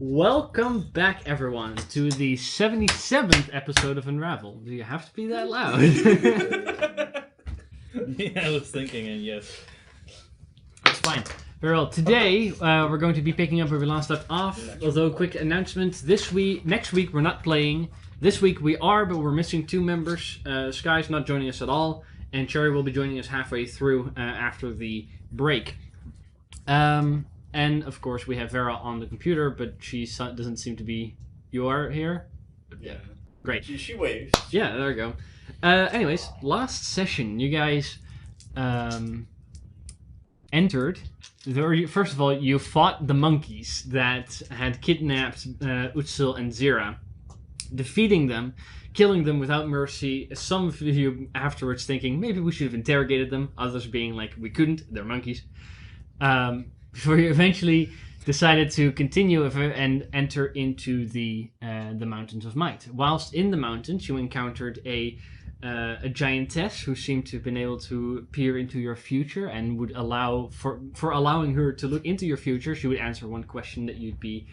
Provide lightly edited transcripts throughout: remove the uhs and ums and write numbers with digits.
Welcome back, everyone, to the 77th episode of Unravel. Do you have to be that loud? Yeah, I was thinking, and yes. It's fine. Very well. Today, we're going to be picking up where we last left off. Although, quick announcement, next week, we're not playing. This week we are, but we're missing two members. Sky's not joining us at all, and Cherry will be joining us halfway through after the break. And, of course, we have Vera on the computer, but she doesn't seem to be... You are here? Yeah. Great. She waves. Yeah, there we go. Anyways, last session, you guys entered... First of all, you fought the monkeys that had kidnapped Utsil and Zira, defeating them, killing them without mercy. Some of you afterwards thinking, maybe we should have interrogated them. Others being like, we couldn't, they're monkeys. Before you eventually decided to continue and enter into the Mountains of Might. Whilst in the mountains, you encountered a giantess who seemed to have been able to peer into your future and would allow, for allowing her to look into your future, she would answer one question that you'd be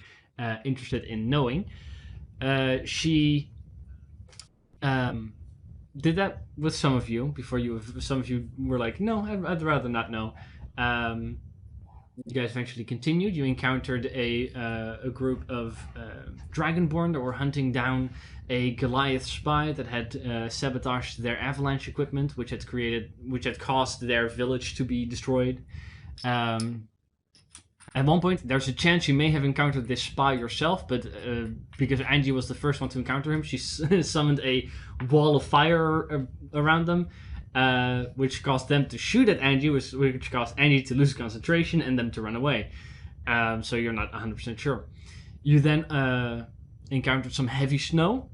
interested in knowing. She did that with some of you before some of you were like, no, I'd rather not know. You guys eventually continued. You encountered a group of Dragonborn that were hunting down a Goliath spy that had sabotaged their avalanche equipment, which had caused their village to be destroyed. At one point, there's a chance you may have encountered this spy yourself, but because Angie was the first one to encounter him, she summoned a wall of fire around them. Which caused them to shoot at Angie, which caused Angie to lose concentration and them to run away. So you're not 100% sure. You then encountered some heavy snow,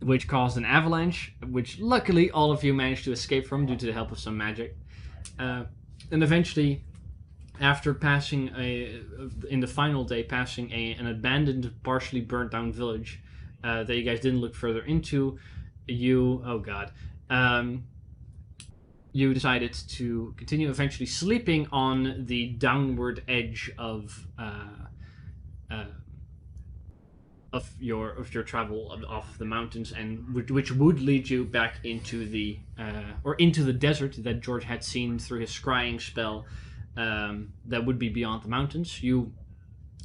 which caused an avalanche, which luckily all of you managed to escape from due to the help of some magic. And eventually, after passing in the final day, passing an abandoned, partially burnt down village that you guys didn't look further into, you decided to continue eventually sleeping on the downward edge of your travel off the mountains, and which would lead you back into the desert that George had seen through his scrying spell. That would be beyond the mountains. You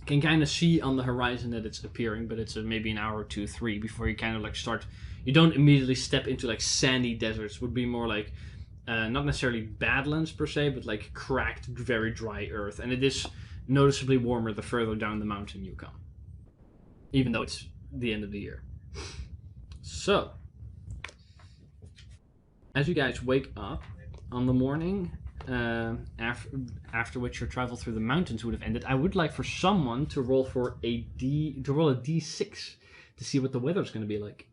can kind of see on the horizon that it's appearing, but it's maybe an hour or 2, 3 before you kind of like start. You don't immediately step into like sandy deserts. Would be more like not necessarily badlands per se, but like cracked, very dry earth. And it is noticeably warmer the further down the mountain you come, even though it's the end of the year. So, as you guys wake up on the morning after which your travel through the mountains would have ended, I would like for someone to roll a D6 to see what the weather's going to be like.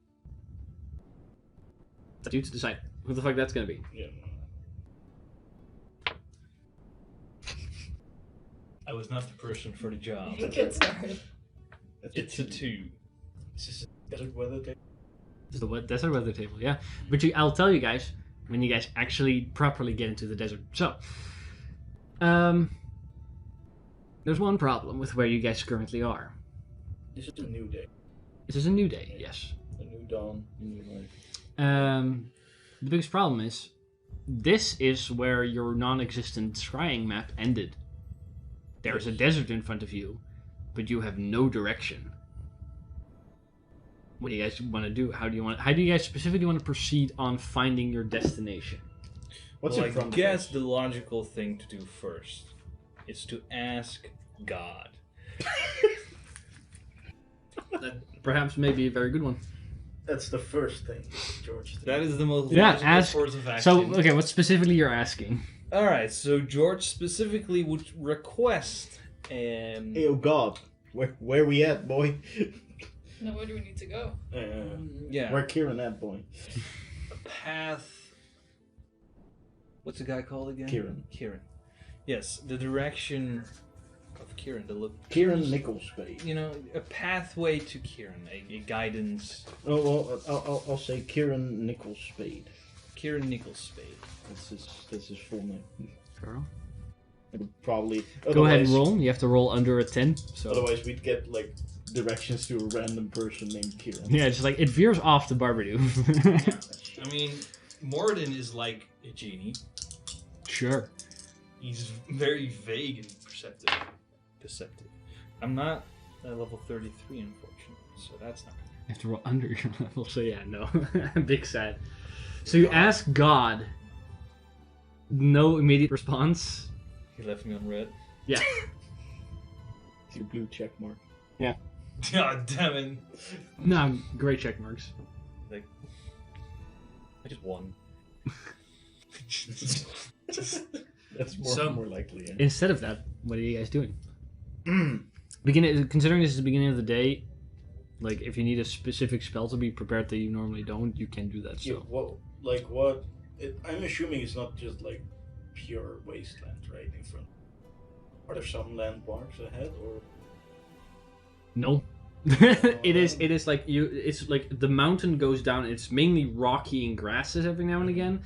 That's you to decide who the fuck that's going to be. Yeah. I was not the person for the job. Get started. It's a 2. Is this a desert weather day? This is the desert weather table, yeah. But I'll tell you guys when you guys actually properly get into the desert. So, there's one problem with where you guys currently are. This is a new day. This is a new day, yes. A new dawn, a new life. The biggest problem is, this is where your non-existent scrying map ended. There's a desert in front of you, but you have no direction. What do you guys want to do? How do you guys specifically want to proceed on finding your destination? What's well, in front I guess of us? the logical thing to do first is to ask God. That perhaps may be a very good one. That's the first thing, George. That is the most Yeah, logical course of action. So, okay, what specifically you're asking? Alright, so George specifically would request Hey, oh God, where we at, boy? Now where do we need to go? yeah, Where Kieran at, boy? a path. What's the guy called again? Kieran. Yes, the direction of Kieran. Kieran Nicholspade. You know, a pathway to Kieran, a guidance. Oh, well, I'll say Kieran Nicholspade. Kieran Nicholspade. That's his full name. Girl? It would probably. Go ahead and otherwise- roll. You have to roll under a 10. So Otherwise, we'd get like directions to a random person named Kieran. yeah, it's just like it veers off the Barbadoo. I mean, Morden is like a genie. Sure. He's very vague and perceptive. I'm not at level 33, unfortunately, so that's not good. You have to roll under your level. So yeah, no, big sad. So you ask God. No immediate response. He left me on red. Yeah. It's your blue check mark. God damn it. No, great check marks. Like, I just won. That's So- more likely. Yeah. Instead of that, what are you guys doing? Considering this is the beginning of the day, like if you need a specific spell to be prepared that you normally don't, you can do that. Yeah, So what? I'm assuming it's not just like pure wasteland, right? In front. Are there some landmarks ahead, or no. It is like you. It's like the mountain goes down. It's mainly rocky and grasses every now and again.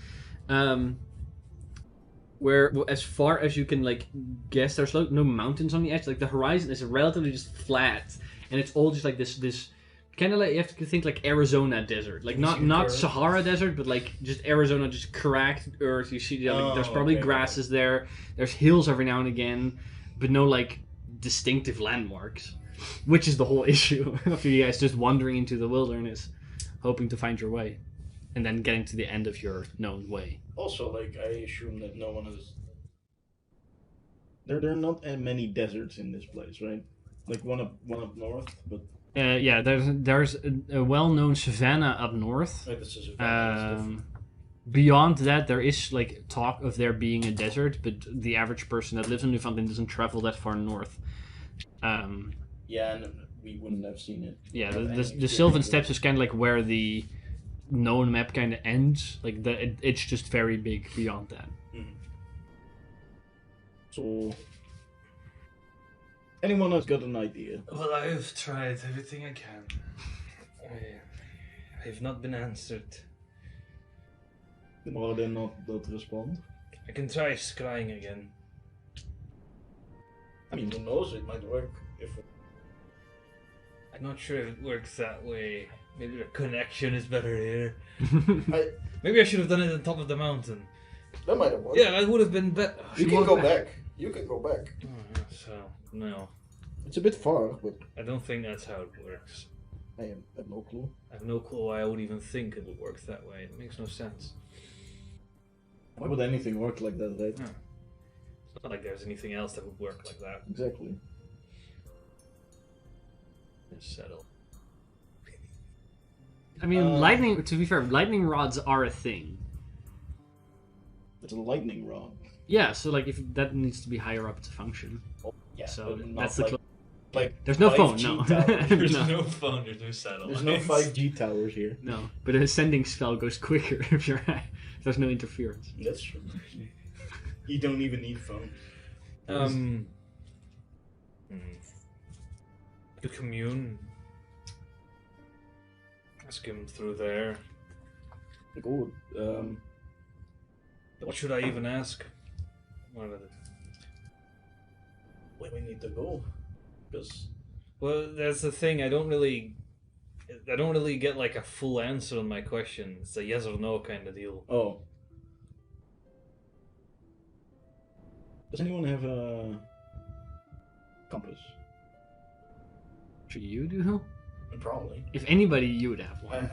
Where as far as you can like guess, there's no mountains on the edge. Like the horizon is relatively just flat, and it's all just like this kind of like you have to think like Arizona desert, like not Sahara desert, but like just Arizona, just cracked earth. You see, there's probably grasses there. There's hills every now and again, but no like distinctive landmarks, which is the whole issue of you guys just wandering into the wilderness, hoping to find your way, and then getting to the end of your known way. also like I assume that no one has. There are not many deserts in this place, right? Like one up north, but Yeah, there's a well-known savanna up north. this is a Beyond that, there is like talk of there being a desert, but the average person that lives in Newfoundland doesn't travel that far north. yeah, and we wouldn't have seen it. Yeah, Have the any Sylvan experience Steppes is kind of like where the known map kind of ends. Like it's just very big beyond that. So, anyone has got an idea? Well, I've tried everything I can. I've not been answered. Or they not respond? I can try scrying again. I mean, who knows? It might work if. I'm not sure if it works that way. Maybe the connection is better here. Maybe I should have done it on top of the mountain. That might have worked. Yeah, that would have been better. You can go back. You can go back. Oh, so, no. It's a bit far, but I don't think that's how it works. I have no clue. I have no clue why I would even think it would work that way. It makes no sense. Why would anything work like that, right? It's not like there's anything else that would work like that. Exactly. Just settle. I mean, lightning. To be fair, lightning rods are a thing. It's a lightning rod. Yeah, so like if that needs to be higher up to function. Yeah, So but that's not the like There's no phone, 5G no. towers. There's No. no phone, there's no satellite. There's no 5G towers here. No, but a sending spell goes quicker if you're if there's no interference. That's true. You don't even need phone. To commune. Ask him through there. Good. What should I even ask? Where we need to go? Because Well, that's the thing. I don't really get like a full answer on my question. It's a yes or no kind of deal. oh, does anyone have a compass? Should you do? Probably. If anybody, you would have I one.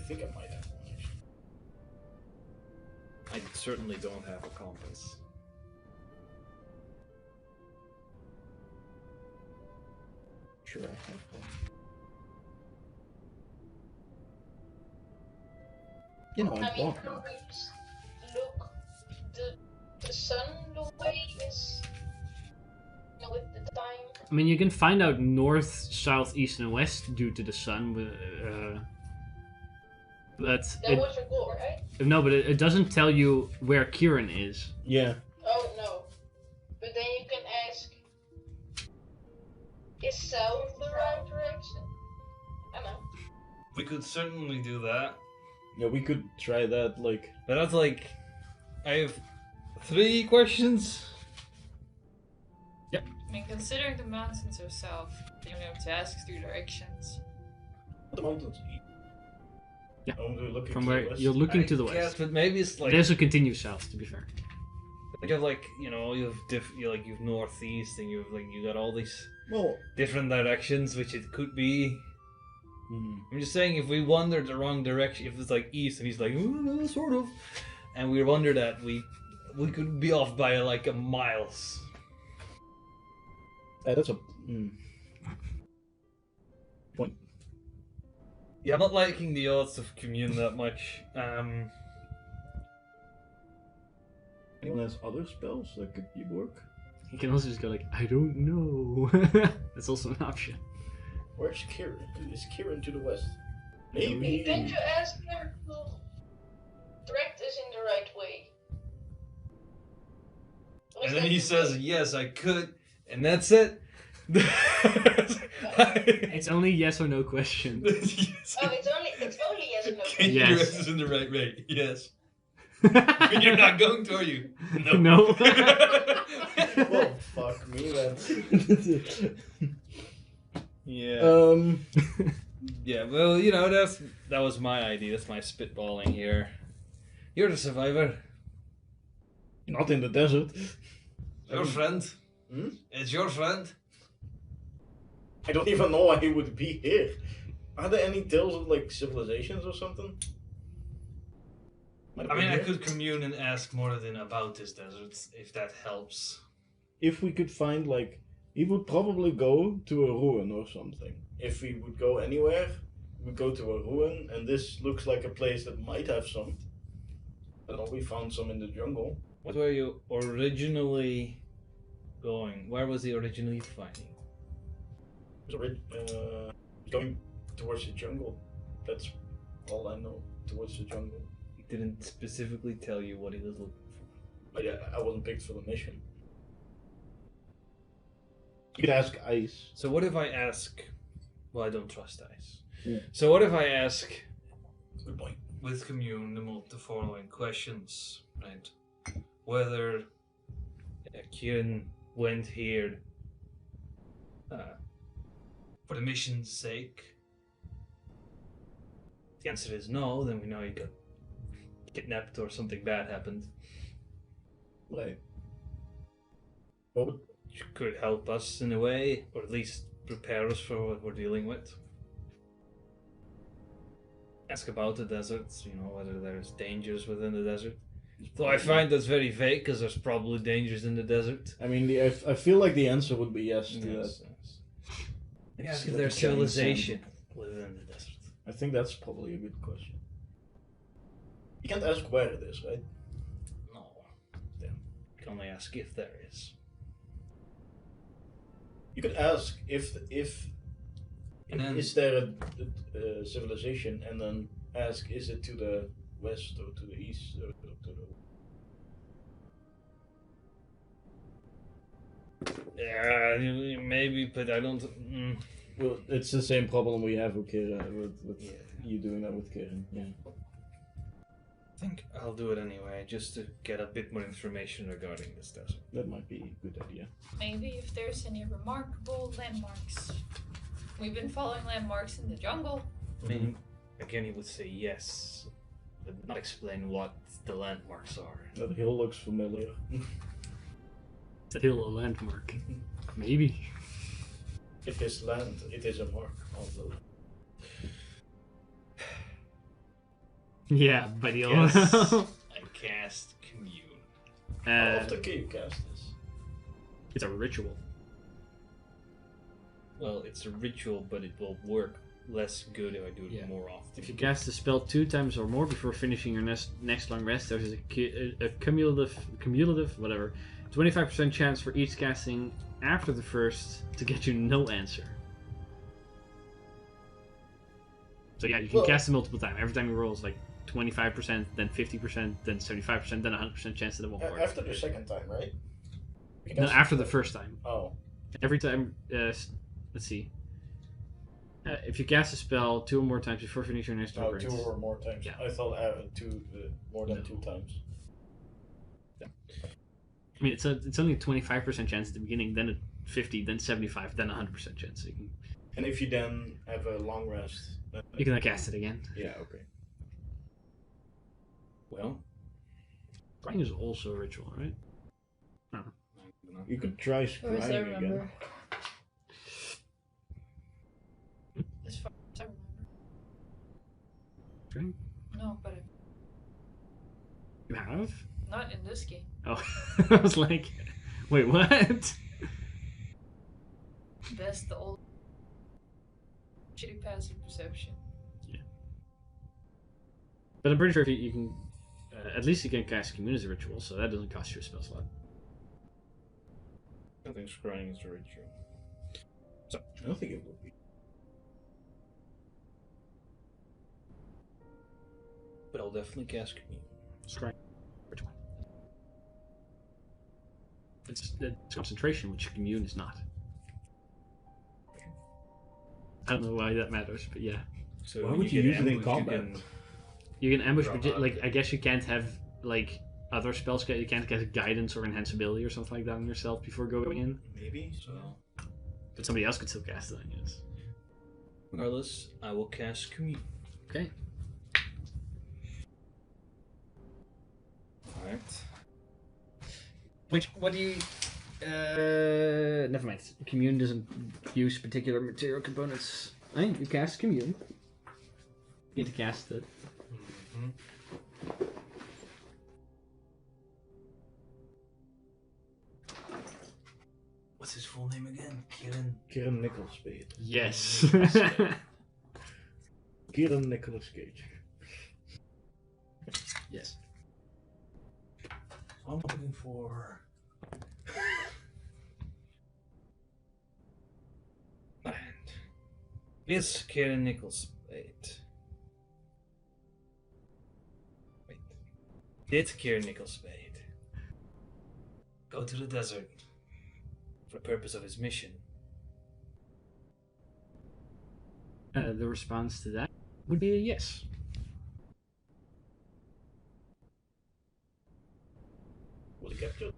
think I might have one. Actually. I certainly don't have a compass. Sure, I have one. You know, I I mean, bought can one. we just look the sun the way is with the time? I mean, you can find out north, south, east, and west due to the sun. But That was your goal, right? no, but it doesn't tell you where Kieran is. Yeah. Oh no. But then you can ask, is south the right direction? I know. We could certainly do that. Yeah, we could try that. Like, But that's like, I have 3 questions. I mean, considering the mountains are south, you only have to ask 3 directions. The mountains. Yeah. We're looking From to where the west. you're looking to the Yes, west. but maybe it's like It also continues south, to be fair. you have like you have you've northeast and you got all these Well, different directions which it could be. hmm. I'm just saying if we wandered the wrong direction, if it's like east and he's like no, sort of, and we wonder that we could be off by like a miles. That's a point. Yeah, I'm not liking the odds of commune that much. Anyone has other spells that could work? You can also just go like, I don't know. That's also an option. Where's Kieran? Is Kieran to the west? Didn't Maybe. you ask him? Direct is in the right way. Was And then that he the says, way? "Yes, I could," and that's it. It's only yes or no question. Oh, it's only yes or no. Can Yes. you direct us in the right way? Yes. You're not going to, are you? No. Well, fuck me then. Yeah. Yeah. Well, that was my idea. That's my spitballing here. You're the survivor. Not in the desert. Your friend. Hmm? It's your friend. I don't even know why he would be here. Are there any tales of like civilizations or something? Might have I mean, been I here. could commune and ask more than about this desert, if that helps. If we could find like, he would probably go to a ruin or something. If we would go anywhere, we go to a ruin, and this looks like a place that might have some. I don't know. We found some in the jungle. What were you originally going? Where was he originally finding? It was going towards the jungle. That's all I know. Towards the jungle. He didn't specifically tell you what he was looking for. But yeah, I wasn't picked for the mission. You could ask Ice. So what if I ask? Well, I don't trust Ice. Yeah. So what if I ask Good point. with commune the following questions, right? Whether Kieran went here for the mission's sake. If the answer is no, then we know he got kidnapped or something bad happened. Right. What would Which could help us in a way, or at least prepare us for what we're dealing with. Ask about the deserts, whether there's dangers within the desert. Though I find that's very vague, because there's probably dangers in the desert. I mean, I feel like the answer would be yes to that. Yes. It's Ask if like there's a giant civilization within the desert. I think that's probably a good question. You can't ask where it is, right? No. You can only ask if there is. You could ask if And then- is there a civilization, and then ask, is it to the west or to the east or to the... Yeah, maybe, but I don't. Well, it's the same problem we have with Kieran, with Yeah. you doing that with Kieran. Yeah. I think I'll do it anyway, just to get a bit more information regarding this desert. That might be a good idea. Maybe if there's any remarkable landmarks. We've been following landmarks in the jungle. I mean, again, he would say yes, but not explain what the landmarks are. That hill looks familiar. Still a landmark. Maybe. It is land, it is a mark of the land. Yeah, but he'll. Yes, I cast commune. How often can you cast this? It's a ritual. Well, it's a ritual, but it will work less good if I do it Yeah. more often. If you cast the spell 2 times or more before finishing your next long rest, there's a cumulative, whatever, 25% chance for each casting after the first to get you no answer. So yeah, you can Well- cast it multiple times. Every time you roll, it's like 25%, then 50%, then 75%, then 100% chance that it won't work. After the second time, right? You No, cast after it the twice. first time. Oh. Every time, let's see. If you cast a spell 2 or more times before finishing your next long Oh, rest. 2 or more times. Yeah. I thought more than No. 2 times. I mean, it's only a 25% chance at the beginning, then it 50, then 75, then 100% chance. So And if you then have a long rest, then you can cast it again. yeah, okay. Well, Scrying is also a ritual, right? I don't know. You could try Or as I scrying again. remember. As far as I remember. Scrying? No, but You have? not in this game. Oh, I was like, wait, what? That's the old shitty passive perception. But I'm pretty sure if you can, at least you can cast Commune as a ritual, so that doesn't cost you a spell slot. I think scrying is a ritual. So I don't think it would be. but I'll definitely cast Commune. Scrying ritual. It's concentration, which Commune is not. I don't know why that matters, but yeah. So Why when would you get use it in ambushed, combat? You can ambush, Drop but out. like I guess you can't have like other spells. You can't get guidance or enhanceability or something like that on yourself before going in. Maybe so. But somebody else could still cast it, I guess. Regardless, I will cast Commune. Okay. Alright. What do you? Never mind. Commune doesn't use particular material components. Hey, you cast Commune. You need to cast it. What's his full name again? Kieran. Kieran Nicholas Spade. Yes. Kieran Nicholas Cage. Yes. I'm looking for. And is Kieran Nichols. Wait. Did Kieran Nichols Spade go to the desert for the purpose of his mission? The response to that would be a yes. Was he captured?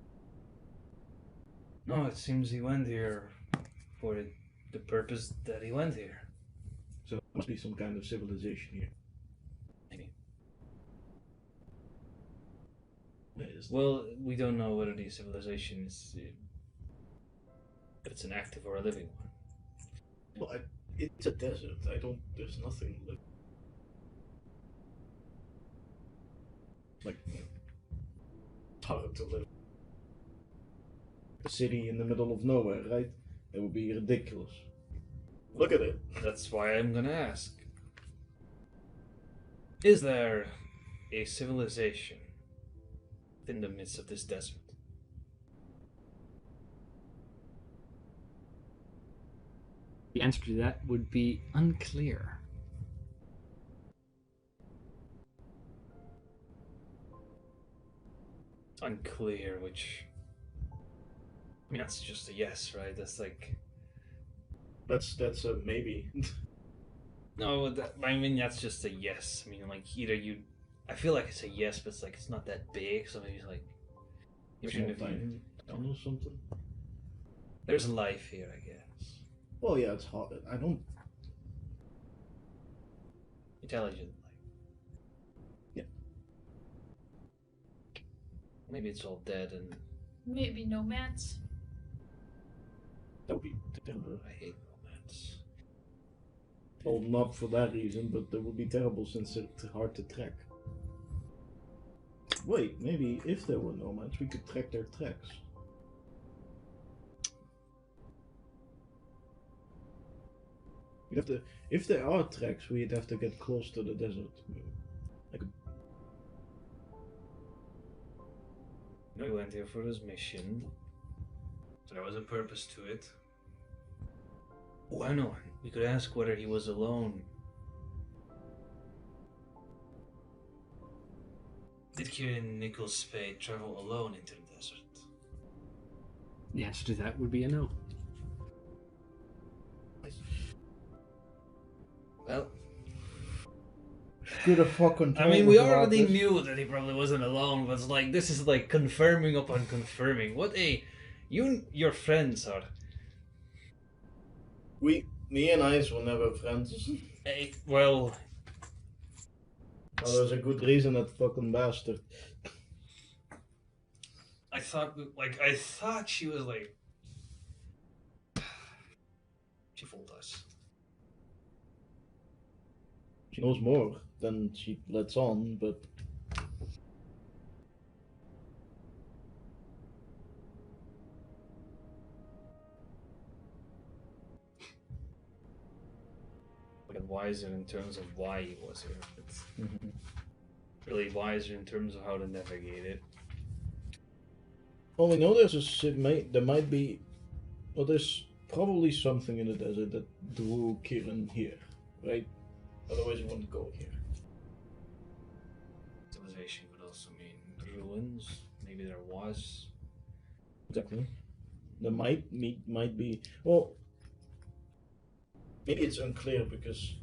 No, it seems he went here for the purpose that he went here. So there must be some kind of civilization here. Maybe. Where is that? Well, we don't know whether the civilization is if it's an active or a living one. Well, it's a desert. I don't. There's nothing like hard to live. A city in the middle of nowhere, right? It would be ridiculous. Look at it. That's why I'm gonna ask. Is there a civilization in the midst of this desert? The answer to that would be unclear. It's unclear which. I mean, that's just a yes, right? That's like. That's a maybe. No, I mean, that's just a yes. I mean, like, either you. I feel like it's a yes, but it's like, it's not that big, so maybe it's like. Small Even if tiny town or something. there's life here, I guess. Well, yeah, it's hard. I don't. Intelligent life. Yeah. Maybe it's all dead and Maybe nomads. That would be terrible. I hate romance. Well, not for that reason, but that would be terrible since it's hard to track. Wait, maybe if there were nomads, we could track their tracks. We'd have to, if there are tracks, we'd have to get close to the desert. Like We went here for his mission. So there was a purpose to it. Oh, I know. We could ask whether he was alone. Did Kieran Nichols Spade travel alone into the desert? The answer to that would be a no. Well, Who the fucking I mean, we already knew that he probably wasn't alone, but it's like, this is like confirming upon confirming. What a... You and your friends are Me and Ice were never friends. Hey, well, Well, there's a good reason that fucking bastard. I thought she was like, she fooled us. She knows more than she lets on, but Like wiser in terms of why he was here. It's really wiser in terms of how to navigate it. well, we know there might be, well, there's probably something in the desert that drew Kieran here, right? Otherwise, he wouldn't go here. Civilization could also mean ruins. Maybe there was. Exactly. There might be. Well, maybe it's unclear because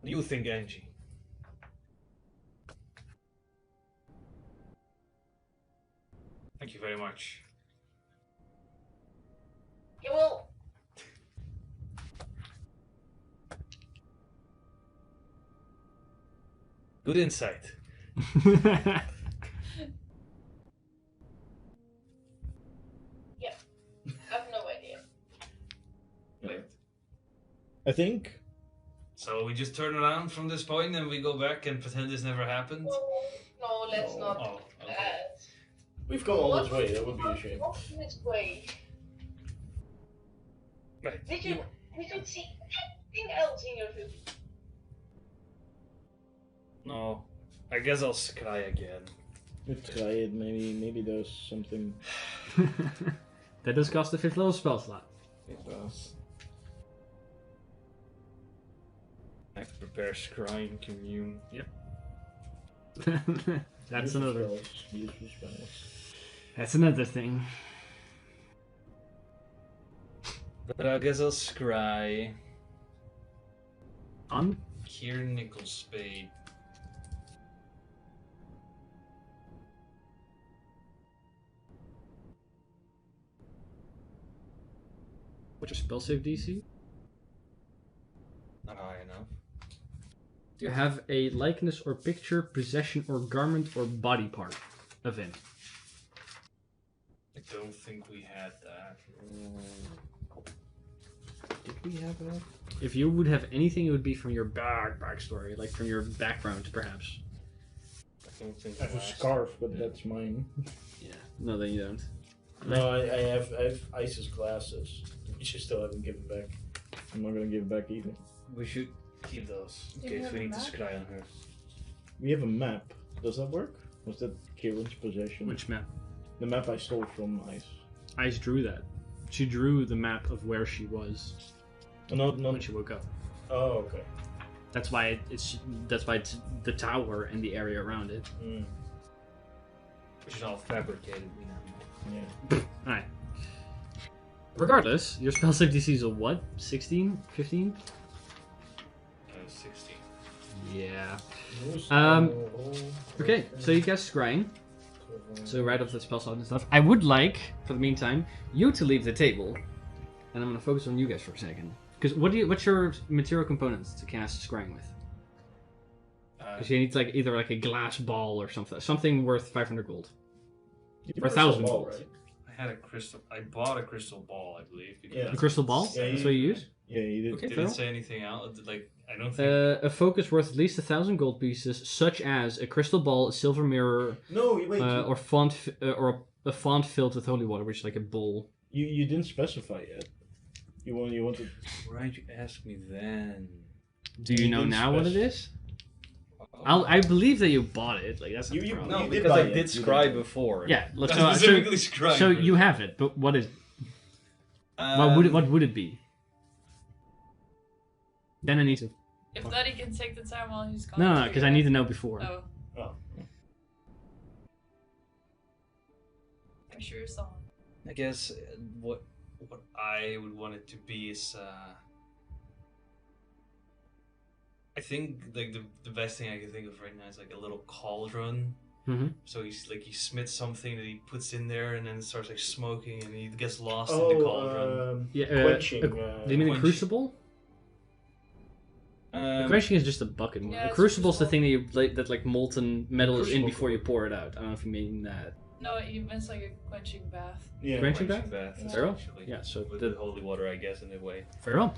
What do you think, Angie? Thank you very much. Yeah, well, Good insight. I have no idea. Right. I think So we just turn around from this point and we go back and pretend this never happened? No, let's No. not Oh, do okay. that. we've come all this way. That would be a shame. What this way? Right. Did you see anything else in your view? No. I guess I'll scry again. We try it. Maybe there's something. That does cost a 5th level spell slot. It does. I can prepare scrying commune. That's Useful another. spells, useful spells. That's another thing. But I guess I'll scry On? Kier Nickel Spade. What's your spell save DC? Not high enough. Do you have a likeness or picture, possession or garment or body part of him? I don't think we had that. Did we have that? If you would have anything, it would be from your backstory, like from your background, perhaps. I don't think I have a last- scarf, but that's mine. Yeah. No, then you don't. No, I have Ice's glasses, which I still haven't given back. I'm not gonna give it back either. We should keep those in Do you case have we a need to map? scry on her. We have a map. Does that work? Was that Kieran's possession? Which map? The map I stole from Ice. Ice drew that. She drew the map of where she was No, when she woke up. Oh, okay. That's why it's the tower and the area around it. Mm, Which is all fabricated, you know. yeah. Alright. Regardless, your spell save DC is a what? 16? 15? 16. Yeah. Um, Okay, so you guys scrying. So right off the spell slot and stuff. I would like, for the meantime, you to leave the table. And I'm gonna focus on you guys for a second. Because what's your material components to cast scrying with? Because you need like either like a glass ball or something worth 500 gold. Or 1,000 gold. I had a crystal. I bought a crystal ball, I believe. Because Yeah. The that's- crystal ball? Yeah, That's what you use? Yeah, you did. Okay. Did fair. it say anything else? Like, I don't think. A focus worth at least 1,000 gold pieces, such as a crystal ball, a silver mirror, No, wait. or a font filled with holy water, which is like a bowl. You didn't specify yet. You wanted. Why'd you ask me then? Do you know didn't now what it spec- is? I believe that you bought it. Like that's not You- the you- problem. no, No, did because buy I it. did You scry did. before. Yeah, let's I specifically scryed. so for you it. have it, but what Um, would it be? Then I need to. If Letty can take the time while he's gone. No, because I need to know before. Oh, Oh. I'm sure it's on. I guess what I would want it to be is I think like the best thing I can think of right now is like a little cauldron Mm-hmm. So he smits something that he puts in there, and then it starts like smoking, and he gets lost in the cauldron. Yeah, quenching. do you mean a quench- crucible? A quenching is just a bucket. Yeah, a it's a crucible's the crucible. thing that you that like molten metal is in Crucible. before you pour it out. I don't know if you mean that. No, he means like a quenching bath. Yeah. Quenching Quenching bath? bath, Fair well. essentially. Yeah, so With the the holy water, I guess, in a way. fair well.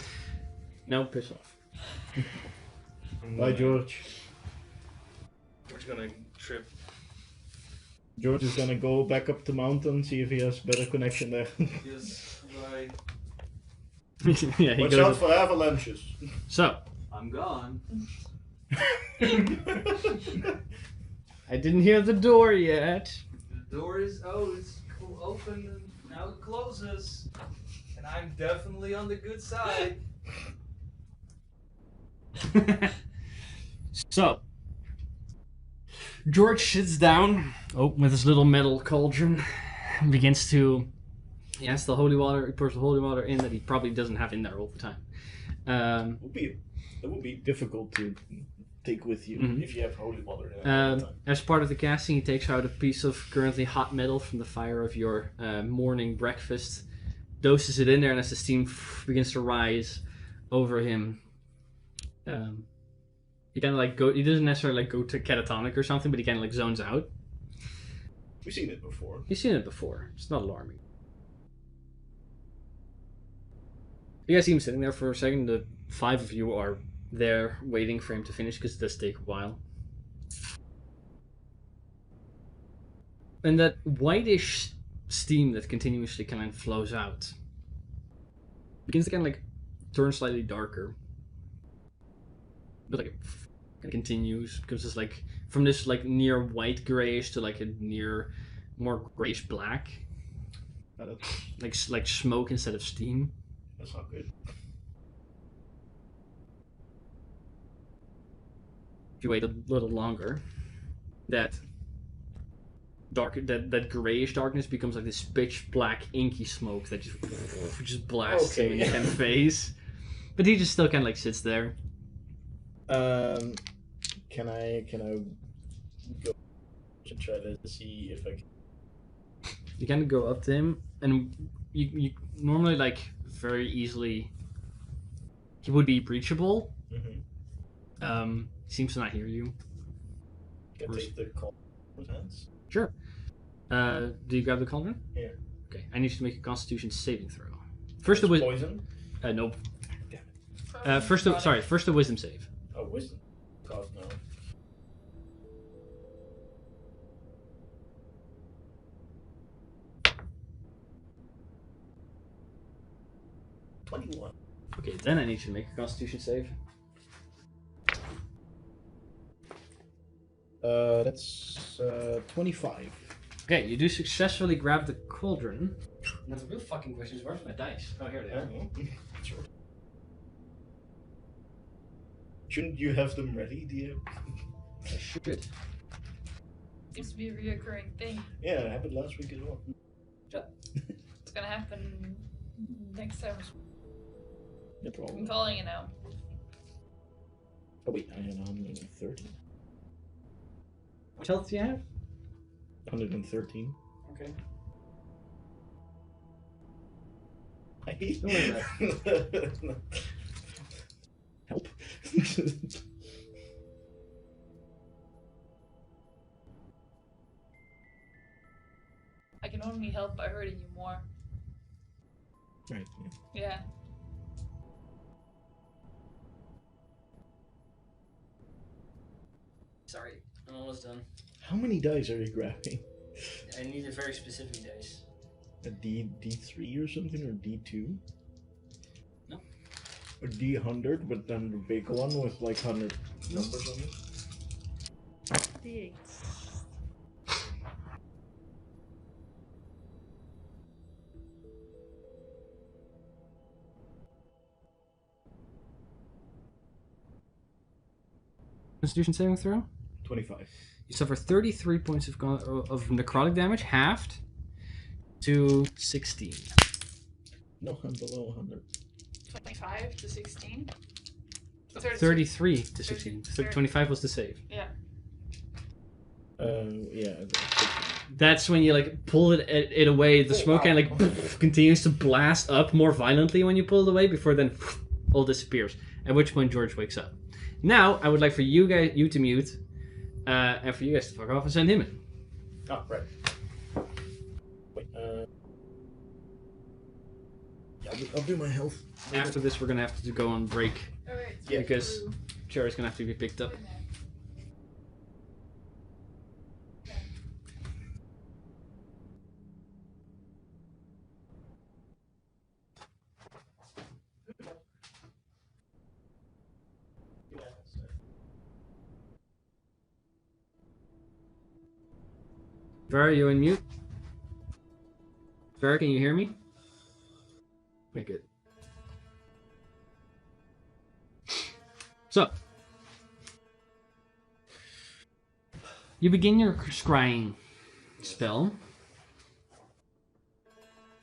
Now piss off. Bye, George. George's gonna trip. George is gonna go back up the mountain, see if he has better connection there. Yes, right. Yeah, he Watch goes. out for avalanches. So I'm gone. I didn't hear the door yet. The door is it's open and now it closes, and I'm definitely on the good side. So George sits down, with his little metal cauldron, and begins to. He has the holy water. He pours the holy water in that he probably doesn't have in there all the time. It would be difficult to take with you Mhm. if you have holy water in it all the time. As part of the casting, he takes out a piece of currently hot metal from the fire of your morning breakfast, doses it in there, and as the steam begins to rise over him, he kind of like go. He doesn't necessarily like go to catatonic or something, but he kind of like zones out. We've seen it before. You've seen it before. It's not alarming. You guys see him sitting there for a second. The 5 of you are there waiting for him to finish because it does take a while. And that whitish steam that continuously kind of flows out begins to kind of like turn slightly darker. But like it continues, becomes just like from this like near white grayish to like a near more grayish black, like smoke instead of steam. That's not good. If you wait a little longer, that grayish darkness becomes like this pitch black inky smoke that just blasts him in the kind of face. But he just still kind of like sits there. Can I go to try to see if I can? You kind of go up to him, and you normally like very easily. He would be breachable. Mm-hmm. He seems to not hear you. Can I take the call with hands? Sure. Do you grab the cauldron? Yeah. Okay. I need you to make a Constitution saving throw. First, the wisdom. Poison. Nope. Damn it. First, the wisdom save. Oh, wisdom. God, no. $21. Okay, then I need you to make a Constitution save. That's 25. Okay, you do successfully grab the cauldron. Now the real fucking question is, where's my dice? Oh, here they are. Sure. Shouldn't you have them ready, dear? I should. Seems to be a reoccurring thing. Yeah, it happened last week as well. It's gonna happen next time. No I'm problem. calling it now. Oh wait, I had 130. What health do you have? 113. Okay. Help. I can only help by hurting you more. Right. Yeah. Yeah. Sorry, I'm almost done. How many dice are you grabbing? I need a very specific dice. A D3 or something, or D2? No. Or D100, but then the big one with like 100 numbers on it? D8. Constitution saving throw? 25. You suffer 33 points of necrotic damage, halved to 16. No, I'm below 100. 25 to 16? 33 to 16. 25 was the save. Yeah. Yeah. That's when you like pull it away. The smoke kind of like continues to blast up more violently when you pull it away before then all disappears. At which point George wakes up. Now I would like for you to mute, and for you guys to fuck off and send him in. Oh, right. Wait, yeah, I'll do my health. After this, we're gonna have to go on break Alright. Yeah. because Cherry's gonna have to be picked up. Vera, you in mute? Vera, can you hear me? Okay, good. So, you begin your scrying spell,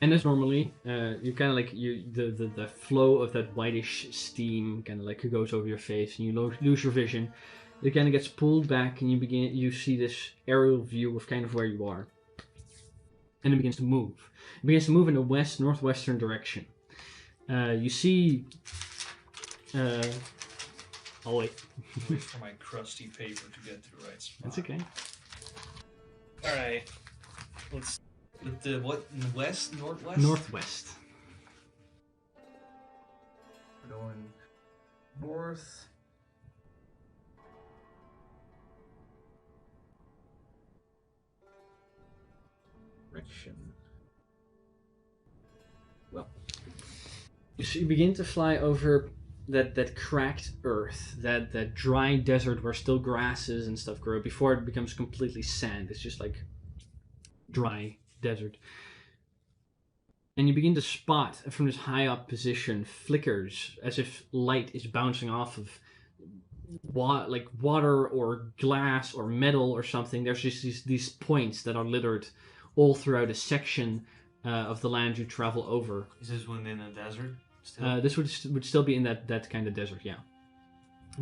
and as normally, you kind of like the flow of that whitish steam kind of like goes over your face, and you lose your vision. It kind of gets pulled back, and you see this aerial view of kind of where you are, and it begins to move. It begins to move in a northwestern direction. You see. I'll wait. Wait for my crusty paper to get to the right spot. That's okay. Alright. Let's. With the what? West? Northwest? Northwest. We're going north. Direction. Well, you begin to fly over that cracked earth, that dry desert where still grasses and stuff grow before it becomes completely sand. It's just like dry desert. And you begin to spot from this high up position flickers as if light is bouncing off of water or glass or metal or something. There's just these points that are littered all throughout a section of the land you travel over. Is this one in a desert? Still? This would still be in that kind of desert, yeah.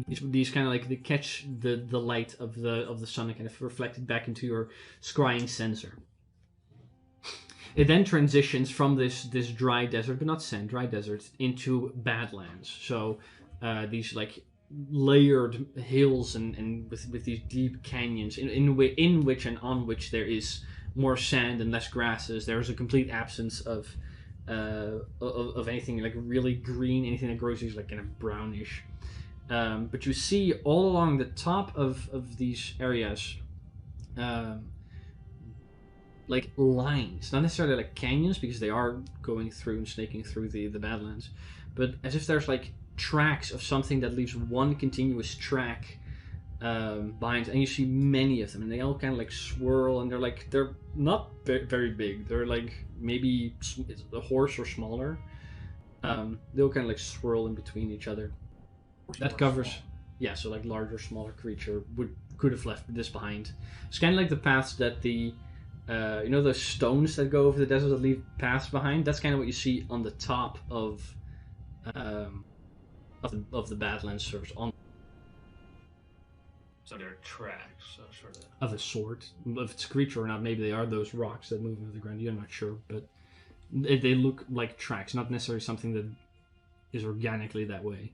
These kind of like they catch the light of the sun and kind of reflect it back into your scrying sensor. It then transitions from this dry desert, but not sand, dry desert, into badlands. So these like layered hills and with these deep canyons in which and on which there is more sand and less grasses. There is a complete absence of anything like really green, anything that grows is like kind of brownish. But you see all along the top of these areas like lines, not necessarily like canyons because they are going through and snaking through the Badlands, but as if there's like tracks of something that leaves one continuous track behind, and you see many of them, and they all kind of like swirl, and they're not very big. They're like maybe a horse or smaller. They all kind of like swirl in between each other. That covers, yeah. So like larger, smaller creature could have left this behind. It's kind of like the paths that the those stones that go over the desert that leave paths behind. That's kind of what you see on the top of the Badlands surface. So they're tracks, sort of. Of a sort. If it's a creature or not, maybe they are those rocks that move over the ground. You're not sure, but they look like tracks, not necessarily something that is organically that way.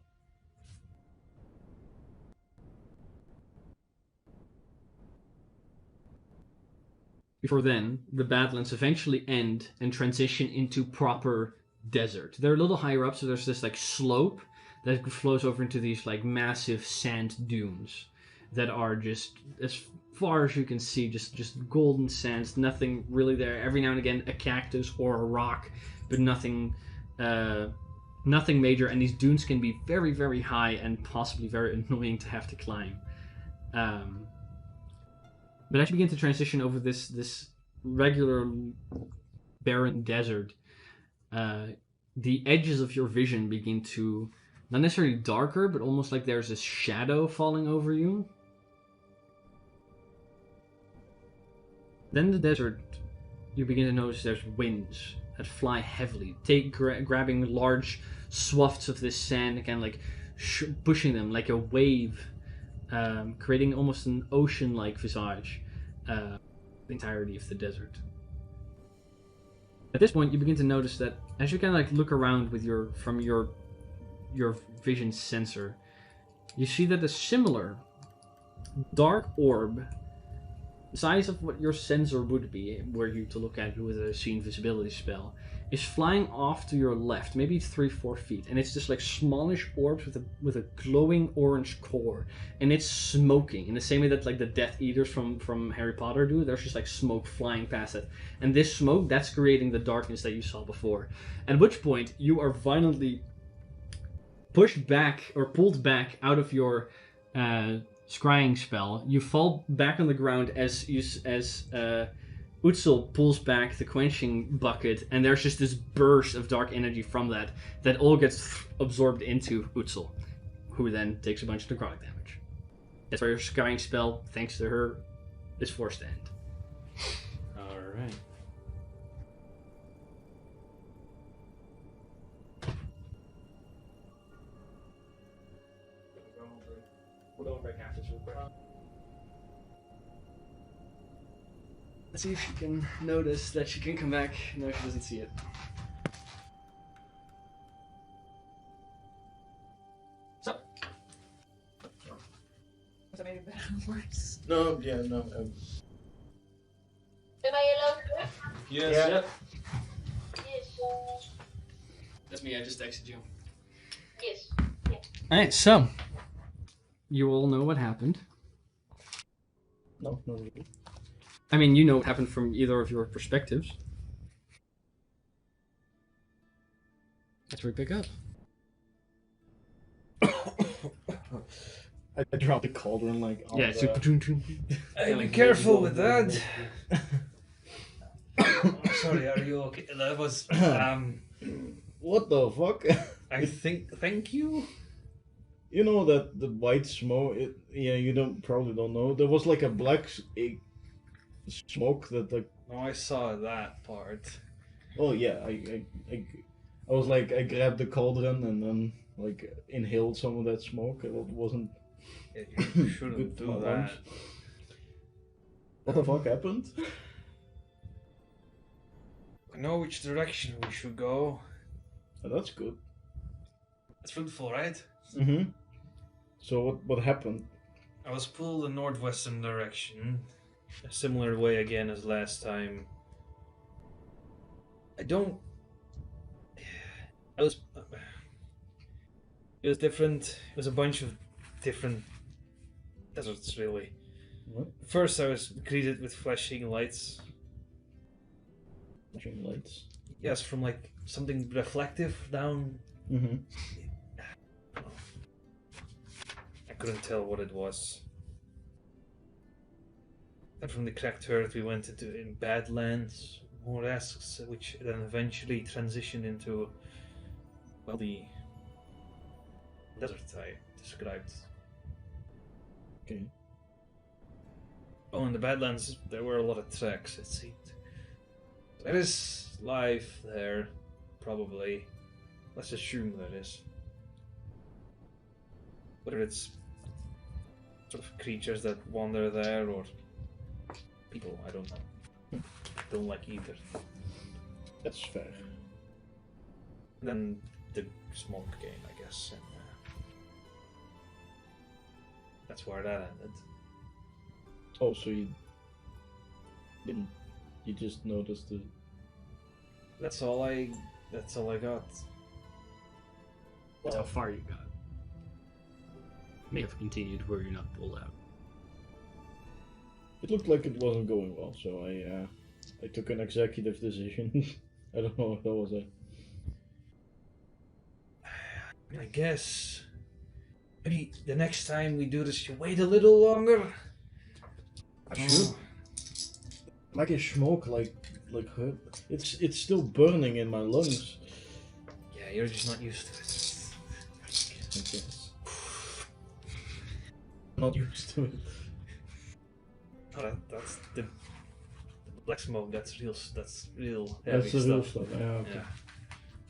Before then, the Badlands eventually end and transition into proper desert. They're a little higher up, so there's this like slope that flows over into these like massive sand dunes that are just as far as you can see, just golden sands, nothing really there. Every now and again, a cactus or a rock, but nothing major. And these dunes can be very, very high and possibly very annoying to have to climb. But as you begin to transition over this regular barren desert, the edges of your vision begin to, not necessarily darker, but almost like there's a shadow falling over you. Then the desert, you begin to notice there's winds that fly heavily, grabbing large swaths of this sand and kind of like pushing them like a wave, creating almost an ocean-like visage. the entirety of the desert. At this point, you begin to notice that as you kind of like look around with from your vision sensor, you see that a similar dark orb, the size of what your sensor would be, were you to look at it with a seen visibility spell, is flying off to your left, maybe 3-4 feet, and it's just like smallish orbs with a glowing orange core, and it's smoking in the same way that like the Death Eaters from Harry Potter do. There's just like smoke flying past it, and this smoke, that's creating the darkness that you saw before. At which point you are violently pushed back or pulled back out of your scrying spell. You fall back on the ground as Utsul pulls back the quenching bucket, and there's just this burst of dark energy from that all gets absorbed into Utsul, who then takes a bunch of necrotic damage. That's why your scrying spell, thanks to her, is forced to end. Alright. Let's see if she can notice that she can come back. No, she doesn't see it. So. Was that maybe better or worse? No, yeah, no. Am I allowed to? Yes. Yeah. Yep. Yes. That's me, I just texted you. Yes. Alright, so. You all know what happened. No, not really. I mean, you know what happened from either of your perspectives. That's where we pick up. I dropped the cauldron like. On Yeah, the... super. Hey, be careful with that. Sorry, are you okay? That was What the fuck? I think. Thank you. You know that the white smoke. Yeah, you probably don't know. There was like a black smoke that like. Oh, I saw that part. Oh yeah, I was like I grabbed the cauldron and then like inhaled some of that smoke. It wasn't. Yeah, you shouldn't Good do for my that. lungs. What the fuck happened? I know which direction we should go. Oh, that's good. It's fruitful, right? Mm-hmm. So what happened? I was pulled in northwestern direction, a similar way again as last time. It was different. It was a bunch of different deserts, really. What? First, I was greeted with flashing lights. Flashing lights. Yes, from like something reflective down. Mm-hmm. I couldn't tell what it was. And from the cracked earth, we went in Badlands, Moresques, which then eventually transitioned into, well, the desert I described. Okay. Oh, in the Badlands, there were a lot of tracks, it seemed. There is life there, probably. Let's assume there is. Whether it's sort of creatures that wander there or people, I don't know. Don't like either. That's fair. And then the smoke game, I guess. And, that's where that ended. Oh, so you didn't? You just noticed the? That's all I got. That's how far you got. May have continued where you're not pulled out. It looked like it wasn't going well, so I took an executive decision. I don't know if that was a. I guess maybe the next time we do this, you wait a little longer. Sure. Like a smoke, like her. It's still burning in my lungs. Yeah, you're just not used to it. I guess. Not used to it. Oh, that's the black smoke. That's real. That's real heavy That's the real stuff. stuff. Yeah. Okay. Yeah.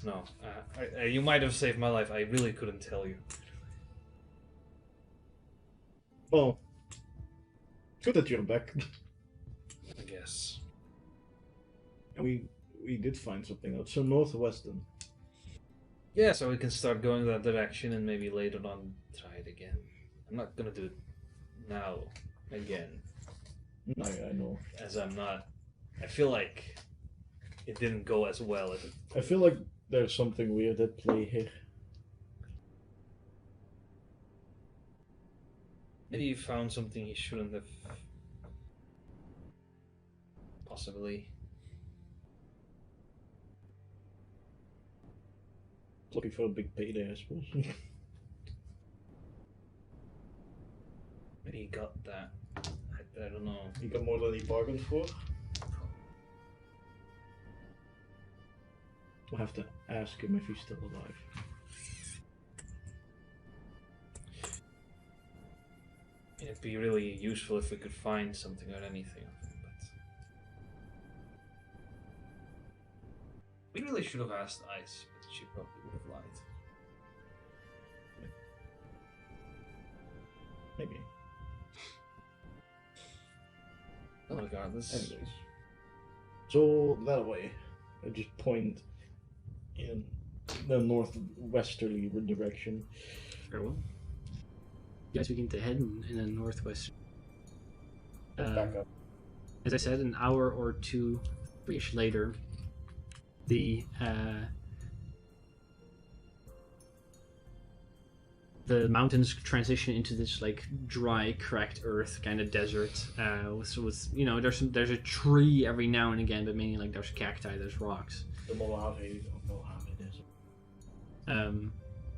No, you might have saved my life. I really couldn't tell you. Well, good that you're back. guess. And we did find something else. So northwestern. Yeah, so we can start going that direction and maybe later on try it again. I'm not gonna do it now again, I know. as I'm not. I feel like it didn't go as well as it. I feel like there's something weird at play here. Maybe he found something he shouldn't have. Possibly. Looking for a big payday, I suppose. Maybe he got that. I don't know. He got more than he bargained for. We'll have to ask him if he's still alive. It'd be really useful if we could find something or anything of him, but we really should have asked Ice, but she probably would have lied. Maybe. Well, regardless. Anyways. So that way, I just point in the northwesterly direction. Very well. You guys begin to head in a northwest. Back up. As I said, an hour or two ish later, the mountains transition into this like dry, cracked earth kind of desert. With you know, there's a tree every now and again, but mainly like there's cacti, there's rocks. The Mojave Desert.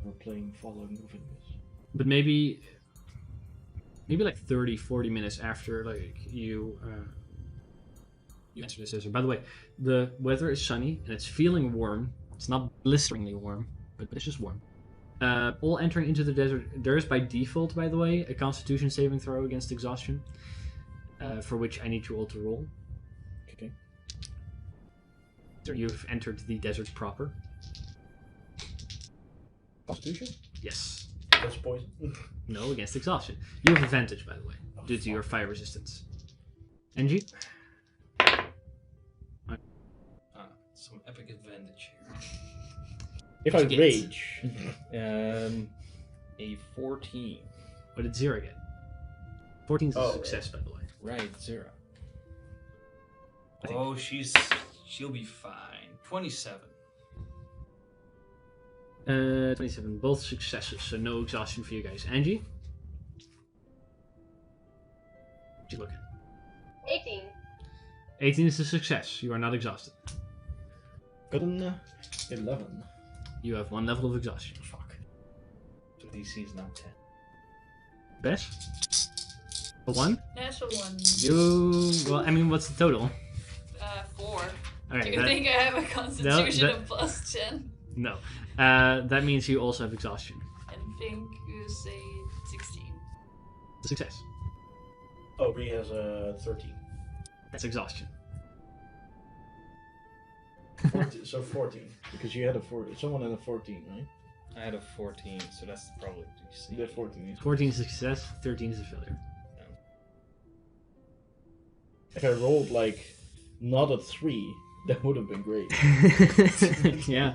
We're playing Following Nufandlind. But maybe like 30-40 minutes after like you enter this desert. By the way, the weather is sunny and it's feeling warm. It's not blisteringly warm, but it's just warm. All entering into the desert, there is by default, by the way, a Constitution saving throw against exhaustion, for which I need you all to roll. Okay. So you've entered the desert proper. Constitution? Yes. That's poison. No, against exhaustion. You have advantage, by the way, due to your fire resistance. NG? Some epic advantage If I What'd you get? rage. A 14. What did Zero get? 14 is a Oh, success, by the way. Right, 0. I think- Oh, she'll be fine. 27. 27, both successes, so no exhaustion for you guys. Angie? What'd you look at? 18. 18 is a success. You are not exhausted. Got an 11. You have one level of exhaustion. Fuck. So DC is now 10. Bess? A 1? Natural one. Well, I mean, what's the total? 4. Do Okay, you think I have a constitution that- of plus 10? No. That means you also have exhaustion. And think you say 16. Success. Oh, Bree has a 13. That's exhaustion. 14, so 14. Because you had a 14. Someone had a 14, right? I had a 14, so that's probably DC. You had 14. 14 is a success, 13 is a failure. If I rolled like not a 3, that would have been great. Yeah.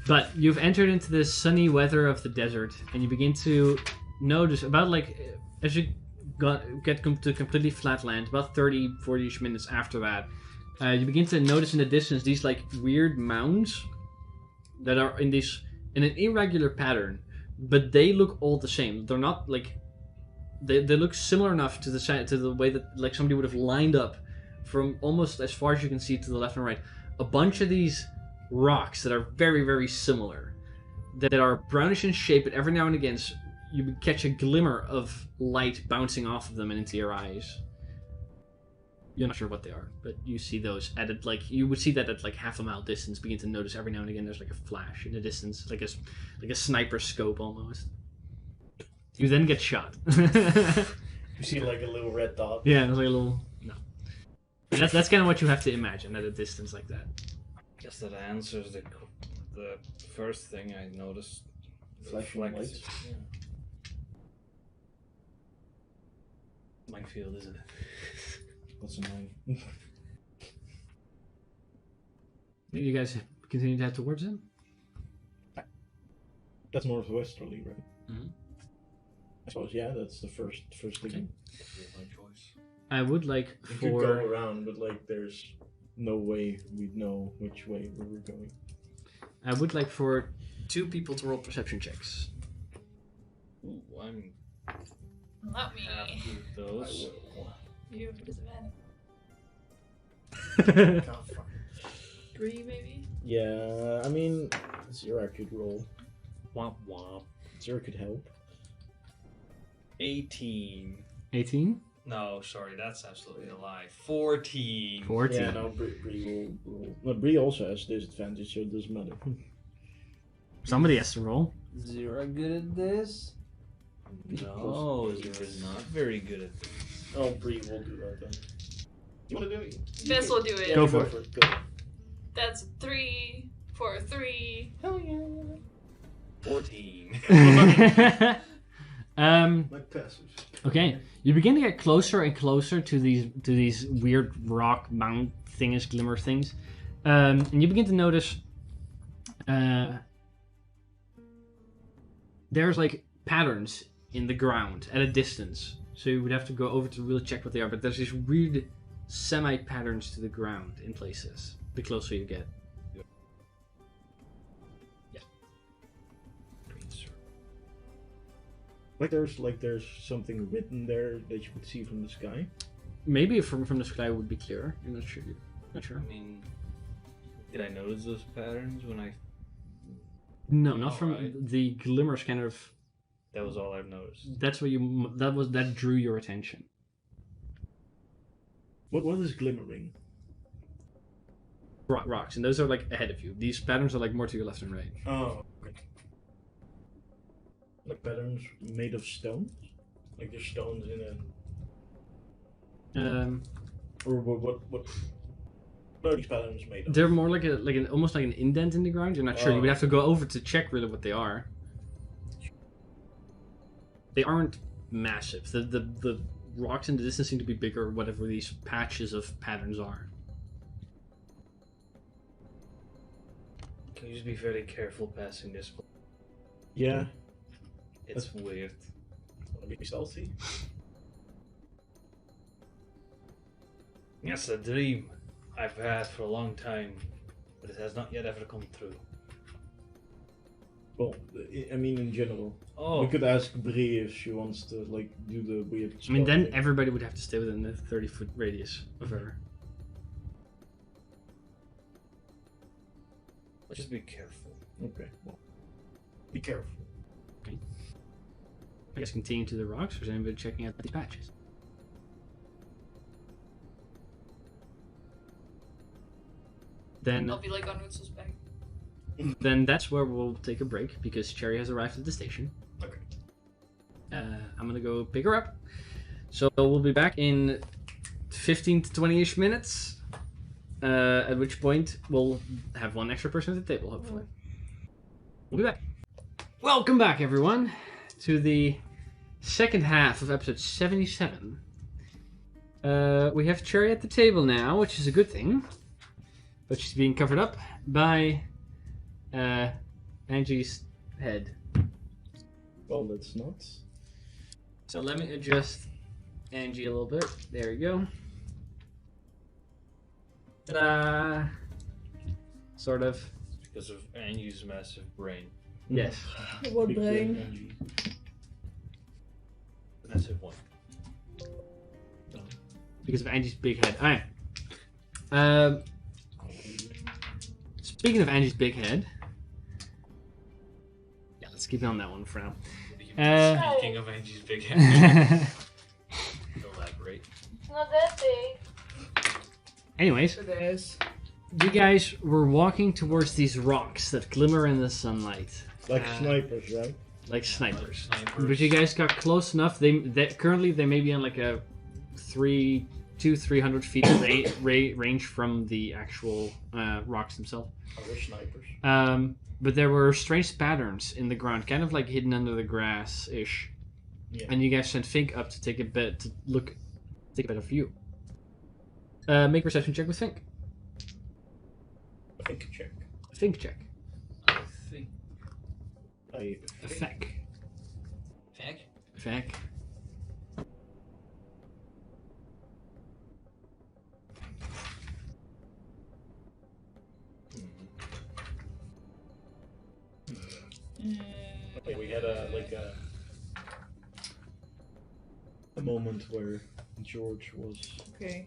But you've entered into the sunny weather of the desert, and you begin to notice about like as you get to completely flat land, about 30-40ish minutes after that, you begin to notice in the distance these like weird mounds that are in an irregular pattern, but they look all the same. They're not like they look similar enough to the way that like somebody would have lined up from almost as far as you can see to the left and right. A bunch of these rocks that are very, very similar, that are brownish in shape, but every now and again you catch a glimmer of light bouncing off of them and into your eyes. You're not sure what they are, but you see those you would see that at like half a mile distance. Begin to notice every now and again there's like a flash in the distance, like a sniper scope almost. You then get shot. You see like a little red dot. Yeah, it's like a little no. That's kind of what you have to imagine at a distance like that. I guess that answers the first thing I noticed. Flashing lights. Yeah. Minefield, isn't it? That's annoying. You guys continue to head towards him? That's northwesterly, right? Mhm. I suppose, yeah, that's the first thing. Okay. My choice. I would like We could go for... around, but like there's no way we'd know which way we were going. I would like for 2 people to roll perception checks. Ooh, I'm Not me. happy with those. You have disadvantage. God, fuck. 3 maybe? Yeah, I mean, Zira could roll. Womp womp. Zira could help. 18. 18? No, sorry, that's absolutely a lie. 14. 14. Yeah, no, Bree will roll. Well, Bree also has disadvantage, so it doesn't matter. Somebody has to roll. Zero good at this? No, Zera's not very good at this. Oh, Bree will do that then. You want to do it? Bess will do it. Yeah, Go you for it. Go. That's 3 for 3. Hell yeah. 14. Like passes. Okay, you begin to get closer and closer to these weird rock mount thingish glimmer things, and you begin to notice there's like patterns in the ground at a distance. So you would have to go over to really check what they are. But there's these weird semi-patterns to the ground in places. The closer you get. Like there's something written there that you could see from the sky. Maybe from the sky would be clearer. I'm not sure. Not sure. I mean, did I notice those patterns when I... No, not from Alright. the glimmers. Kind of. That was all I've noticed. That's what you. That drew your attention. What is glimmering? Rocks, and those are like ahead of you. These patterns are like more to your left and right. Oh, okay. Like patterns made of stones? Like there's stones in it. Or what are these patterns made of? They're more like an almost like an indent in the ground. You're not sure. You would have to go over to check really what they are. They aren't massive. The rocks in the distance seem to be bigger. Whatever these patches of patterns are. Can you just be very careful passing this place? Yeah. It's weird. Wanna be stealthy? That's a dream I've had for a long time, but it has not yet ever come true. Well, I mean in general. Oh, We could ask Bree if she wants to like do the weird. I mean, then thing. everybody would have to stay within the 30-foot radius of her. just be careful. Okay. Well, be careful. I guess continue to the rocks. Or is anybody checking out these patches? Then I'll be like on Woods' back. Then that's where we'll take a break because Cherry has arrived at the station. Okay. I'm gonna go pick her up. So we'll be back in 15 to 20-ish minutes. At which point we'll have one extra person at the table, hopefully. We'll be back. Welcome back, everyone, to the second half of episode 77. We have Cherry at the table now, which is a good thing. But she's being covered up by Angie's head. Well, that's nuts. So let me adjust Angie a little bit. There you go. Ta-da! Sort of. Because of Angie's massive brain. Yes. What Big brain? Angie. Massive one. Because of Angie's big head. Alright. Speaking of Angie's big head. Yeah, let's keep it on that one for now. Speaking of Angie's big head, elaborate. It's not that big. Anyways, It is. you guys were walking towards these rocks that glimmer in the sunlight. Like snipers, right? Like snipers. Snipers. But you guys got close enough. Currently they may be on like a 300 feet range from the actual rocks themselves. Other snipers. But there were strange patterns in the ground, kind of like hidden under the grass-ish. Yeah. And you guys sent Fink up to take a better view. Make a perception check with Think. Think check. Think check. I think. Feck. Feck? Feck. Okay, we had a moment where George was Okay.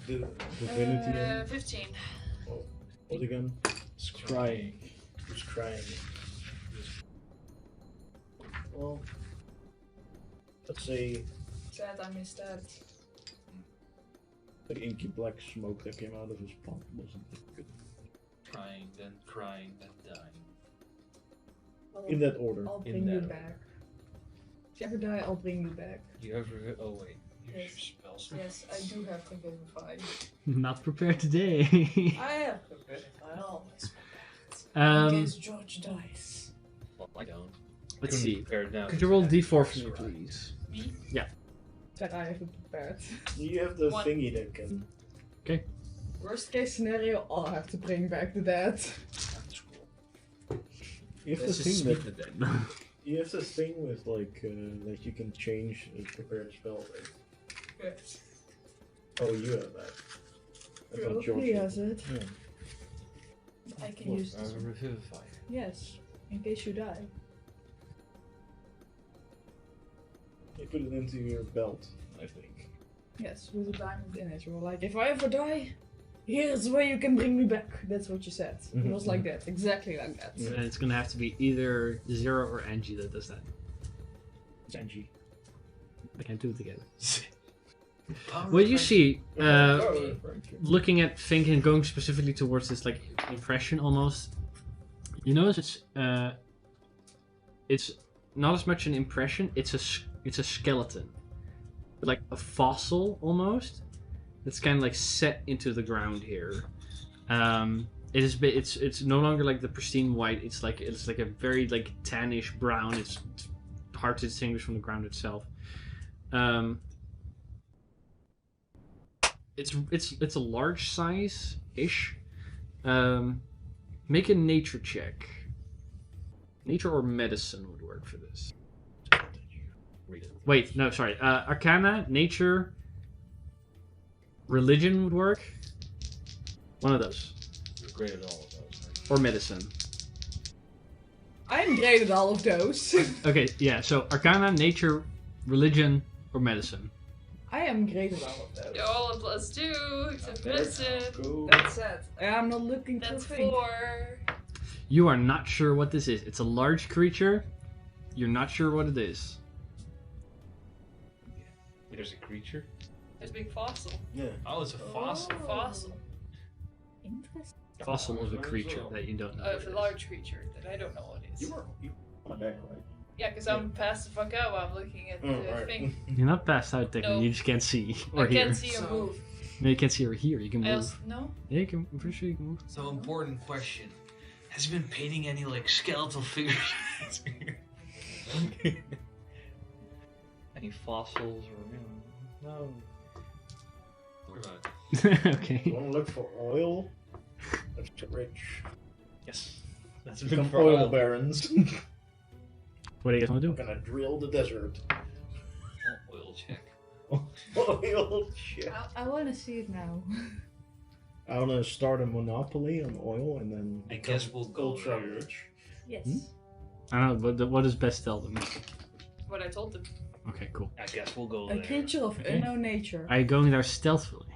the divinity. 15. What again? Crying. Who's crying? Well, let's say Sad I missed that. the inky black smoke that came out of his palm wasn't good. Crying, then dying. In that order. I'll In bring you that back. If you ever die, I'll bring you back. You have oh wait. Use Yes. your spells. Yes, I do have Revivify. Not prepared today. I have Revivify. I always prepared. In case George dies. Well, I don't. Let's Couldn't see. be prepared now. Could you roll D4 for me, please? Me? That I haven't prepared. You have the One. thingy that can. Worst case scenario, I'll have to bring back the dead. That's cool. You have Let's the just thing speak that. to them. You have the thing with that you can change and prepare the spell, right? Yes. Oh, you have that. I thought George He had has it. Yeah. I can use I this. have a revivify. Yes, in case you die. You put it into your belt, I think. Yes, with a diamond in it. You were like, if I ever die, here's where you can bring me back. That's what you said. It was like that, exactly like that. Yeah. And it's gonna have to be either Zero or Angie that does that. It's Angie. I can't do it together. What you see, Oh, looking at Fink and going specifically towards this like impression almost, you notice it's not as much an impression. It's a skeleton, like a fossil almost. It's kind of like set into the ground here. It's no longer like the pristine white. It's like a very like tannish brown. It's hard to distinguish from the ground itself. It's a large size ish. Make a nature check. Nature or medicine would work for this. Wait, no, sorry. Arcana, nature, religion would work. One of those. You're great at all of those. Or medicine. I'm great at all of those. Okay, yeah. So Arcana, nature, religion, or medicine. I am great at all of those. All a +2, except medicine. Cool. That's it. I'm not looking That's for things. 4. You are not sure what this is. It's a large creature. You're not sure what it is. There's a creature. There's a big fossil. Yeah. Oh, it's a fossil. Fossil. Interesting. Fossil of a creature that you don't know. what Of it a is. large creature that I don't know what it is. You were on my back, right? Yeah, because I'm passed the fuck out while I'm looking at the right. thing. You're not passed out, technically. No. You just can't see or I hear. can't see or So- move. No, you can't see or hear. You can I move. also, no? Yeah, you can. I'm pretty sure you can move. So important question. Has he been painting any like skeletal figures? Any fossils or no? What about it? Okay. You want to look for oil? That's rich. Yes. That's Become oil barons. What do you guys want to I'm do? gonna drill the desert. Oil check. Oil shit. I want to see it now. I want to start a monopoly on oil and then I guess we'll go ultra there. rich. Yes. I don't know. What does best tell them? What I told them. Okay, cool. I guess we'll go A there. creature of Okay. unknown nature. Are you going there stealthily,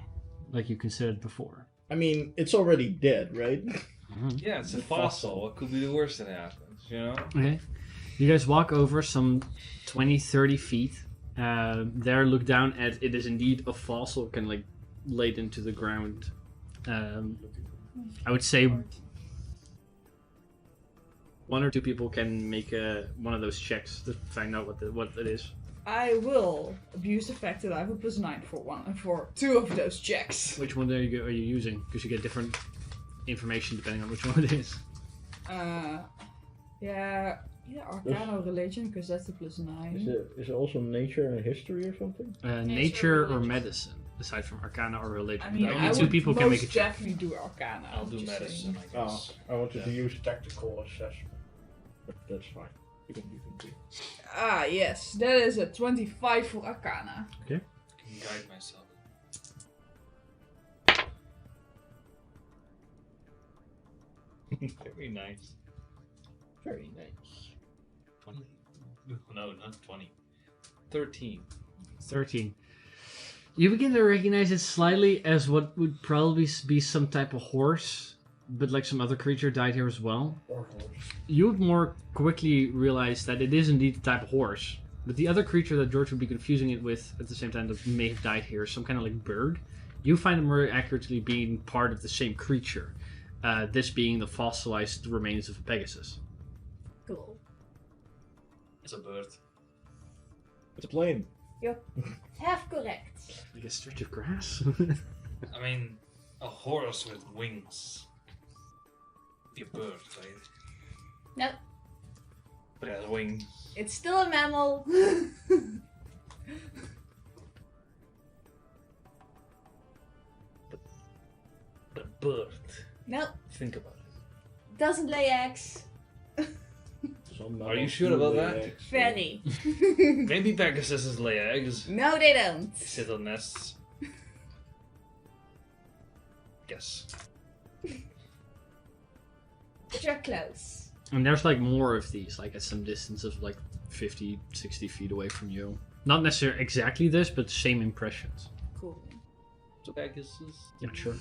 like you considered before? I mean, it's already dead, right? Yeah, it's a The fossil. fossil. What could be the worst that happens, you know? Okay. You guys walk over some 20, 30 feet. There, look down at it is indeed a fossil, kind of like laid into the ground. I would say one or two people can make one of those checks to find out what it is. I will abuse the fact that I have a +9 for 2 of those checks. Which one are you using? Because you get different information depending on which one it is. Yeah, Arcana or Religion, because that's the +9. Is it also nature and history or something? Nature or religion. medicine. aside from Arcana or Religion. I mean, Only I two would people most can make a check. definitely do Arcana. I'll do just medicine, saying. I guess. I wanted to use tactical assessment. But that's fine. You can do. Ah, yes, that is a 25 for Arcana. I can guide myself. Very nice. Very nice. 20. No, not 20. 13. 13. You begin to recognize it slightly as what would probably be some type of horse, but like some other creature died here as well. Or horse. You would more quickly realize that it is indeed the type of horse, but the other creature that George would be confusing it with at the same time that may have died here is some kind of like bird. You find it more accurately being part of the same creature, this being the fossilized remains of a Pegasus. Cool. It's a bird. It's a plane. Half correct. Like a stretch of grass? I mean, a horse with wings. Be a bird, right? No, But it has wings. it's still a mammal. But a bird. No, Think about it. doesn't lay eggs. Some Are you mammals sure do about lay that? eggs, so- Very. Maybe Pegasuses lay eggs. No, they don't. Sit on nests. Guess. But you're close. And there's like more of these, like at some distance of like 50, 60 feet away from you. Not necessarily exactly this, but same impressions. Cool. So Pegasus. Yeah, sure.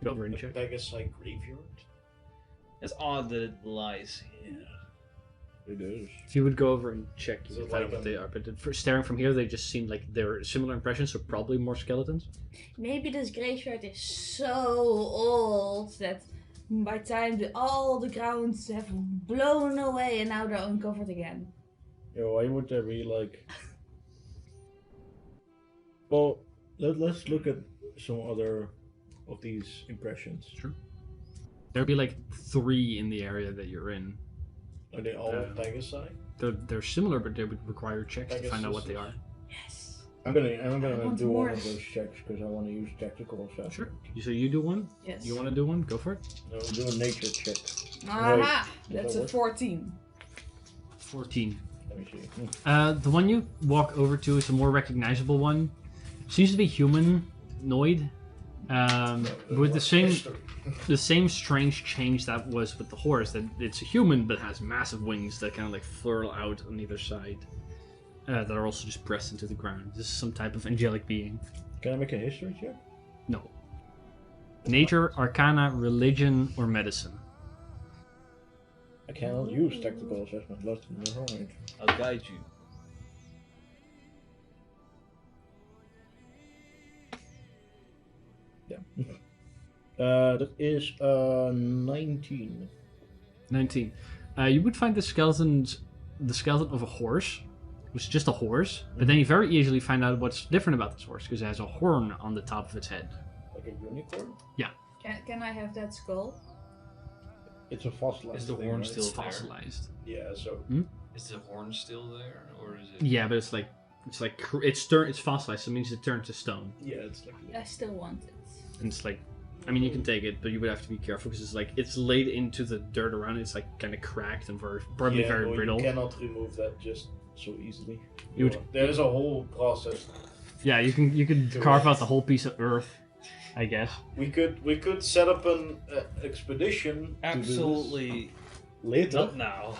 Go over and The check. Pegasus graveyard. It's odd that it lies here. It is. If you would go over and check, you Is can it find like out what a- they are. But for staring from here, they just seem like they're similar impressions, so probably more skeletons. Maybe this graveyard is so old that by time all the grounds have blown away and now they're uncovered again. Yeah, why would there be like? Well, let's look at some other of these impressions. Sure. There'd be like 3 in the area that you're in. Are they all Pegasi? They're similar, but they would require checks to find out what they are. Yes. I'm gonna I want do more. one of those checks because I want to use tactical assessment. Sure. So you do one? Yes. You want to do one? Go for it. No, I'm doing a nature check. Aha! Wait, That's does that a work? 14. 14. Let me see. The one you walk over to is a more recognizable one. Seems to be humanoid, with the same strange change that was with the horse. That it's a human but has massive wings that kind of like furl out on either side. That are also just pressed into the ground. This is some type of angelic being. Can I make a history check? No. Nature, Arcana, Religion, or Medicine. I cannot use tactical assessment. Let's right. I'll guide you. Yeah. That is 19. 19. You would find the skeleton of a horse. It's just a horse, but then you very easily find out what's different about this horse because it has a horn on the top of its head. Like a unicorn? Can I have that skull? It's a fossilized Is the thing, horn right? still It's there? fossilized. Yeah, so Is the horn still there, or is it? Yeah, but it's fossilized. So it means it turns to stone, yeah, it's like I still want it. and it's like, I mean, you can take it, but you would have to be careful because it's laid into the dirt around it. It's like kind of cracked and probably yeah, very well, brittle. You cannot remove that just so easily. You would- There's a whole process. Yeah, you could To carve it. out the whole piece of earth, I guess. We could set up an expedition. Absolutely To do this later. not now.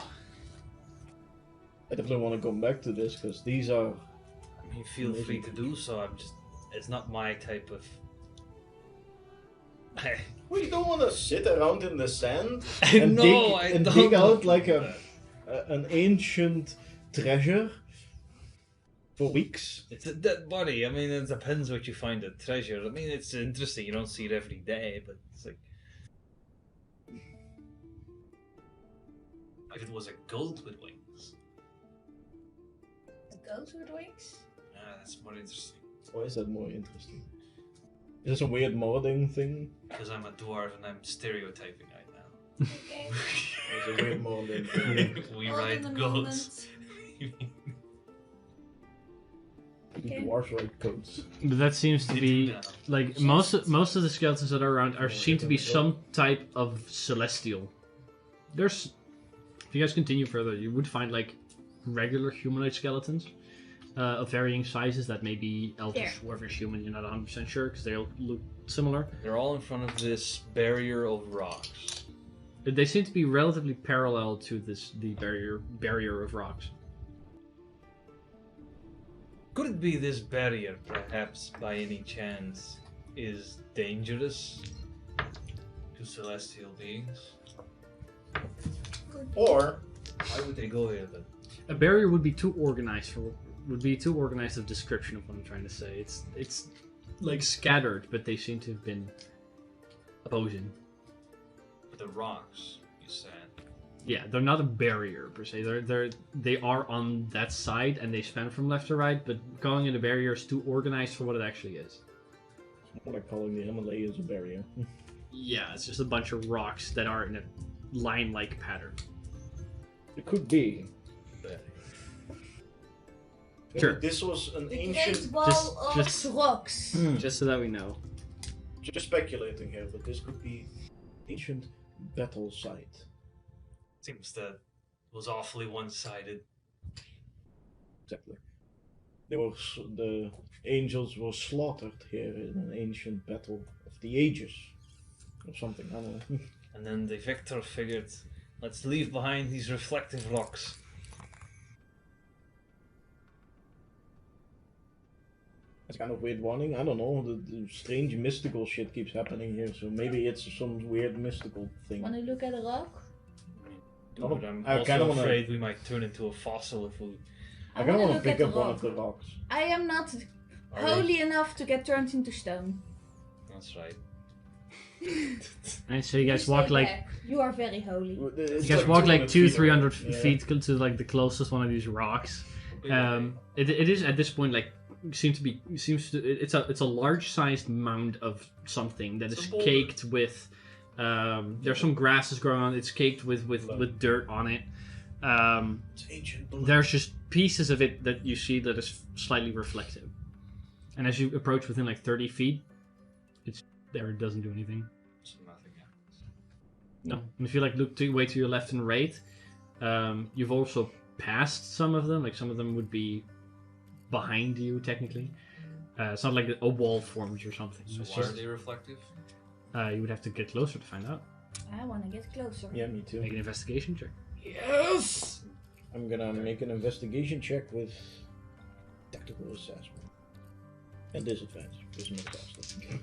I definitely want to come back to this because these are. I mean, feel free to do so. It's not my type of. We don't want to sit around in the sand I and know, dig I and don't dig out want like that. an ancient treasure for weeks. It's a dead body. I mean, it depends what you find a treasure. I mean, it's interesting. You don't see it every day, but it's like if it was a goat with wings. The ghost with wings? That's more interesting. Why is that more interesting? Is this a weird modding thing? Because I'm a dwarf and I'm stereotyping right now. Okay. It's a weird modding thing. We Hold on ride a goats. Okay. Dwarves write codes. But that seems to be Yeah. like most of the skeletons that are around seem to be some type of celestial. There's, if you guys continue further, you would find like regular humanoid skeletons of varying sizes that may be elfish, dwarfish, human. You're not 100% sure because they all look similar. They're all in front of this barrier of rocks. They seem to be relatively parallel to the barrier of rocks. Could it be this barrier, perhaps, by any chance, is dangerous to celestial beings? Or Why would they go here then? A barrier would be too organized of description of what I'm trying to say. It's like scattered, but they seem to have been opposing. The rocks, you said. Yeah, they're not a barrier per se. They are on that side and they span from left to right, but calling it a barrier is too organized for what it actually is. what I calling the Himalayas a barrier. Yeah, it's just a bunch of rocks that are in a line-like pattern. It could be. Sure. This was an The ancient. Great Wall of Rocks. Just so that we know. Just speculating here, but this could be ancient battle site. Seems that was awfully one-sided. Exactly. The angels were slaughtered here in an ancient battle of the ages, or something. I don't know. And then the victor figured, let's leave behind these reflective rocks. That's kind of weird warning. I don't know. The strange mystical shit keeps happening here, so maybe it's some weird mystical thing. Wanna look at a rock? Oh, But I'm I kinda also wanna- afraid we might turn into a fossil if we... I kind of want to look pick at the up one rock. of the rocks. I am not Are holy enough to get turned into stone. That's right. And so you guys Stay walk like back. You are very holy. you guys walk like 200-300 feet to like the closest one of these rocks. It is at this point like it's a large sized mound of something that It's is a boulder. caked with there's some grasses growing on it. It's caked with dirt on it. It's ancient blood. There's just pieces of it that you see that is slightly reflective, and as you approach within like 30 feet, it's there. It doesn't do anything. So nothing happens. No. And if you like look way to your left and right, you've also passed some of them. Like some of them would be behind you technically. It's not like a wall formed or something. So It's why just, are they reflective? you would have to get closer to find out. I wanna get closer. Yeah, me too. Make an investigation check. Yes! I'm gonna make an investigation check with tactical assessment. And disadvantage. This is faster.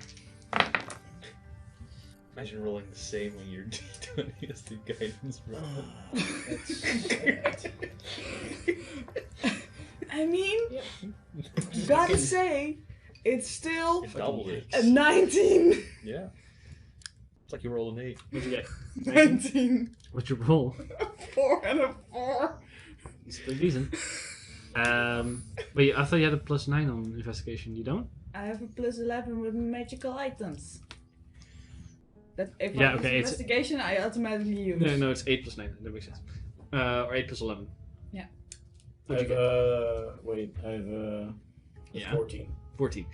Imagine rolling the same when you're doing as the guidance roll. That's sad. I mean, gotta say, it's still It doubled it. a 19. Yeah. It's like you roll an 8. What'd you get? 19. What's your roll? 4 and a 4. It's pretty decent. Wait, I thought you had a +9 on investigation. You don't? I have a +11 with magical items. That if Yeah, I use okay, it's- investigation, I automatically use. No, it's 8 + 9. That makes sense. Or 8 + 11. Yeah. What'd you I get? have a Yeah. 14. 14.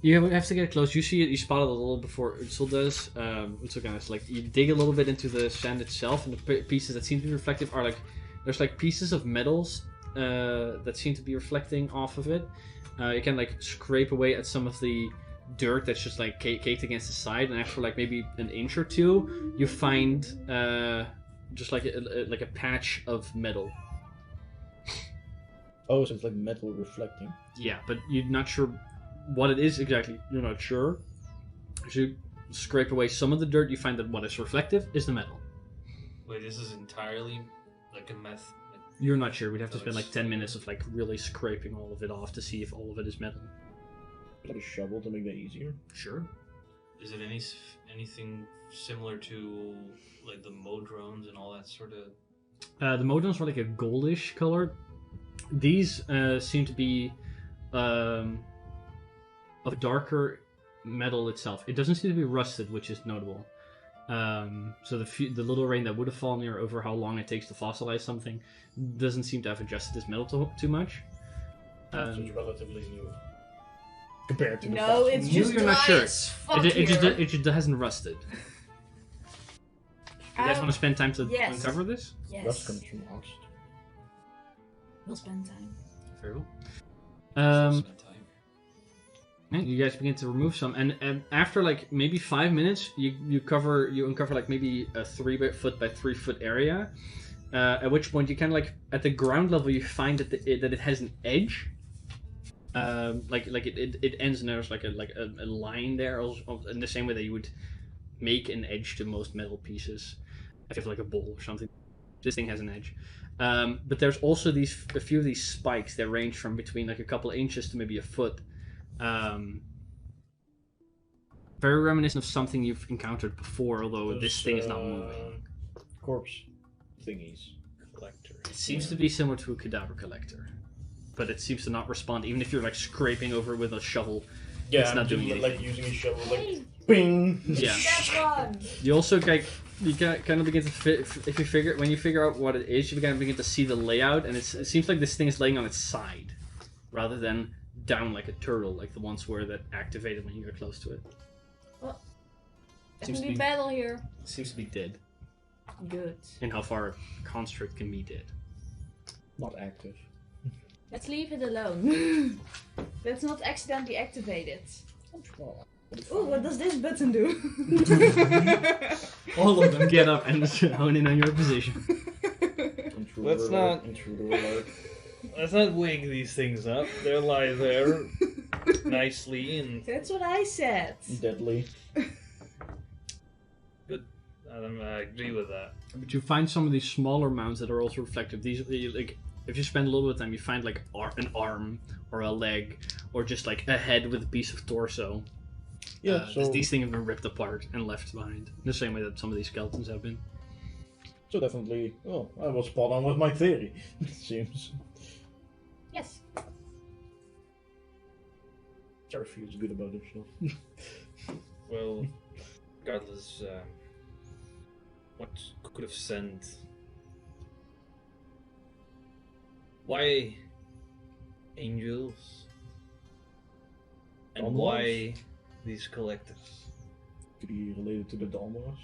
You have to get close. You see it. You spot it a little before Utsel does. Utsel kind of like you dig a little bit into the sand itself, and the pieces that seem to be reflective are like there's like pieces of metals that seem to be reflecting off of it. You can like scrape away at some of the dirt that's just like caked against the side, and after like maybe an inch or two, you find just like a patch of metal. Oh, so it's like metal reflecting. Yeah, but you're not sure what it is exactly. You're not sure. As you scrape away some of the dirt, you find that what is reflective is the metal. Wait, this is entirely like a meth. You're not sure. We'd have to spend like 10 minutes of like really scraping all of it off to see if all of it is metal. Like a shovel to make that easier. Sure. Is it anything similar to like the modrones and all that sort of? The modons were like a goldish color. These seem to be of darker metal itself. It doesn't seem to be rusted, which is notable. So the little rain that would have fallen here over how long it takes to fossilize something doesn't seem to have adjusted this metal too much. So it's relatively new. Compared to the No, fossil. it's just You're not dry sure. as fuck It just hasn't rusted. You guys want to spend time to yes. uncover this? Yes. Rust comes from rust. We'll spend time. Very well. Spend time. Yeah, you guys begin to remove some, and after like maybe 5 minutes, you uncover like maybe a 3 foot by 3 foot area. At which point you kind of like at the ground level you find that that it has an edge. Like it ends and there's like a line there, in the same way that you would make an edge to most metal pieces. If you have like a bowl or something, this thing has an edge. But there's also a few of these spikes that range from between like a couple of inches to maybe a foot. Very reminiscent of something you've encountered before, although this thing is not moving. Corpse thingies. Collector. It seems to be similar to a cadaver collector, but it seems to not respond even if you're like scraping over it with a shovel. Yeah, It's I'm not just doing like anything. using a shovel, like Hey, ping. Yeah. that one! You also kind of begin to when you figure out what it is, you kind of begin to see the layout, and it seems like this thing is laying on its side, rather than down like a turtle, like the ones were that activated when you got close to it. Seems to Definitely be- battle here. It seems to be dead, Good. and how far a construct can be dead. Not active. Let's leave it alone. Let's not accidentally activate it. Well, Ooh, what does this button do? All of them get up and hone in on your position. intruder Let's alert, not- Intruder alert. Let's not wake these things up. They'll lie there nicely and That's what I said. Deadly. I agree with that. But you find some of these smaller mounds that are also reflective. These, like, if you spend a little bit of time, you find like an arm or a leg, or just like a head with a piece of torso. Yeah, so These things have been ripped apart and left behind, in the same way that some of these skeletons have been. so definitely. Oh, I was spot on with my theory. It seems. Yes. Jerry feels good about himself. Well, regardless, what could have sent? Why angels? And Dawn why Wars? these collectors? Could be related to the Dawn Wars.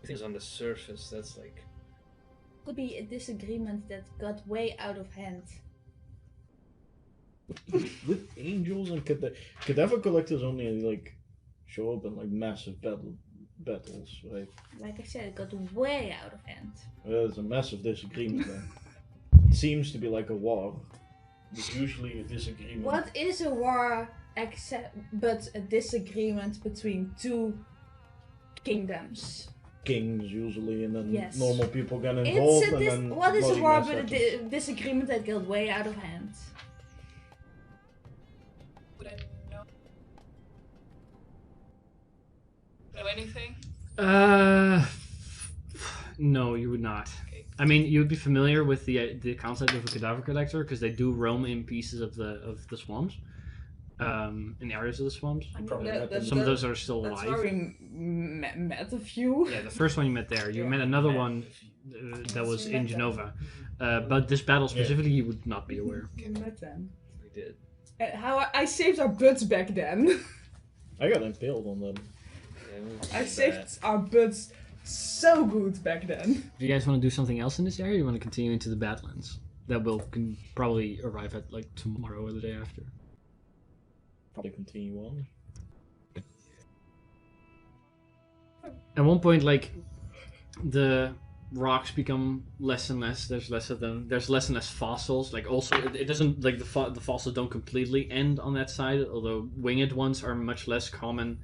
Things on the surface, that's like Could be a disagreement that got way out of hand. With angels and cadaver collectors only like show up in like massive battles, right? Like I said, it got way out of hand. There's a massive disagreement there. It seems to be like a war. There's usually a disagreement. What is a war except but a disagreement between two kingdoms? Kings usually, and then Yes. normal people get involved, It's a and then what is a bloody war mess but a happens. disagreement that got way out of hand? Would I know? Know anything? No, you would not. Okay. I mean, you would be familiar with the concept of a cadaver collector because they do roam in pieces of the swamps, in areas of the swamps. Probably met them. Some of those are still That's alive. where we met a few. Yeah, the first one you met there. You Yeah. met another one that was in Genova. But this battle specifically, you would not be aware. We met them. we did. How I saved our butts back then. I got impaled on them. Yeah, it was I bad. saved our butts so good back then. Do you guys want to do something else in this area? Or you want to continue into the Badlands? That will probably arrive at like tomorrow or the day after. Probably continue on. At one point, like the rocks become less and less. There's less of them. There's less and less fossils. Like also, it doesn't like the fossils don't completely end on that side. Although winged ones are much less common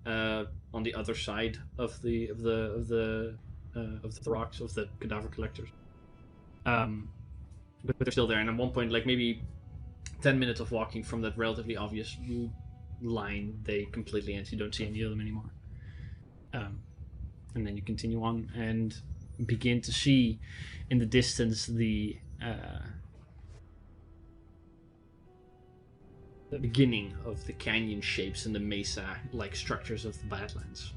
on the other side of the rocks of the cadaver collectors. But they're still there. And at one point, like maybe 10 minutes of walking from that relatively obvious line, they completely end. You don't see any of them anymore. And then you continue on and begin to see in the distance the beginning of the canyon shapes and the mesa-like structures of the Badlands.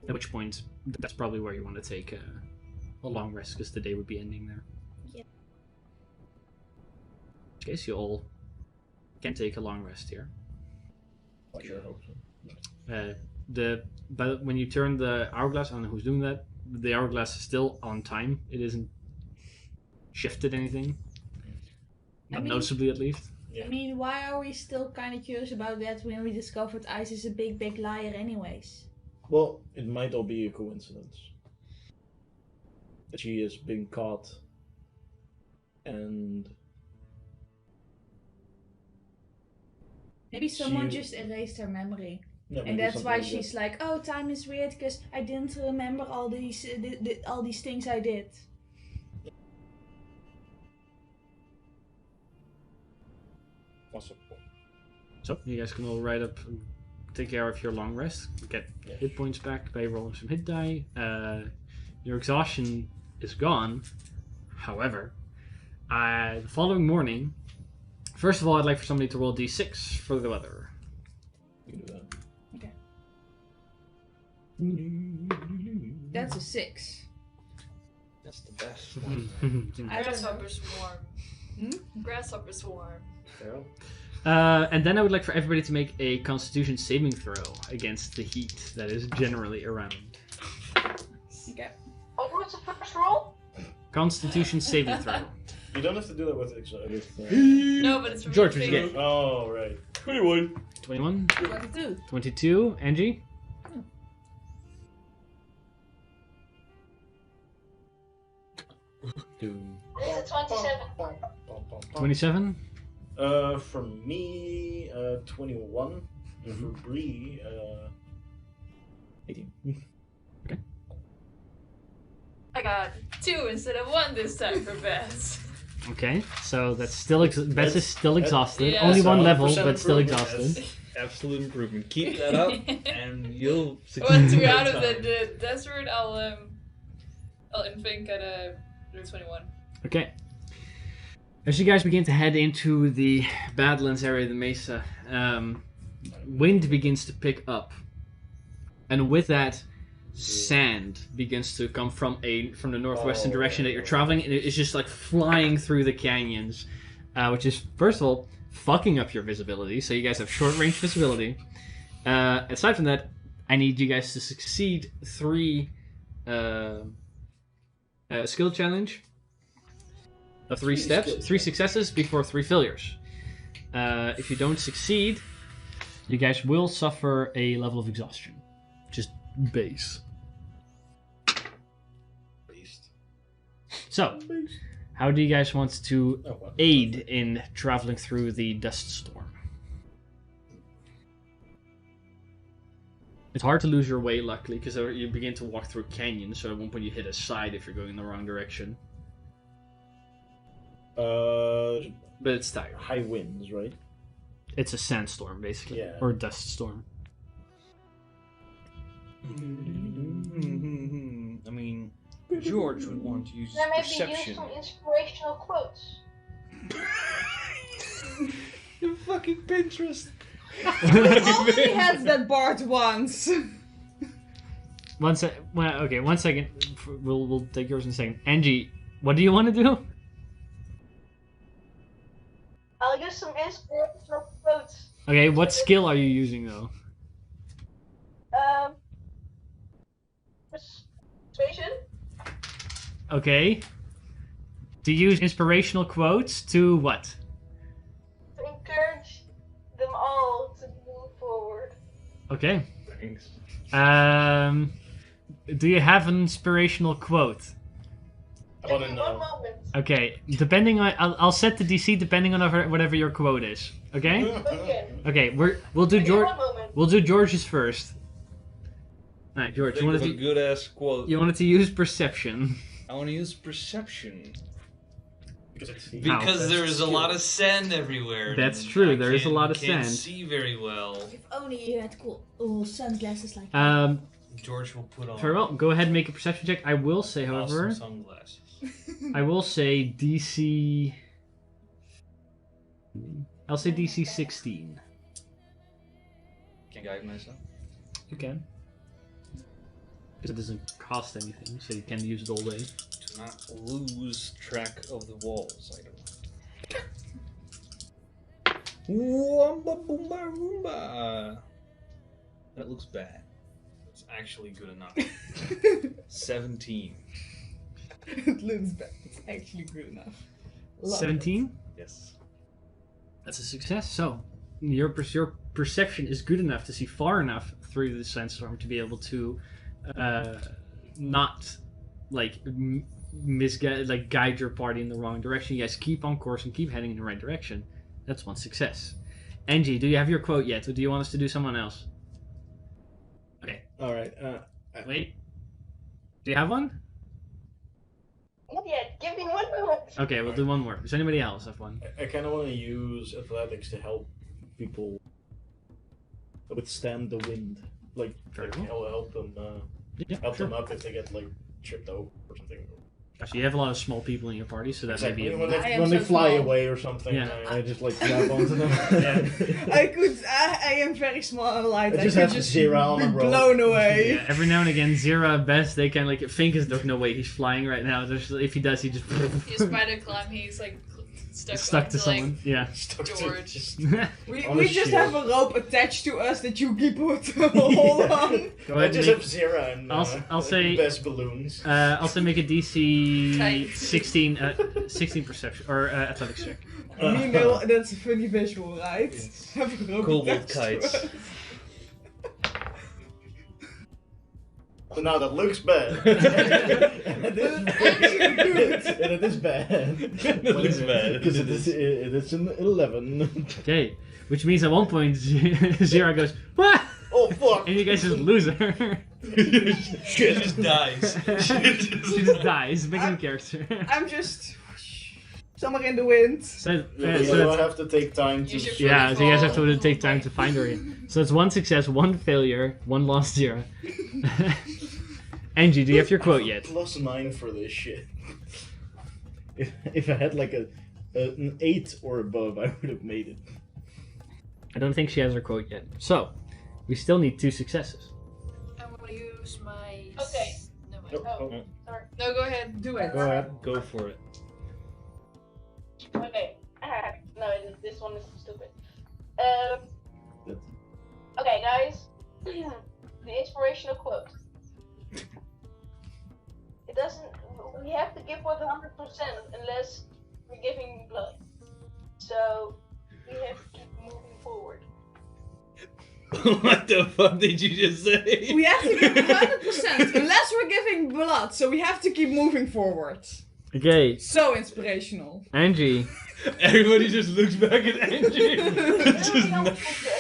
At which point, that's probably where you want to take a long rest, because the day would be ending there. Yeah. In which case, you all can take a long rest here. I sure hope so. But when you turn the hourglass, I don't know who's doing that. The hourglass is still on time. It isn't shifted anything, not noticeably at least. Yeah. I mean, why are we still kind of curious about that when we discovered Ice is a big liar anyways? Well, it might all be a coincidence. That she has been caught and Maybe someone She- just erased her memory. yeah, And maybe that's why something like she's like, oh, time is weird because I didn't remember all these all these things I did. Possible. So you guys can all ride up and take care of your long rest. Get Yeah. hit points back by rolling some hit die. Your exhaustion is gone. However, the following morning, first of all, I'd like for somebody to roll d6 for the weather. You can do that. Okay. That's a 6. That's the best. I don't know. Grasshopper swarm. Hmm? Grasshopper swarm. And then I would like for everybody to make a Constitution saving throw against the heat that is generally around. Okay. What was the first roll? Constitution saving throw. You don't have to do that with No, but it's from George, your what'd you thing. get? Oh, right. 21. 21, 22. 22, Angie? It's a 27. 27? For me, 21. And for Bree, 18. I got 2 instead of 1 this time for Beth. Okay, so that's still Bess is still exhausted. Yeah. Only one So, level, 100% but still improvement. exhausted. Absolute improvement. Keep that up, and you'll succeed. Once we're in out of time. the desert, I'll think at a 21. Okay. As you guys begin to head into the Badlands area of the Mesa, wind begins to pick up, and with that, sand begins to come from the northwestern direction that you're traveling, and it's just like flying through the canyons, which is first of all fucking up your visibility. So you guys have short range visibility. Aside from that, I need you guys to succeed 3 skill challenge. Of 3 steps, 3 successes before 3 failures. If you don't succeed, you guys will suffer a level of exhaustion. Just base. So, how do you guys want to aid in traveling through the dust storm? It's hard to lose your way, luckily, because you begin to walk through canyons, so at one point you hit a side if you're going in the wrong direction. But it's tired. High winds, right? It's a sandstorm, basically. Yeah. Or a dust storm. I mean, George would want to use Then maybe use perception. some inspirational quotes. You fucking Pinterest. Only had that part once. One second. We'll take yours in a second. Angie, what do you want to do? I'll use some inspirational quotes. Okay, what skill are you using though? Persuasion? Okay. To use inspirational quotes to what? To encourage them all to move forward. Okay. Thanks. Do you have an inspirational quote? I want to One know. moment. Okay, depending on I'll set the DC depending on whatever your quote is. Okay? Okay. Okay, we'll do Okay, George. one moment. We'll do George's first. All right, George, you Think of wanted a to good ass quote. to use perception. I want to use perception. Because there is a lot of sand everywhere. That's and true, I there is a lot of can't sand. see very well. If only you had cool sunglasses like George will put on Very well. Go ahead and make a perception check. I will say, however, awesome sunglasses. I will say DC. I'll say DC 16. Can I guide myself? You can. Because it doesn't cost anything, so you can use it all day. To not lose track of the walls, I don't know. Wumba boomba roomba. That looks bad. It's actually good enough. 17. It looks bad. It's actually good enough. Love 17? Yes. That's a success. So, your perception is good enough to see far enough through the sandstorm to be able to not like guide your party in the wrong direction. You guys keep on course and keep heading in the right direction. That's one success. Angie, do you have your quote yet, or do you want us to do someone else? Okay. All right. Wait. Do you have one? Not yet. Give me 1 moment. Okay, we'll do one more. Does anybody else have one? I kind of want to use athletics to help people withstand the wind. Like, Very help them help them up if they get like tripped over or something. Actually, you have a lot of small people in your party, so that Exactly. may be. When I they, am when they so fly small. away or something, Yeah. I just like grab onto them. I am very small and light. I just could have Zira on be a rope. blown away. Yeah, every now and again, Zira best they can like think is there's no way he's flying right now. If he does, he just He's spider climb, he's like stuck to onto, someone. Yeah. Stuck to- George. just- We On a just shield. have a rope attached to us that you keep hold on. Go I ahead. just Make, have Zira and I'll say- best balloons. also make a DC Kite. 16 perception or athletics check. Meanwhile, that's a funny visual, right? Yes. Have a rope Cobalt attached to kites. us. So now that looks bad. And it is bad. It looks bad. Because it is an 11. Okay, which means at one point Zira goes, "What?" Oh fuck! And you guys just lose her. She just dies. She just dies, making character. I'm just somewhere in the wind. So, Yeah, so so that's- I have to take time to. Use your yeah, so you guys have to Fall. take time to find her again. So it's one success, one failure, one lost Zira. Angie, do you have your quote yet? +9 for this shit. If I had like an 8 or above, I would have made it. I don't think she has her quote yet. So, we still need 2 successes. I'm gonna use my. Okay. No, mind. Nope. Oh, sorry. No, go ahead. Do it. Go ahead. Go for it. Okay. No, this one is stupid. Okay, guys. The inspirational quote. It doesn't. We have to give 100% unless we're giving blood. So we have to keep moving forward. What the fuck did you just say? We have to give 100% unless we're giving blood, so we have to keep moving forward. Okay, So inspirational. Angie. Everybody just looks back at Angie.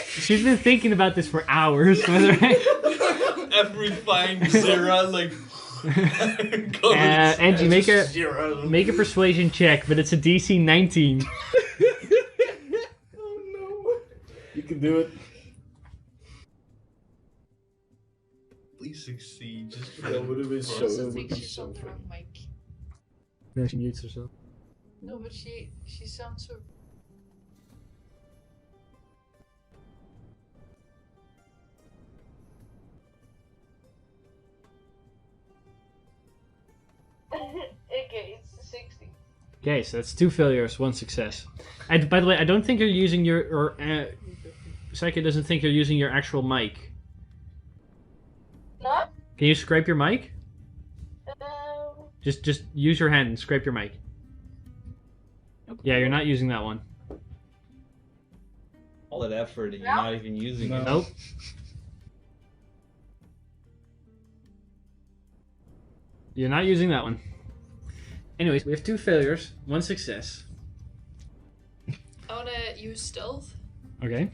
She's been thinking about this for hours. Whether After we find Zira, like. Angie, make a 0. make a persuasion check, but it's a DC 19. Oh no! You can do it. Please succeed. Just for That would have been for so. us. It I would think be she's so on the funny. wrong mic. No, she mutes herself. No, but she sounds so. Okay, it's 60. Okay, so that's 2 failures, 1 success. And by the way, I don't think you're using your Psyche doesn't think you're using your actual mic. Not? Can you scrape your mic? Just use your hand and scrape your mic. Yeah, you're not using that one. All that effort and you're No. not even using No. it. Nope. You're not using that one. Anyways, we have 2 failures, 1 success. I wanna use stealth. Okay.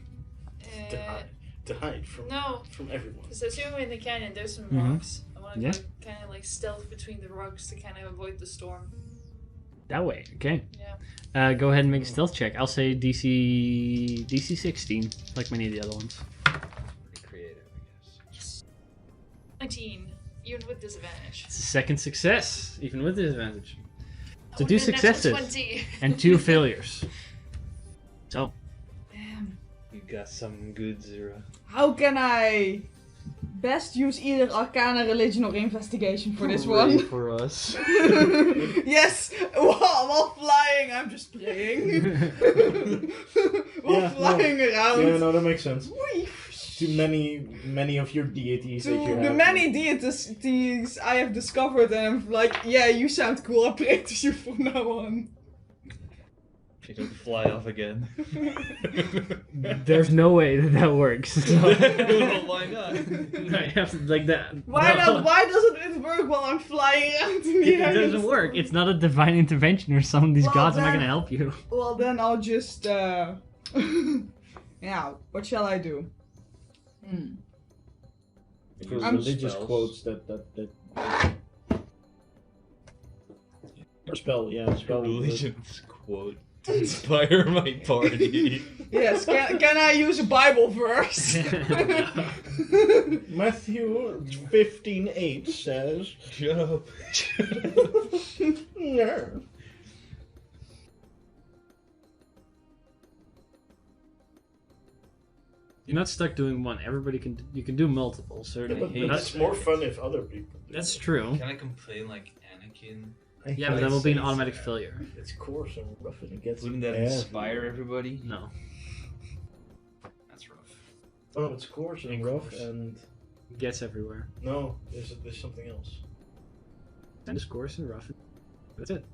To hide from No, everyone. because as you're in the canyon, there's some Mhm. rocks. I wanna Yeah. go kind of like stealth between the rocks to kind of avoid the storm. That way. Okay. Yeah. Go ahead and make a stealth check. I'll say DC 16, like many of the other ones. Creative, I guess. 19, even with disadvantage. It's a 2nd success, even with disadvantage. I So would've 2 been natural successes 20. and 2 failures. So Damn. You got something good, Zira. How can I Best use either Arcana, Religion, or Investigation for this Ready one. for us. Yes! While flying, I'm just praying. While Yeah, flying around. Yeah, no, that makes sense. Whee! To many of your deities To that you have. the many deities I have discovered, and I'm like, yeah, you sound cool, I'll pray to you from now on. You don't fly off again. There's no way that works. Why not? I have to, like that. Why no. not? Why doesn't it work while I'm flying around in the It air? doesn't work. It's not a divine intervention or some of these Well, gods are not then- gonna help you. Well, then I'll just, yeah, what shall I do? Because I'm- religious spells. quotes that spell, yeah, spell. Religion's quote to inspire my party. Yes, can I use a Bible verse? Matthew 15:8 says. Shut up. No. You're not stuck doing one. Everybody you can do multiple, Yeah, certainly. but hate it's that. more fun if other people do That's it. true. Can I complain like Anakin? Yeah, but that will be an automatic failure. It's coarse and rough and it gets. Wouldn't that heavy. inspire everybody? No. That's rough. Oh, no, it's coarse and rough and It gets everywhere. no, there's something else. And it's coarse and rough. That's it.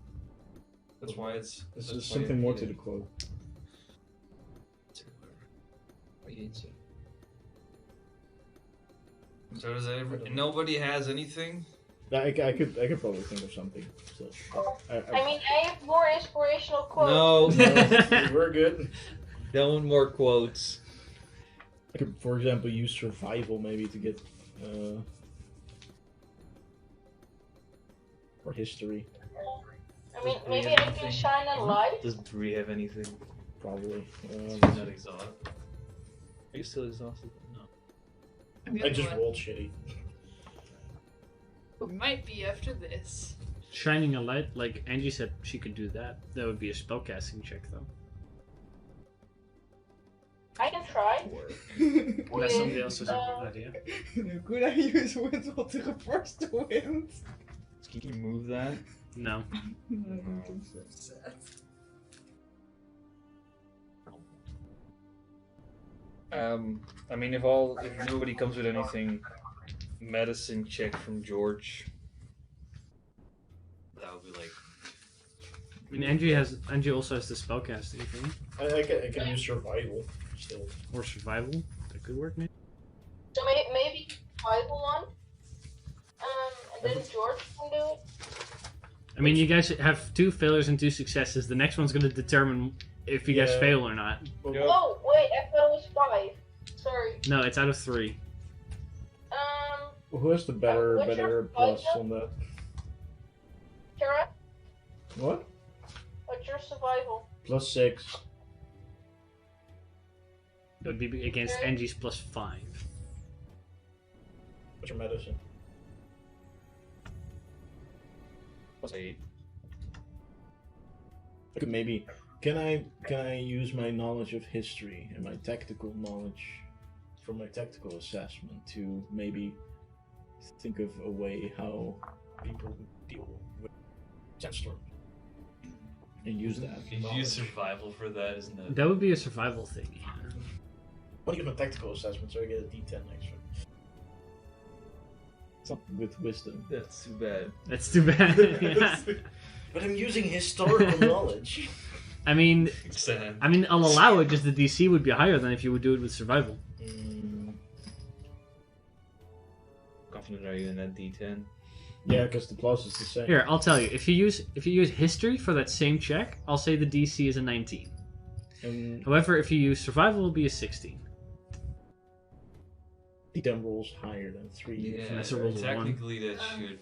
That's why it's. There's that's why something I more hate to the it. quote. It's everywhere. Why you hate it? So does nobody has anything? I could probably think of something. So, I mean, I have more inspirational quotes. No, no, we're good. don't want more quotes. I could, for example, use survival maybe to get or history I mean, Do we maybe have I can anything? shine a light. Does Bree have anything? probably. You're not exhausted. Are you still exhausted? No. I just rolled shitty. We might be after this. Shining a light, like Angie said, she could do that. That would be a spellcasting check, though. I can try. Unless somebody else has a good idea. Could I use Windwall to reverse the wind? Can you move that? No. I mean, if nobody comes with anything, medicine check from George. That would be like. I mean, Angie also has the spellcasting thing. I can use survival still. Or survival. That could work, maybe. So maybe Bible one. And then George can do it. I mean, you guys have 2 failures and 2 successes. The next one's going to determine if you guys Yeah. fail or not. Well, Oh, wait, I thought it was 5. Sorry. No, it's out of 3. who has the better What's your plus survival? on that? Kara, What? what's your survival? +6. That would be against Okay. Angie's +5. What's your medicine? +8. I could maybe. Can I use my knowledge of history and my tactical knowledge from my tactical assessment to maybe think of a way how people would deal with sandstorm and use that? If you use survival for that, isn't it? That would be a survival thing, yeah. I want to use my tactical assessment so I get a D10 extra. Something with wisdom. That's too bad. That's too bad. Yeah. But I'm using historical knowledge. I mean, Sad. I'll allow it, just the DC would be higher than if you would do it with survival. Confident are you in that D10? Yeah, because the plus is the same. Here, I'll tell you. If you use history for that same check, I'll say the DC is a 19. And However, if you use survival, it'll be a 16. D10 rolls higher than 3. Yeah, That's a roll of 1. technically that should.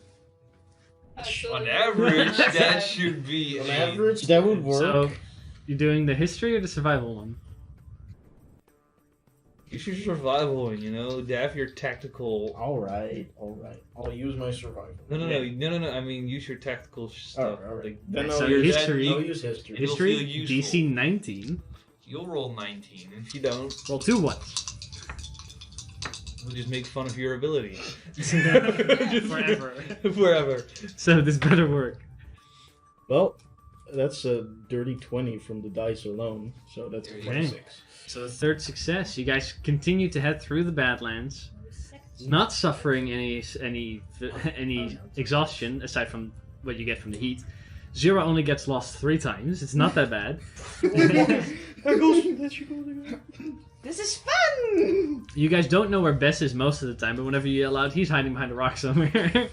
Actually, On average, that should be. On a- average, that would work. So, you're doing the history or the survival one? You should survival one, you know? Daff your tactical. Alright. I'll use my survival. No. I mean, use your tactical stuff. Alright. Like, Then So I'll your use history- I'll use history. It'll History, feel useful. DC 19. You'll roll 19. if you don't, Roll 2 ones. We'll just make fun of your ability. Forever. Forever. So this better work. Well, that's a dirty 20 from the dice alone, so that's Okay. 26. So the third success. You guys continue to head through the Badlands, not suffering any exhaustion aside from what you get from the heat. Zero only gets lost 3 times. It's not that bad. This is fun! You guys don't know where Bess is most of the time, but whenever you yell out, he's hiding behind a rock somewhere.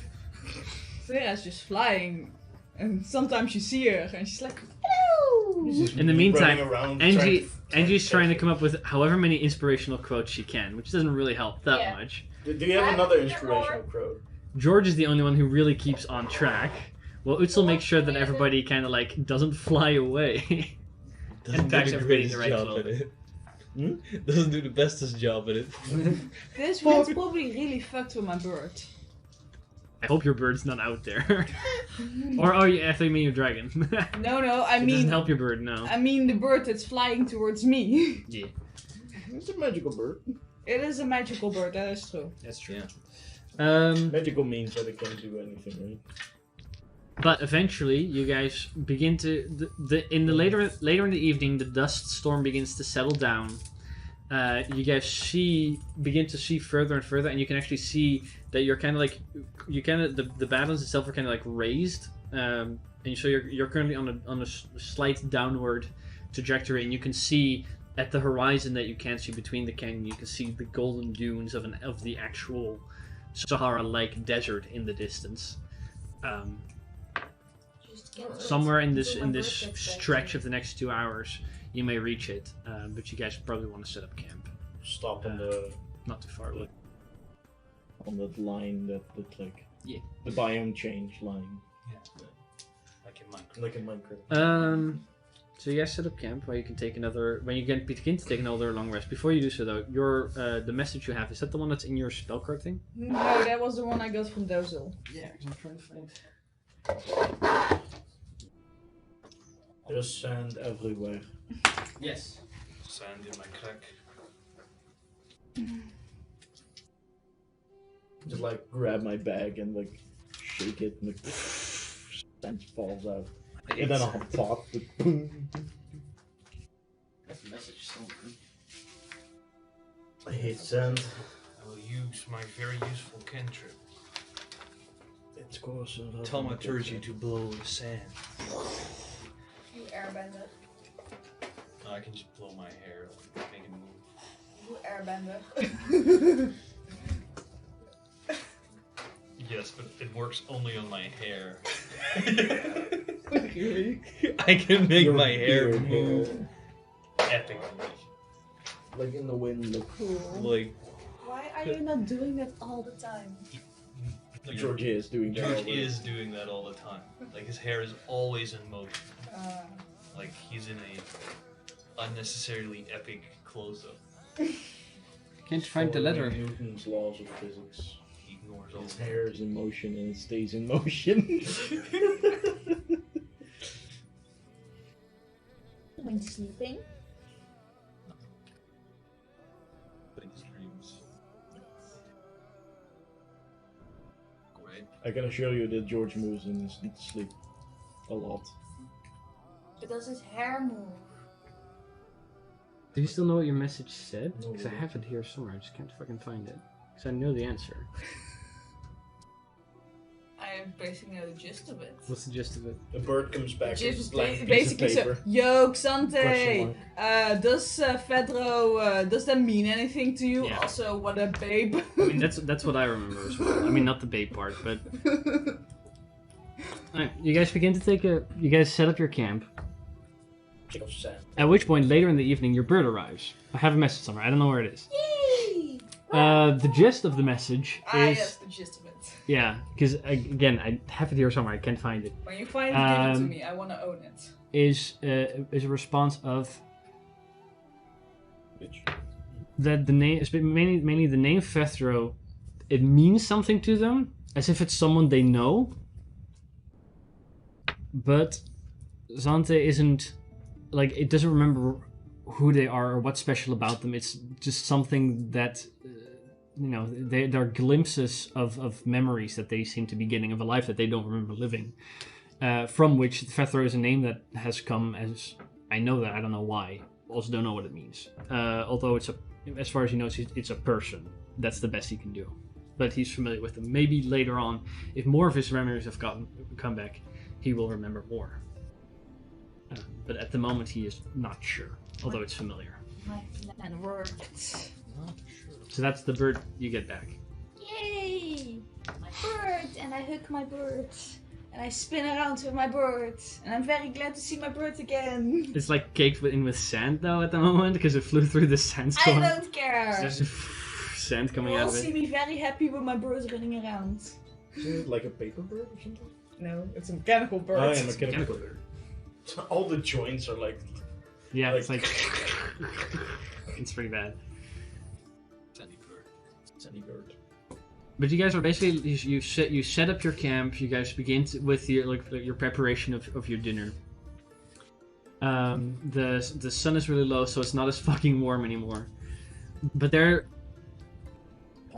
Vera's just flying. And sometimes you see her and she's like, hello! In the meantime, Running around Angie's trying to come up with however many inspirational quotes she can, which doesn't really help that Yeah. much. Do you have another inspirational quote? George is the only one who really keeps on track. Well, Utzel makes sure that everybody kind of like doesn't fly away. Doesn't packs do the everybody in greatest the right job clothes. at it. Hmm? Doesn't do the bestest job at it. This wind's probably really fucked with my bird. I hope your bird's not out there. Or oh, yeah, I thought you mean your dragon. No, I It doesn't mean, help your bird, no. I mean the bird that's flying towards me. Yeah, It's a magical bird. It is a magical bird, that is true. that's true. Yeah. Magical means that it can't do anything, right? But eventually, you guys begin to later in the evening, the dust storm begins to settle down. You guys begin to see further and further, and you can actually see that you're kind of like the Badlands itself are kind of like raised, and so you're currently on a slight downward trajectory, and you can see at the horizon that you can't see between the canyon. You can see the golden dunes of the actual Sahara-like desert in the distance. Somewhere in this stretch of the next 2 hours, you may reach it, but you guys probably want to set up camp. Stop on the Not too far away. on that line that like Yeah. the biome change line, Like in Minecraft. like in Minecraft. So you guys set up camp where you can take another. When you begin to take another long rest. Before you do so, though, your the message you have, is that the one that's in your spell card thing? No, that was the one I got from Dozel. Yeah, I'm trying to find. There's sand everywhere. Yes. Sand in my crack. Just like grab my bag and like shake it and like sand falls out. And then I'll pop the boom. That's the message. I hate sand. I will use my very useful cantrip. It's coarse. Thaumaturgy to blow the sand. You airbender. Oh, I can just blow my hair, like, make it move. You airbender. Yes, but it works only on my hair. Okay. I can make Your my hair beard move hair. epically. Like in the wind. Like, Like, Why are you not doing that all the time? George is doing that. George already. is doing that all the time. Like, his hair is always in motion. Like, he's in a unnecessarily epic close-up. Can't find the letter. Following Newton's laws of physics. He ignores all His that. hair is in motion and it stays in motion. When sleeping? But in his dreams. Great. I can assure you that George moves in his sleep a lot. But does his hair move? Do you still know what your message said? No. Because I have it here somewhere. I just can't fucking find it. Because I know the answer. I basically know the gist of it. What's the gist of it? A bird comes back with a Just blank piece basically of so, paper. yo, Question Xante, does Fedro, does that mean anything to you? Yeah. Also, what a babe. I mean, that's what I remember as well. I mean, not the bait part, but... Alright, you guys begin to take a... You guys set up your camp. Chick of sand. At which point, later in the evening, your bird arrives. I have a message somewhere. I don't know where it is. Yay! The gist of the message is... Yes, the gist of it. Yeah, because, again, I have it here somewhere. I can't find it. When you find it, give it to Um, me. I want to own it. Is a response of... Bitch. That the name, mainly the name Fethro, it means something to them, as if it's someone they know. But Xante isn't, like, it doesn't remember who they are or what's special about them. It's just something that they're glimpses of memories that they seem to be getting of a life that they don't remember living. From which Fethro is a name that has come as, I know that, I don't know why. Also don't know what it means. Although as far as he knows, it's a person. That's the best he can do. But he's familiar with them. Maybe later on, if more of his memories have come back, he will remember more. But at the moment, he is not sure, although it's familiar. My plan worked. Not sure. So that's the bird you get back. Yay! My bird! And I hug my bird. And I spin around with my bird. And I'm very glad to see my bird again. It's like caked in with sand, though, at the moment, because it flew through the sandstorm. I don't care. There's just sand coming You out will of see it. me very happy with my bird running around. Isn't it like a paper bird or something? No, it's a mechanical bird. Oh, yeah, mechanical Mechanical bird. So all the joints are like... Yeah, it's like... it's pretty bad. Sandy bird. But you guys are basically you set up your camp. You guys begin with your preparation of your dinner. The sun is really low, so it's not as fucking warm anymore. But there,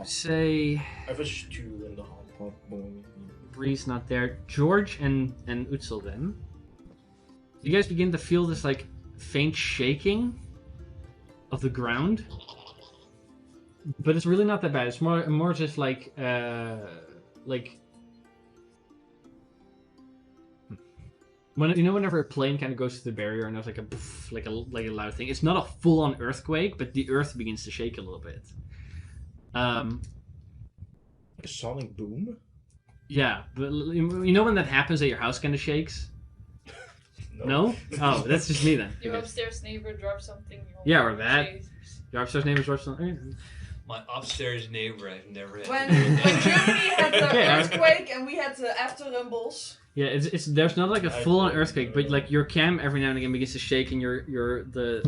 say, I have a stew in the hot pot boiling. Bree's not there. George and Utzel then. You guys begin to feel this like faint shaking of the ground. But it's really not that bad. It's more just like whenever a plane kind of goes through the barrier and there's like a poof, like a loud thing. It's not a full-on earthquake, but the earth begins to shake a little bit. Like a sonic boom? Yeah, but you know when that happens that your house kind of shakes? No? Oh, that's just me then. Your upstairs neighbor dropped something. Yeah, or that. Your upstairs neighbors watch something. My upstairs neighbor, I've never had. When Germany had the Yeah. earthquake and we had the after rumbles. Yeah, it's there's not like a full-on earthquake, but like your cam every now and again begins to shake, and the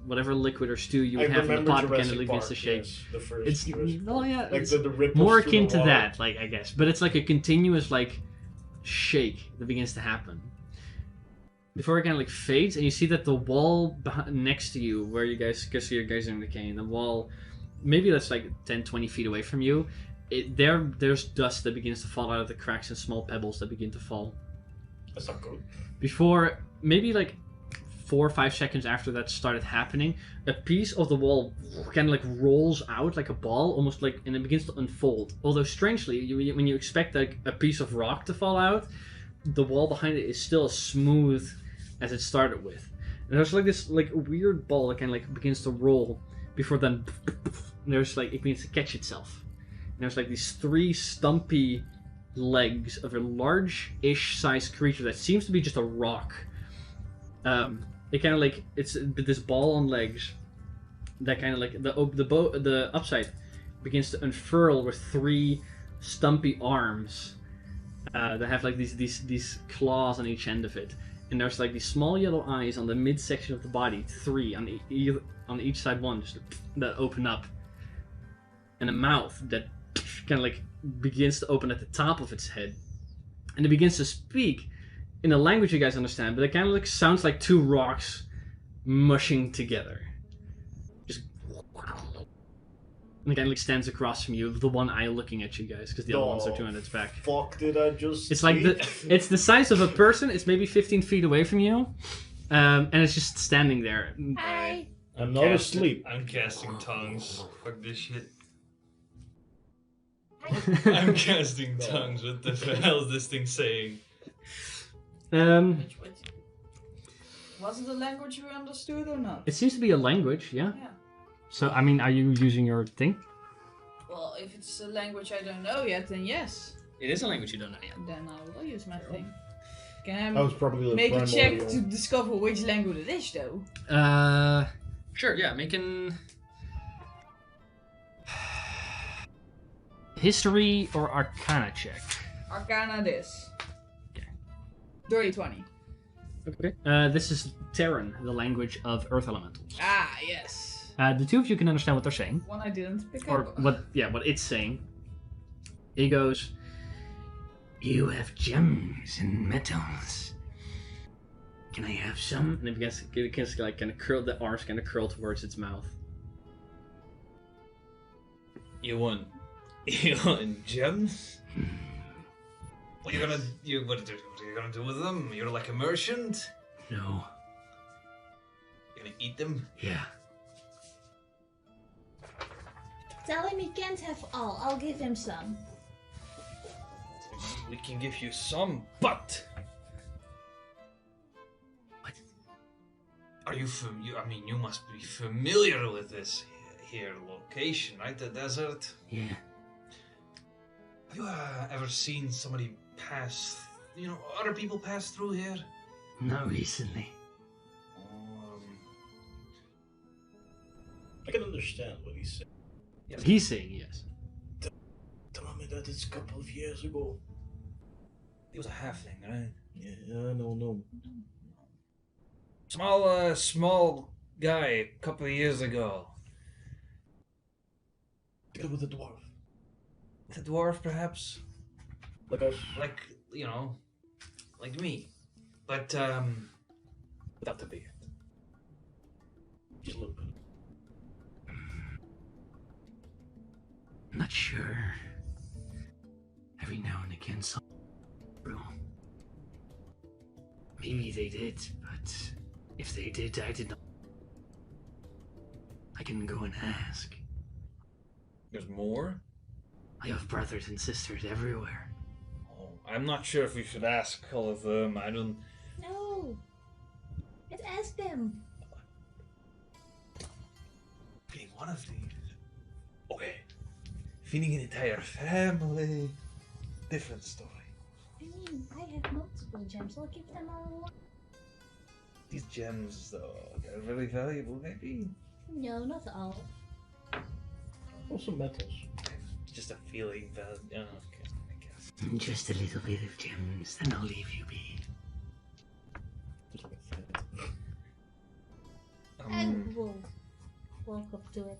whatever liquid or stew you would have in the pot kind of begins to shake. Yes, the first It's Jurassic well, yeah, Like it's the ripples more through akin the to water. that, like I guess, but it's like a continuous like shake that begins to happen before it kind of like fades, and you see that the wall next to you, where you guys are in the cane, the wall, maybe that's like 10-20 feet away from you. There's dust that begins to fall out of the cracks and small pebbles that begin to fall. That's not good. Before, maybe like 4 or 5 seconds after that started happening, a piece of the wall kind of like rolls out like a ball, almost like, and it begins to unfold. Although strangely, when you expect like a piece of rock to fall out, the wall behind it is still as smooth as it started with. And there's like this like weird ball that kind of like begins to roll before then there's like it begins to catch itself. And there's like these 3 stumpy legs of a large-ish sized creature that seems to be just a rock. It kind of like it's this ball on legs that kind of like the upside begins to unfurl with 3 stumpy arms that have like these claws on each end of it, and there's like these small yellow eyes on the midsection of the body, 3 on each side, one just that open up, and a mouth that kind of like begins to open at the top of its head, and it begins to speak in a language you guys understand, but it kind of like sounds like 2 rocks mushing together. Just and it kind of like stands across from you, the one eye looking at you guys, because the other ones are 2 on its back. Fuck did I just It's like it's the size of a person. It's maybe 15 feet away from you, and it's just standing there. Hi. I'm not asleep. I'm casting tongues. Fuck this shit. I'm casting tongues. What the hell is this thing saying? Was it a language you understood or not? It seems to be a language, yeah. Yeah. So I mean, are you using your thing? Well, if it's a language I don't know yet, then yes. It is a language you don't know yet. Then I will use my thing. Can I I was probably the make a check primordial. to discover which language it is, though? Sure, yeah. Make an history or arcana check. Arcana this. Okay. Dirty 20. Okay. This is Terran, the language of earth elementals. Ah, yes. The 2 of you can understand what they're saying, One I didn't pick or up. what it's saying. He goes, "You have gems and metals. Can I have some?" And it begins to like kind of curl. The arms kind of curl towards its mouth. You want gems? What are you gonna do with them? You're like a merchant? No. You're gonna eat them? Yeah. Tell him he can't have all. I'll give him some. We can give you some, but What? are you I mean, you must be familiar with this here location, right? The desert. Yeah. Have you ever seen somebody pass? You know, other people pass through here? Not recently. I can understand what he's saying. He's saying yes. Tell me that it's a couple of years ago. He was a halfling, right? Yeah, no. Small guy, a couple of years ago. Together with a dwarf. The dwarf, perhaps? Like us. Like, you know, like me. But, without the beard. Just a little bit. Not sure. Every now and again, some. Maybe they did, but if they did, I did not. I can go and ask. There's more? I have brothers and sisters everywhere. Oh, I'm not sure if we should ask all of them. I don't... No. Let's ask them. Feeding one of these. Okay. Feeding an entire family. Different story. I mean, I have multiple gems. I'll give them all. These gems, though, they're very valuable, maybe? No, not all. Also metals. Just a feeling that... Oh, okay, I guess. Just a little bit of gems, then I'll leave you be. Just like a thread. I will walk up to it.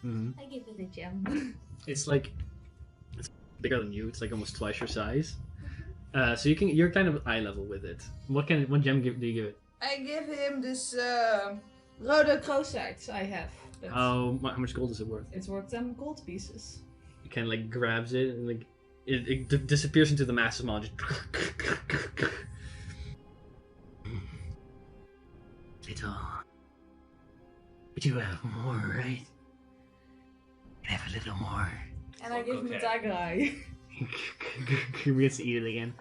Mm-hmm. I give it a gem. It's bigger than you. It's like almost twice your size. So you're kind of eye level with it. What gem do you give it? I give him this rode crowsites I have. How much gold is it worth? It's worth 10 gold pieces. He kind of like grabs it and like it disappears into the massive amount. Little, but you have more, right? You have a little more. And I give him a Okay. tiger eye. He gets to eat it again.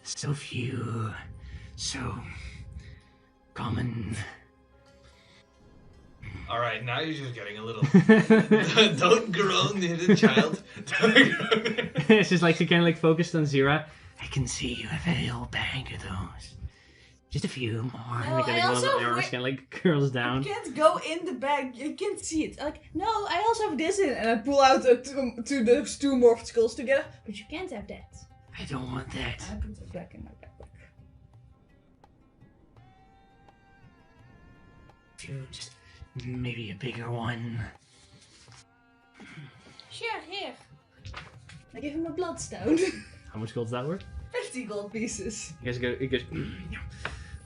So few, so common. Alright, now you're just getting a little... Don't groan near the child. Don't groan. It's just like she kind of like focused on Zira. I can see you have a whole bag of those. Just a few more. No, Like, I one of also the arrows wi- kind of like curls down. You can't go in the bag. You can't see it. Like, no, I also have this in. And I pull out those two morphed skulls together. But you can't have that. I don't want that. I put it back in my backpack. Few, just maybe a bigger one. Sure, here. I give him a bloodstone. How much gold's that worth? 50 gold pieces. You guys go. It goes.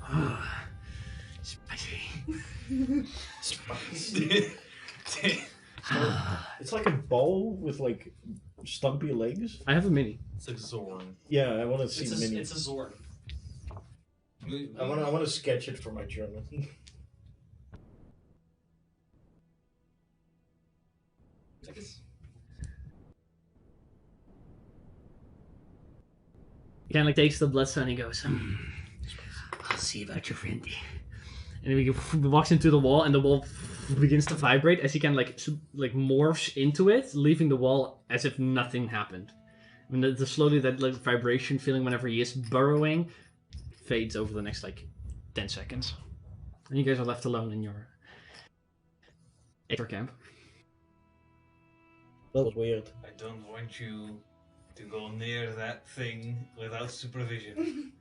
Oh, spicy. Spicy. It's like a ball with like stumpy legs. I have a mini. It's like Zorn. Yeah, I want to see the mini. It's a Zorn. I want to sketch it for my journal. He kind of like takes the bloodstone and he goes, I'll see about your friend. And then he walks into the wall and the wall begins to vibrate as he kind of like morphs into it, leaving the wall as if nothing happened. And the slowly that like vibration feeling whenever he is burrowing fades over the next like 10 seconds. And you guys are left alone in your acre camp. That was weird. I don't want you to go near that thing without supervision.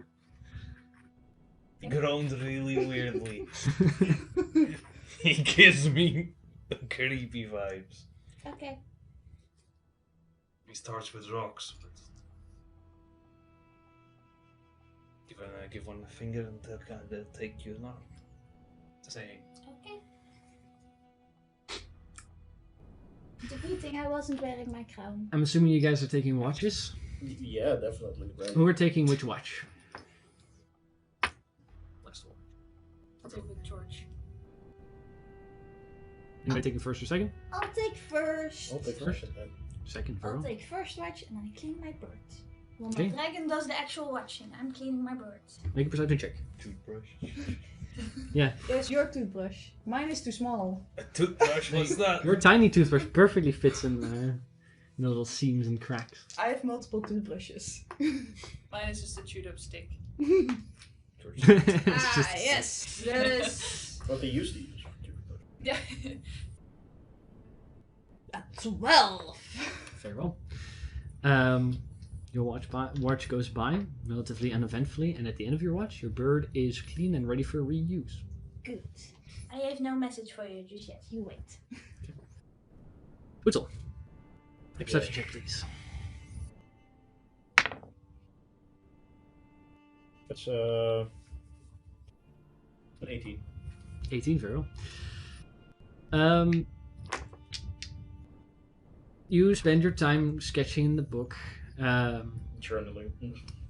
He groaned really weirdly. He gives me creepy vibes. Okay. He starts with rocks, but give one a finger and they'll take you now. Saying, Okay. It's a good thing I wasn't wearing my crown. I'm assuming you guys are taking watches. Yeah, definitely. Right. Who are taking which watch? Last one. I'll take with George. Anybody taking first or second? I'll take first. I'll take first then. Second, I'll Vero. take first watch and I clean my birds. Well, Okay. my dragon does the actual watching. I'm cleaning my birds. Make a perception check. Toothbrush. Yes, your toothbrush. Mine is too small. A toothbrush? What's that? Your tiny toothbrush perfectly fits in the little seams and cracks. I have multiple toothbrushes. Mine is just a chewed up stick. It's just- Yes. Yes. What they used to use for toothbrush. Yeah. A 12. Very well. Your watch goes by relatively uneventfully, and at the end of your watch, your bird is clean and ready for reuse. Good. I have no message for you just yet. You wait. Utzel, make a perception check, please. That's an 18. 18, Vero. You spend your time sketching in the book. Journaling.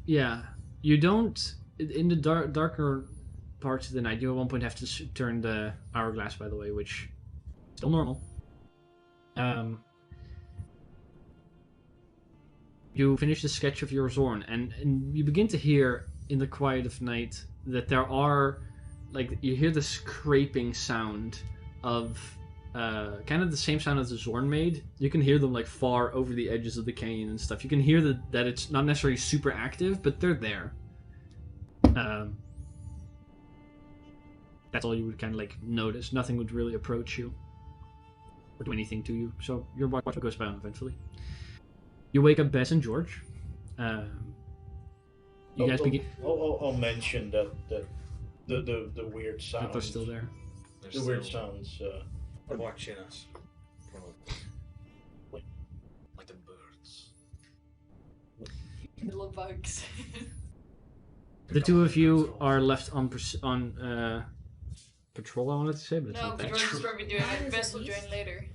Yeah, you don't in the darker parts of the night. You at one point have to turn the hourglass, by the way, which is still normal. You finish the sketch of your Zorn, and you begin to hear in the quiet of night that there are, like, you hear the scraping sound of kind of the same sound as the Zorn made. You can hear them like far over the edges of the canyon and stuff. You can hear that it's not necessarily super active, but they're there. That's all you would kind of like notice. Nothing would really approach you or do anything to you. So your watch goes by eventually. You wake up Bess and George. You guys begin. I'll mention that the weird That sounds. they're still there. There's The weird still sounds. Watching us. like the birds. Little bugs. The two of you are left on patrol. I wanted to say, but it's No, not but that. George is probably doing Mine it. is Best at will join least. later.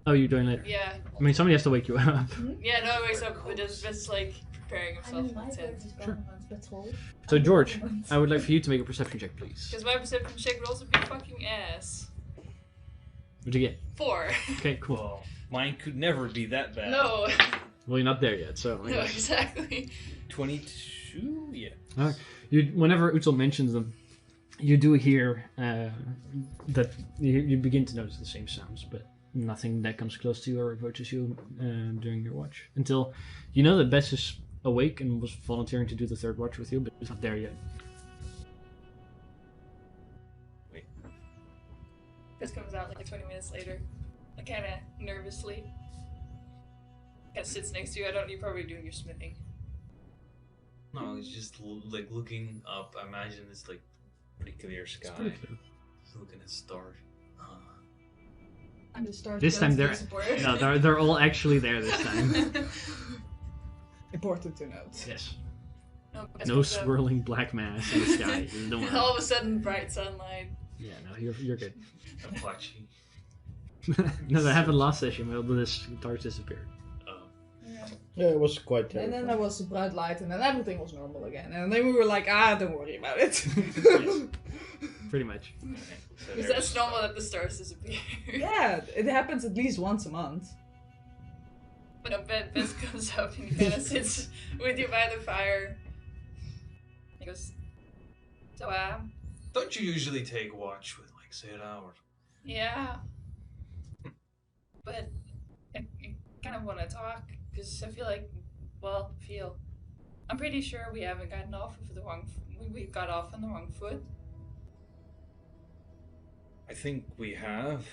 Oh, you're doing later. Yeah. I mean, somebody has to wake you up. Yeah, no, he wakes up, but just Best like preparing I himself mean, in my the tent. bird is Sure. gone once patrol. So George, I would like for you to make a perception check, please. Because my perception check rolls would be fucking ass. What'd you get? 4. Okay, cool. Well, mine could never be that bad. No. Well, you're not there yet, so. No, exactly. 22? Yeah. Whenever Utzel mentions them, you do hear that you begin to notice the same sounds, but nothing that comes close to you or approaches you during your watch. Until you know that Bess is awake and was volunteering to do the third watch with you, but it's not there yet. This comes out like 20 minutes later. Like kind of nervously. Kind of sits next to you. I don't. You're probably doing your smithing. No, it's just like looking up. I imagine it's like Pretty clear sky. Pretty clear. looking at stars. I'm just starting. This time they're no, they're all actually there this time. Important to note. Yes. No, Bess No comes out. swirling black mass in the sky. Don't worry. All of a sudden, bright sunlight. Yeah, no, you're good. Apache. No, that happened last session when this guitar disappeared. Yeah, it was quite And terrible. then there was a bright light, and then everything was normal again. And then we were like, don't worry about it. Pretty much. So Because there's that's normal that the stars disappear. Yeah, it happens at least once a month. But no, Bess comes up and he kind of sits with you by the fire. He goes, so, Don't you usually take watch with like Sarah or? yeah. But I kind of want to talk because I feel like, I'm pretty sure we haven't gotten off of the wrong. We got off on the wrong foot, I think we have.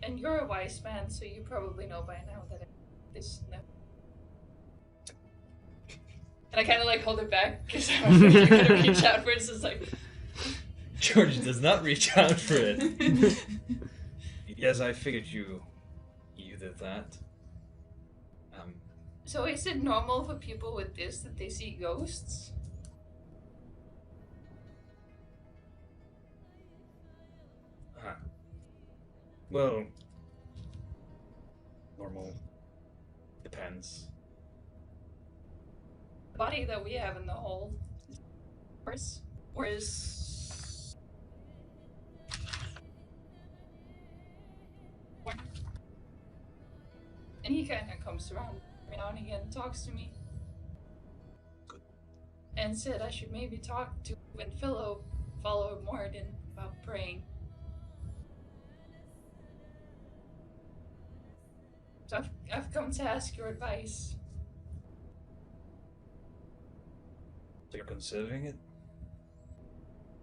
and you're a wise man, so you probably know by now that this. No. And I kind of like hold it back because I'm afraid you're gonna reach out for it. So it's like, George does not reach out for it. Yes, I figured you did that. so is it normal for people with this that they see ghosts? Well, normal. Depends. The body that we have in the hole is yours, or is and he kind of comes around every now and again, talks to me, Good. and said I should maybe talk to and follow Moradin about praying. So I've come to ask your advice. So you're considering it?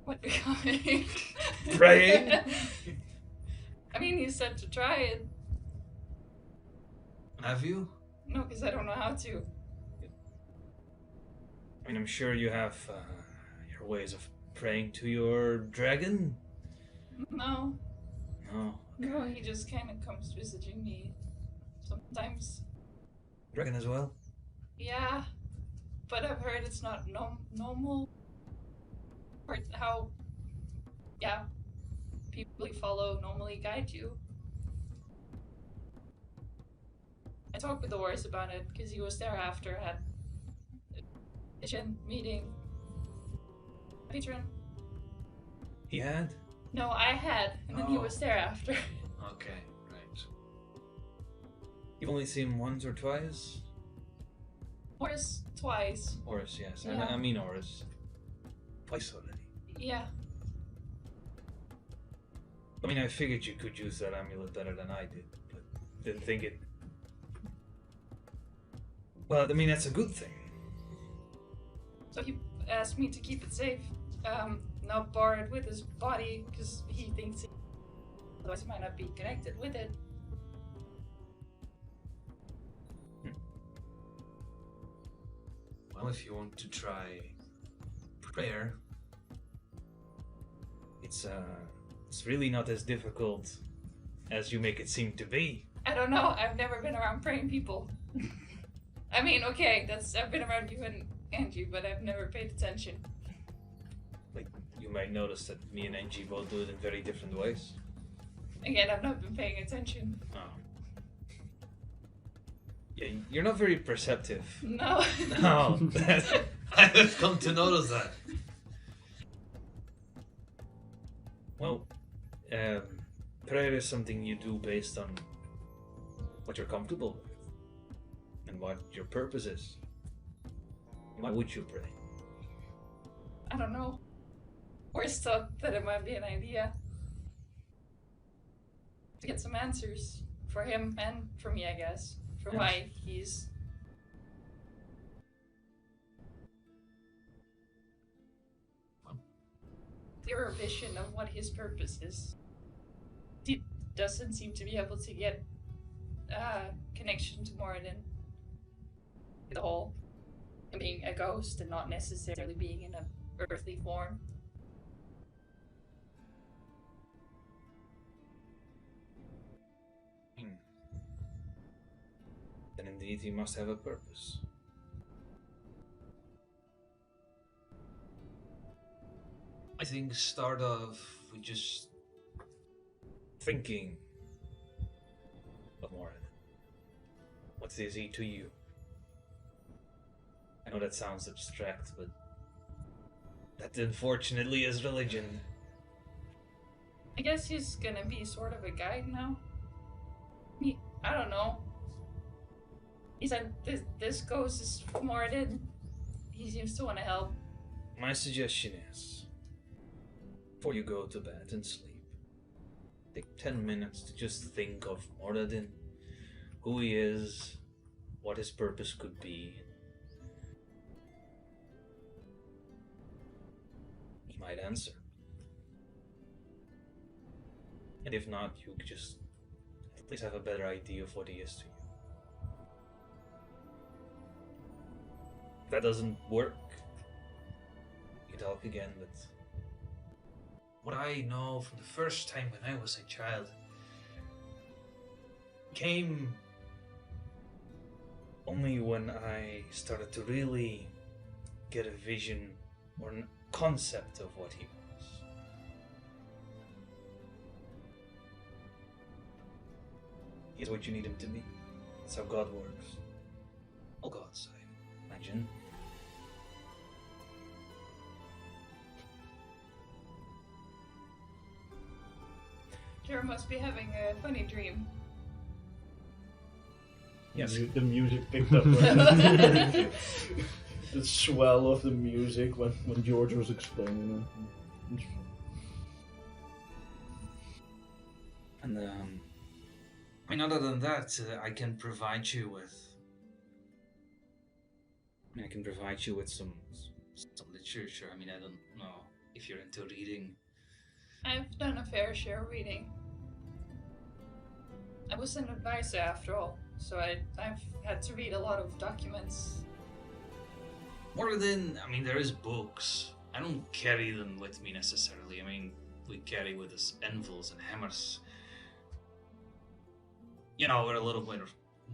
What becoming? Praying? I mean, you said to try it. Have you? No, because I don't know how to. I mean, I'm sure you have your ways of praying to your dragon. No. No. No, he just kind of comes visiting me sometimes. Dragon as well? Yeah, but I've heard it's not normal. Or how, yeah, people you follow normally guide you. I talked with Doris about it because he was there after I had a vision meeting. Patron. He had? No, I had, and then he Oh. was there after. Okay, right. You've only seen him once or twice? Horace twice. Horus, yes. Yeah. I mean Horus. Twice already. Yeah. I mean, I figured you could use that amulet better than I did, but didn't think it. Well, I mean, that's a good thing. So he asked me to keep it safe, not bar it with his body, because he thinks otherwise he might not be connected with it. Well, if you want to try prayer, It's really not as difficult as you make it seem to be. I don't know, I've never been around praying people. I mean, okay, I've been around you and Angie, but I've never paid attention. Like, you might notice that me and Angie both do it in very different ways. Again, I've not been paying attention. Oh. Yeah, you're not very perceptive. No. No. I have come to notice that. Well, prayer is something you do based on what you're comfortable with and what your purpose is. Why would you pray? I don't know. Horace thought that it might be an idea to get some answers for him and for me, I guess, for Yes. why he's clearer vision of what his purpose is. He doesn't seem to be able to get connection to Moradin. The whole being a ghost and not necessarily being in an earthly form. Then indeed he must have a purpose. I think start off with just Thinking of Moradin. What is he to you? I know that sounds abstract, but that unfortunately is religion. I guess he's gonna be sort of a guide now. I don't know. He said this ghost is Moradin. He seems to want to help. My suggestion is, before you go to bed and sleep, take 10 minutes to just think of Moradin, who he is, what his purpose could be. He might answer. And if not, you could just at least have a better idea of what he is to you. If that doesn't work, you talk again, but what I know from the first time when I was a child came only when I started to really get a vision or a concept of what he was. He's what you need him to be. That's how God works. All gods, I imagine. Kira must be having a funny dream. Yes. The music picked up. Right? The swell of the music when George was explaining it. And I mean, other than that, I can provide you with. I mean, I can provide you with some literature. I mean, I don't know if you're into reading. I've done a fair share of reading. I was an advisor after all, so I've had to read a lot of documents. More than, I mean, there is books. I don't carry them with me necessarily. I mean, we carry with us anvils and hammers. You know, we're a little bit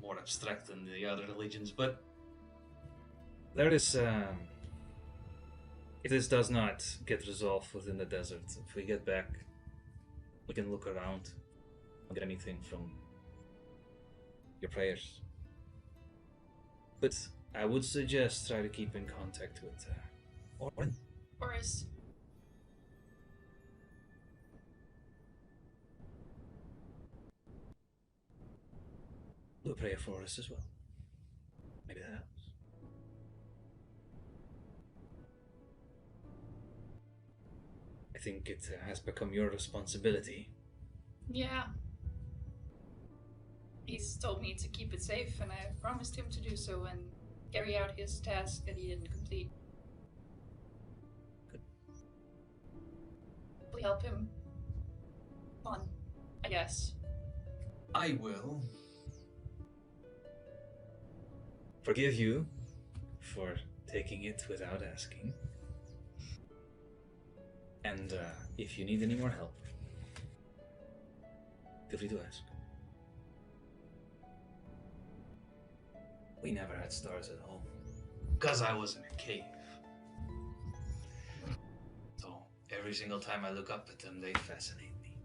more abstract than the other religions, but there is, if this does not get resolved within the desert, if we get back, we can look around, not get anything from your prayers. But I would suggest try to keep in contact with Orin. Boris. Do a prayer for us as well. Maybe that helps. I think it has become your responsibility. Yeah. He's told me to keep it safe, and I promised him to do so and carry out his task that he didn't complete. Good. Hopefully help him on, I guess. I will forgive you for taking it without asking. And if you need any more help, feel free to ask. We never had stars at home, because I was in a cave. So every single time I look up at them, they fascinate me.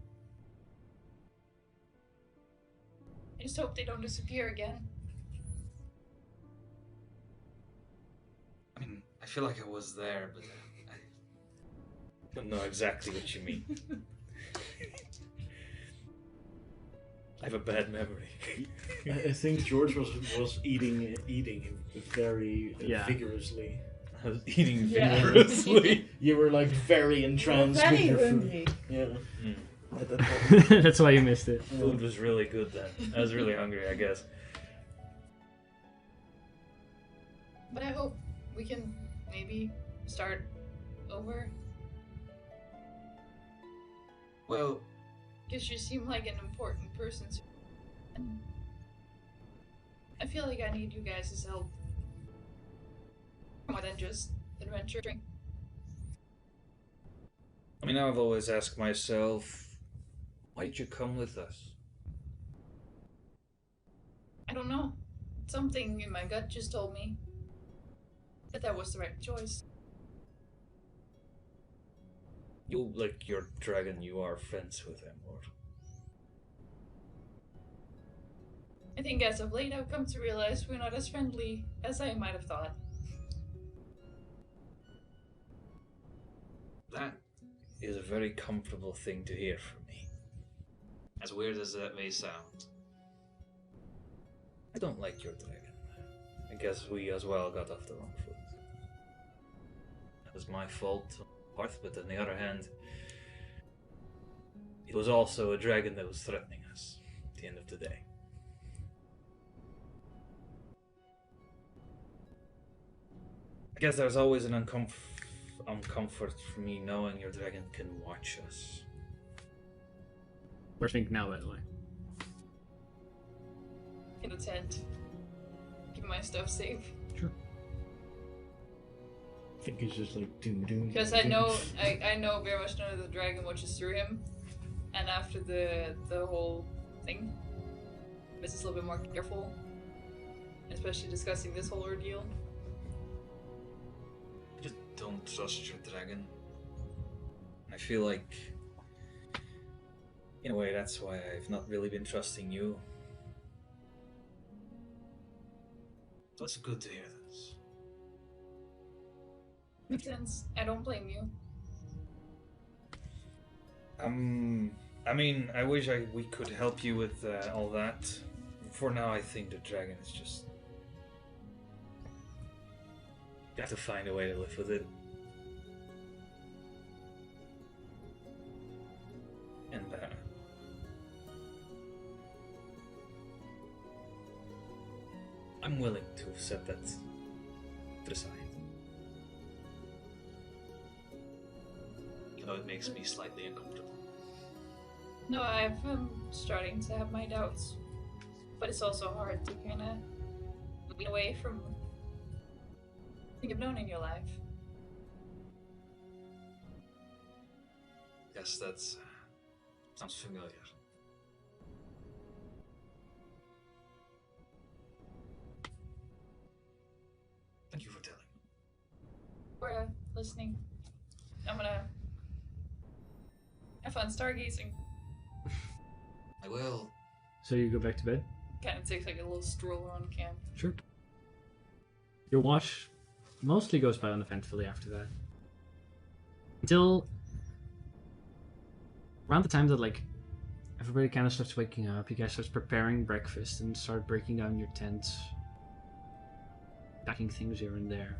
I just hope they don't disappear again. I mean, I feel like I was there, but I don't know exactly what you mean. I have a bad memory. I think George was eating very vigorously. I was eating Yeah. vigorously. You were like very entranced with Very your food. hungry. Yeah. Mm. At that point. That's why you missed it. Food was really good then. I was really hungry, I guess. But I hope we can maybe start over. Well, Because you seem like an important person to me. And I feel like I need you guys' help. More than just adventuring. I mean, I've always asked myself, why'd you come with us? I don't know. Something in my gut just told me that was the right choice. You, like your dragon, you are friends with him, or? I think as of late I've come to realize we're not as friendly as I might have thought. That is a very comfortable thing to hear from me. As weird as that may sound. I don't like your dragon. I guess we as well got off the wrong foot. That was my fault, part, but on the other hand, it was also a dragon that was threatening us at the end of the day. I guess there's always an uncomfort for me knowing your dragon can watch us. We're thinking now, by the way. In the tent. Keep my stuff safe. Sure. I think it's just like doom. Because I know very much know the dragon watches through him. And after the whole thing, this is a little bit more careful. Especially discussing this whole ordeal. I just don't trust your dragon. I feel like, in a way, that's why I've not really been trusting you. It's good to hear this. Makes sense. I don't blame you. I mean, I wish we could help you with all that. For now, I think the dragon is just... You have to find a way to live with it. And, I'm willing to set that to the side. Even though it makes me slightly uncomfortable. No, I'm starting to have my doubts. But it's also hard to kind of lean away from what you've known in your life. Yes, that's sounds familiar. Thank you for telling. We're listening. I'm gonna have fun stargazing. I will. So you go back to bed? Kind of takes like a little stroll around camp. Sure. Your watch mostly goes by uneventfully after that. Until around the time that like everybody kind of starts waking up, you guys start preparing breakfast and start breaking down your tents, packing things here and there.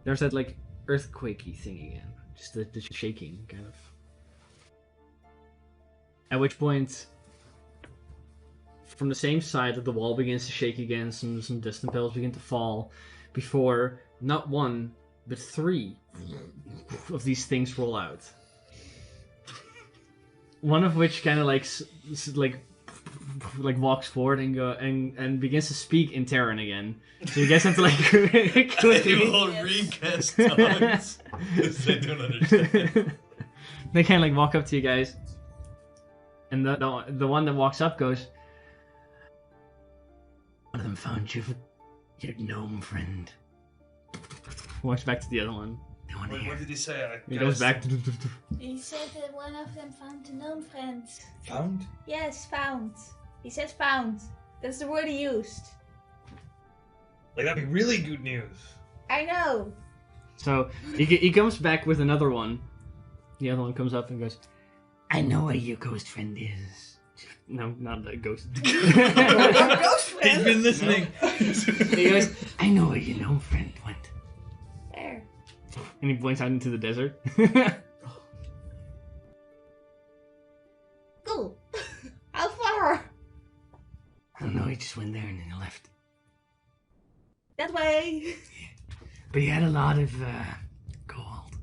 There's that like earthquakey thing again, just the shaking kind of. At which point, from the same side of the wall begins to shake again, some distant bells begin to fall, before not one, but 3 of these things roll out. One of which kind of like walks forward and and begins to speak in Terran again. So you guys have to like They will recast tongues. They don't understand. They kind of like walk up to you guys, and the one that walks up goes, "One of them found your gnome friend." Walks back to the other one. Wait, what did he say? He goes back. He said that one of them found a gnome friend. Found? Yes, found. He said found. That's the word he used. Like, that'd be really good news. I know. So he comes back with another one. The other one comes up and goes, "I know where your ghost friend is." No, not the ghost. Ghost friend? He's been listening. He goes, "I know where your gnome friend went." There. And he points out into the desert. Cool. How far? I don't know, he just went there and then he left. That way. But he had a lot of gold.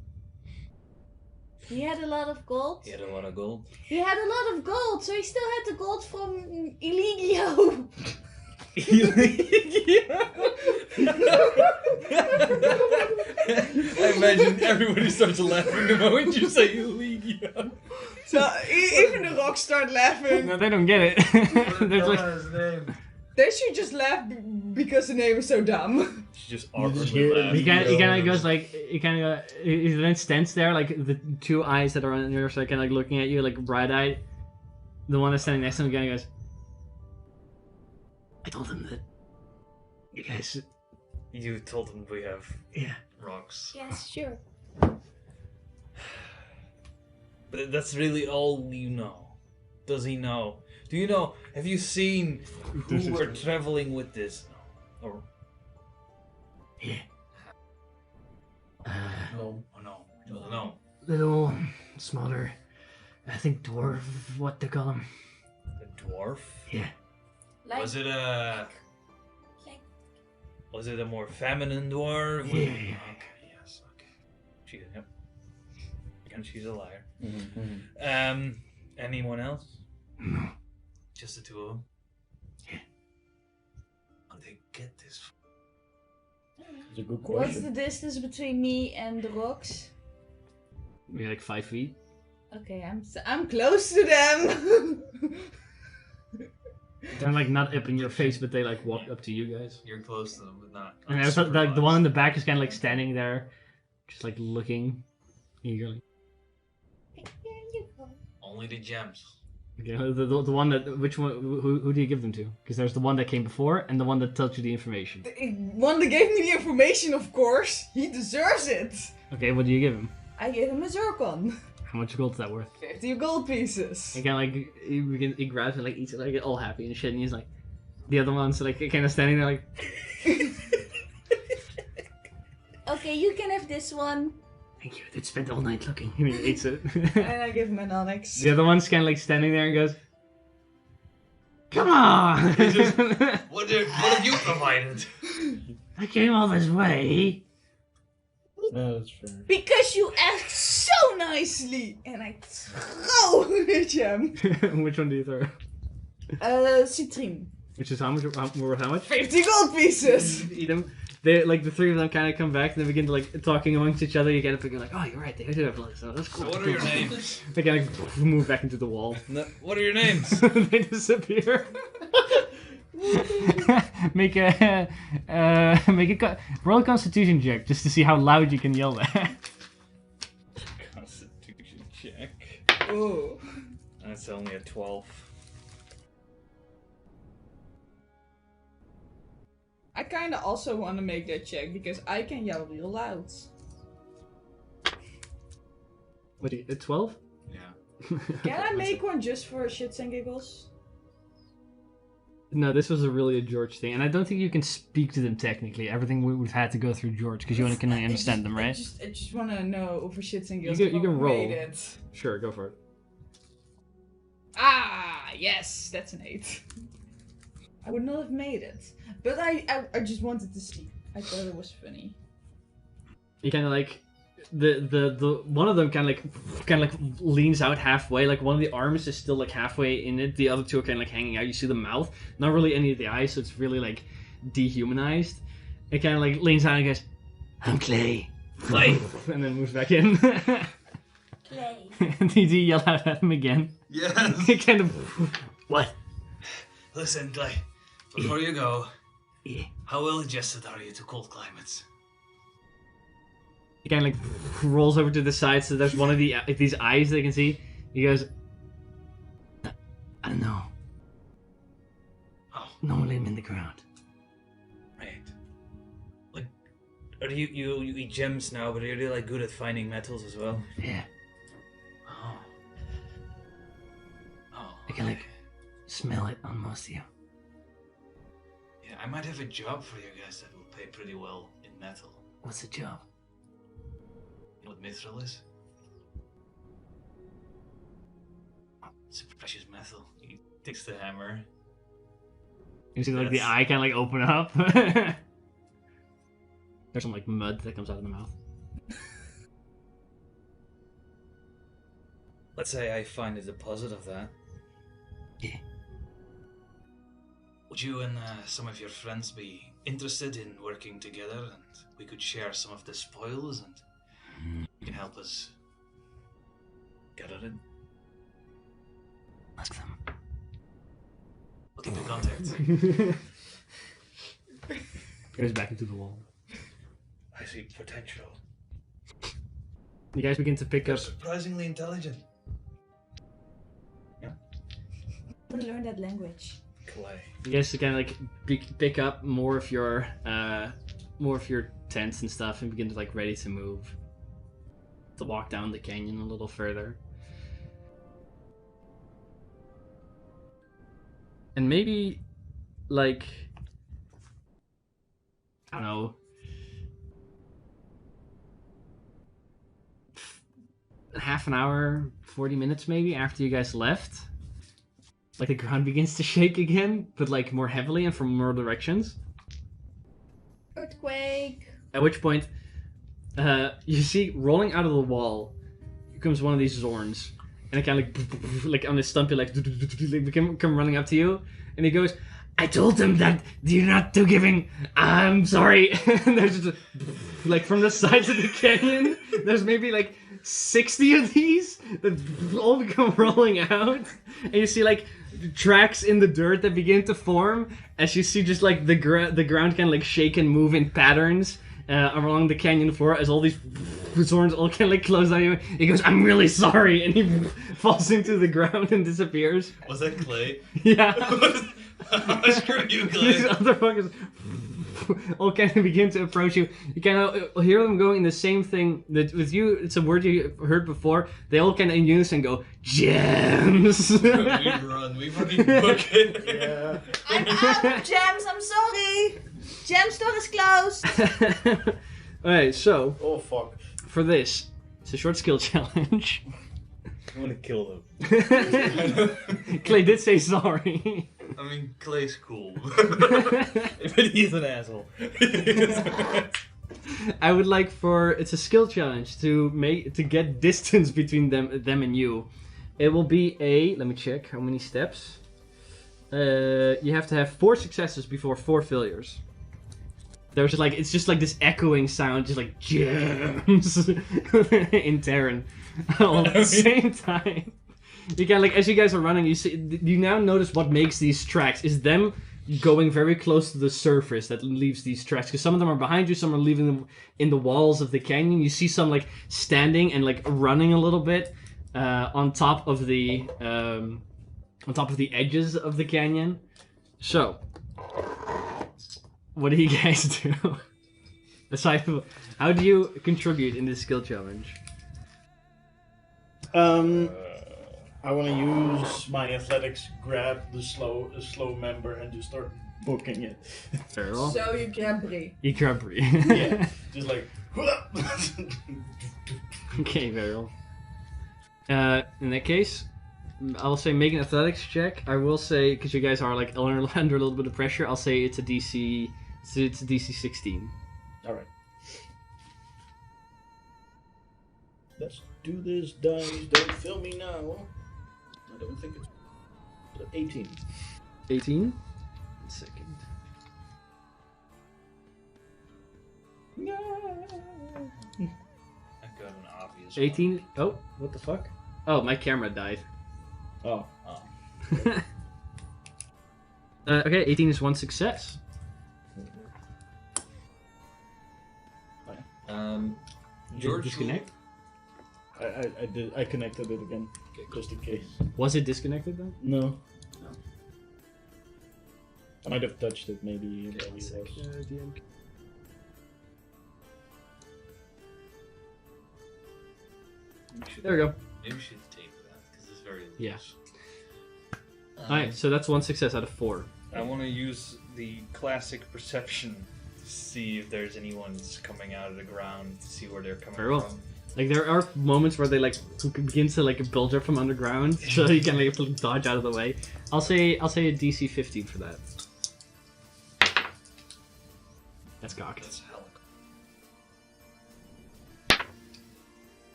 He had a lot of gold. He had a lot of gold. He had a lot of gold, so he still had the gold from Eligio. I imagine everybody starts laughing the moment you say Eligio. So even the rocks start laughing. No, they don't get it. There's like, his name. They should just laugh because the name is so dumb. She just You just awkwardly hear laughs. he kind of goes like, he then stands there, like the 2 eyes that are on your side, kind of like looking at you, like bright-eyed. The one that's standing next to him kind of goes, "I told him that you guys, You told him we have yeah." Rocks. Yes, sure. But that's really all you know. Does he know? Do you know? Have you seen who we're traveling with this? Or Yeah. No. Oh no, he doesn't know. Little, smaller, I think dwarf, what they call him. a dwarf? Yeah. Like, Was it a? Was it a more feminine dwarf? Yeah. Okay, yes, okay. She, yep. And she's a liar. Mm-hmm. Anyone else? No. Just the 2 of them. Yeah. How did they get this? It's a good what's question. the distance between me and the rocks? Maybe like 5 feet. Okay, I'm close to them. They're like not up in your face, but they like walk up to you guys. You're close to them, but not. And there's like the one in the back is kind of like standing there, just like looking eagerly. Only the gems. Okay, the one that which one? Who do you give them to? Because there's the one that came before and the one that tells you the information. The one that gave me the information, of course. He deserves it. Okay, what do you give him? I gave him a zircon. How much gold is that worth? 50 gold pieces. And kind of like he grabs and like eats it, like all happy and shit, and he's like, the other one's like kind of standing there like. Okay, you can have this one. Thank you. They'd spent all night looking. And he eats it. And I give him an onyx. The other one's kind of like standing there and goes, "Come on! What have you provided? I came all this way." No, that's fair. Because you asked so nicely! And I throw the gem. Which one do you throw? Citrine. Which is how much? Worth how much? 50 gold pieces! Eat them. They like the three of them kind of come back and they begin to like talking amongst each other. You get up and you're like, "Oh, you're right. They do have luck. So that's cool." So what are your names? They kind of move back into the wall. No, what are your names? They disappear. make a roll a Constitution check just to see how loud you can yell that. Constitution check. Oh. That's only a 12. I kinda also want to make that check because I can yell real loud. What? A 12? Yeah. Can I make one just for shits and giggles? No, this was really a George thing, and I don't think you can speak to them technically. Everything we've had to go through George because you only can understand them, right? I just want to know for shits and giggles. You if can I roll. made it. Sure, go for it. Ah, yes, that's an 8. I would not have made it, but I just wanted to see. I thought it was funny. You kind of like the one of them kind of like leans out halfway. Like one of the arms is still like halfway in it. The other two are kind of like hanging out. You see the mouth, not really any of the eyes, so it's really like dehumanized. It kind of like leans out and goes, "I'm Clay." Clay. And then moves back in. Clay. And you yell out at him again. Yes. It kind of what? Listen, Clay. Before you go, Yeah. how well adjusted are you to cold climates? He kind of like rolls over to the side, so there's one of these eyes they can see. He goes, "I don't know. Oh, Normally I'm in the ground." Right. Like, are you eat gems now, but are you really like good at finding metals as well? Yeah, oh, oh. I can like smell it on most of you. Yeah, I might have a job for you guys that will pay pretty well in metal. What's the job? You know what mithril is? It's a precious metal. He takes the hammer. You see like the Yes. eye kind of like open up. There's some like mud that comes out of the mouth. Let's say I find a deposit of that. Yeah. Would you and some of your friends be interested in working together, and we could share some of the spoils, and you can help us gather it? Ask them. We'll keep in contact. Goes back into the wall. I see potential. You guys begin to pick You're up. surprisingly intelligent. Would learn that language. Clay. You guys kind of like pick up more of your tents and stuff, and begin to like ready to move. To walk down the canyon a little further. And maybe, like, I don't know, half an hour, 40 minutes maybe after you guys left, like the ground begins to shake again, but like more heavily and from more directions. Earthquake. At which point, you see rolling out of the wall comes one of these Zorns, and it kind of like on his stumpy like come running up to you, and he goes, "I told them that you're not too giving. I'm sorry." And there's just like from the sides of the canyon, there's maybe like 60 of these that all come rolling out, and you see like tracks in the dirt that begin to form as you see just like the ground kind of like shake and move in patterns. along the canyon floor as all these zorns all kind of like close on you. He goes, "I'm really sorry," and he falls into the ground and disappears. Was that Clay? Yeah. Screw you, These Clay. other fuckers all kind of begin to approach you. You kind of hear them going the same thing that with you. It's a word you heard before. They all kind of in unison go, "Gems." We run. We fucking book it. Yeah. I'm out of gems, I'm sorry! Gem store is closed! Alright, so Oh fuck. for this, it's a short skill challenge. I want to kill them. Clay did say sorry. I mean, Clay's cool. But he's an asshole. I would like it's a skill challenge to get distance between them and you. It will be let me check how many steps. You have to have 4 successes before 4 failures. There's it's just like this echoing sound, just like gems in Terran all at the same time. You can as you guys are running, you now notice what makes these tracks is them going very close to the surface that leaves these tracks. Because some of them are behind you, some are leaving them in the walls of the canyon. You see some standing and running a little bit on top of the edges of the canyon. So, what do you guys do? Aside from, how do you contribute in this skill challenge? I want to use my athletics, grab the slow member, and just start booking it. Very well. So you grab Brie. You grab Brie. Yeah, just like. Okay, very well. In that case, I'll say make an athletics check. I will say, because you guys are under a little bit of pressure, I'll say it's a DC. It's a DC 16. All right. Let's do this, dice. Don't fill me now. I don't think it's 18. 18. Second. I got an obvious 18. Oh, what the fuck? Oh, my camera died. Oh. Okay, 18 is 1 success. George, disconnect. I connected it again, just in case. Was it disconnected then? No. I might have touched it, maybe. There we go. Maybe we should tape that because it's very loose. Yeah. Alright, so that's 1 success out of 4. I want to use the classic perception to see if there's anyone coming out of the ground, to see where they're coming Very well. from. There are moments where they begin to build up from underground, so you can dodge out of the way. I'll say a DC 15 for that. That's cocked. That's hell.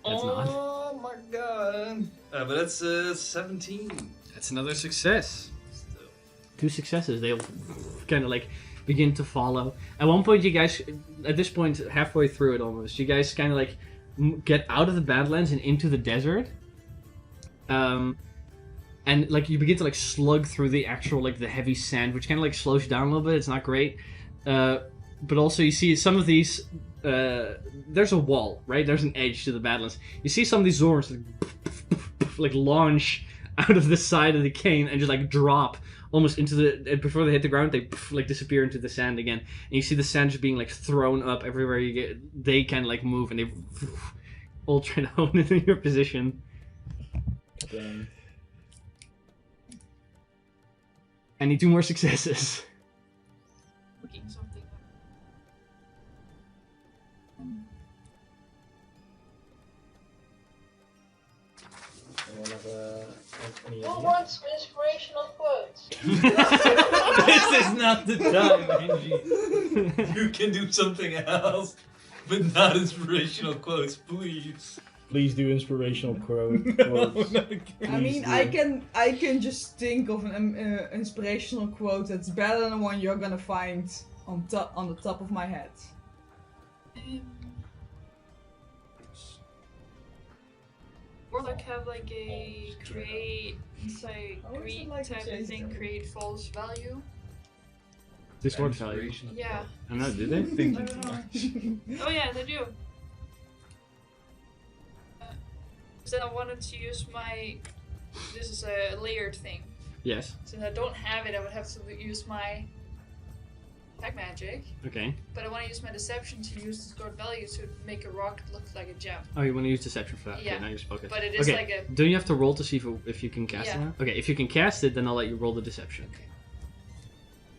That's not. Oh my god. But that's 17. That's another success. 2 successes. They'll kind of begin to follow. At one point, you guys, at this point, halfway through it almost, you guys kind of get out of the Badlands and into the desert. And you begin to slug through the actual the heavy sand, which kind of slows you down a little bit. It's not great. But also you see some of these. There's a wall, right? There's an edge to the Badlands. You see some of these Zorns launch out of the side of the cane and just drop almost into the. Before they hit the ground, they disappear into the sand again. And you see the sand just being thrown up everywhere you get. They can move and they all try to hone into your position. I need 2 more successes. Looking something. Who wants inspirational quotes? This is not the time, Angie. You can do something else, but not inspirational quotes, please. Please do inspirational quotes. I mean, I can just think of an inspirational quote that's better than the one you're gonna find on the top of my head. Or have a create, say, I would greed like to type of change thing, that. create false value. This sword value. Inspiration. Yeah. I don't know, do they? Thinking too much. Oh yeah, they do. Then I wanted to use my. This is a layered thing. Yes. Since I don't have it, I would have to use my black magic. Okay. But I want to use my deception to use the stored value to make a rock look like a gem. Oh, you want to use deception for that? Yeah. Okay, now you spoke it. But it is Okay. like a. Don't you have to roll to see if you can cast Yeah. it now? Okay, if you can cast it, then I'll let you roll the deception. Okay.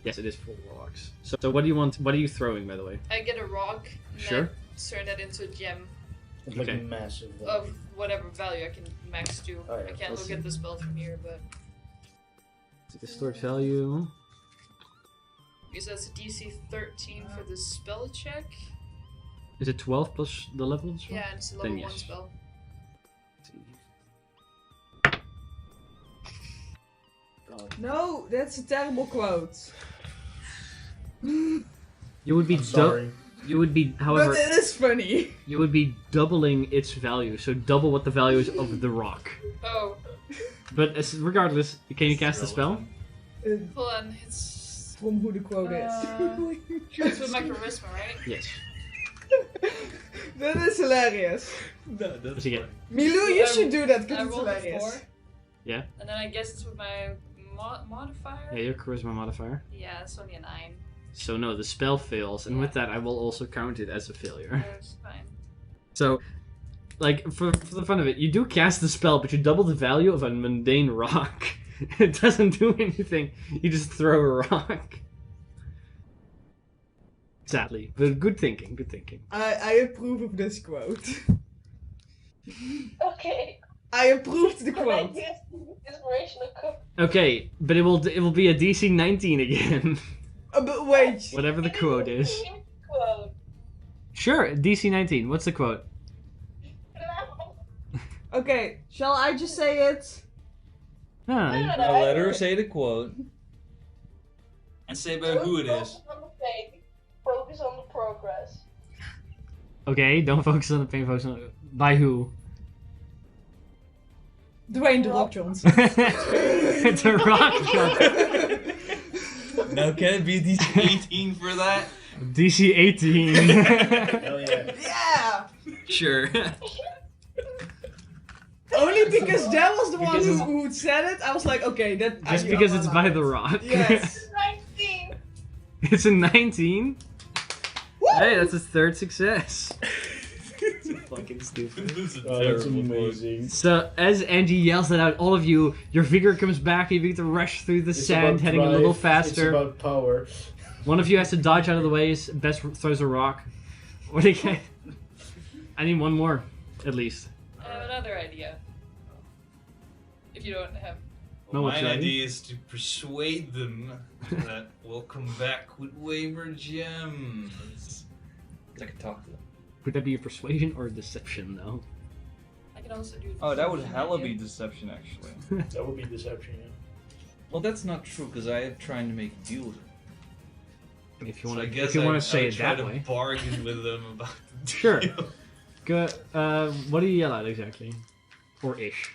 Yes, it is for warlocks. So what do you want? What are you throwing, by the way? I get a rock. And Sure. then turn that into a gem It's like Okay. a massive of whatever value I can max to. Oh, yeah. I can't Let's look at the spell from here, but The stored value. because that's a DC 13 for the spell check. Is it 12 plus the level? as well? Yeah, and it's a level Then 1 yes. spell. God. No, that's a terrible quote. You would be I'm sorry. you would be, But however, it is funny. you would be doubling its value. So double what the value is of the rock. Oh, But regardless, can you cast the spell? hold on, it's. From who the quote It's with my charisma, right? Yes. is. That is hilarious. No, that's What's he get? fine. Milu, you should do that I because it's rolled a hilarious. 4. Yeah. And then I guess it's with my modifier? Yeah, your charisma modifier. Yeah, it's only a 9. So no, the spell fails, and with that, I will also count it as a failure. It's fine. So, like, for the fun of it, you do cast the spell, but you double the value of a mundane rock. It doesn't do anything. You just throw a rock. Sadly, but good thinking. Good thinking. I approve of this quote. Okay. I approved the quote. Yes, inspirational quote. Okay, but it will be a DC 19 again. But wait. Whatever the quote is. Quote. Sure, DC 19. What's the quote? Okay, shall I just say it? Ah, Now let her say the quote. And say about who it is. Focus on the fake. Focus on the progress. okay, don't focus on the pain. Focus on by who? Dwayne The Rock Johnson. It's a rock shot. Now can it be DC 18 for that? DC 18. Hell yeah. Yeah! Sure. Only because that was the one Because who said it, I was like, okay, that. Just I because it's by allowed the it. rock. Yes. 19. It's a 19. Woo! Hey, that's his third success. Fucking stupid. This is Oh, that's terrible quote. amazing. So as Angie yells that out, all of you, your vigor comes back. You begin to rush through the It's sand, about heading a drive, little It's faster. about power. One of you has to dodge out of the way. Best throws a rock. Or they can. I need one more, at least. I have another idea. If you don't have. No, My what's your idea is to persuade them that we'll come back with way more gems. I can talk to them. Would that be a persuasion or a deception, though? I can also do. Oh, that would deception, hella yeah. be deception, actually. That would be deception, yeah. Well, that's not true, because I am trying to make a deal with them. If you So want I to, guess if you I want to say would it try that to way. bargain with them about the Sure. deal. Go, what do you yell at exactly? Or ish.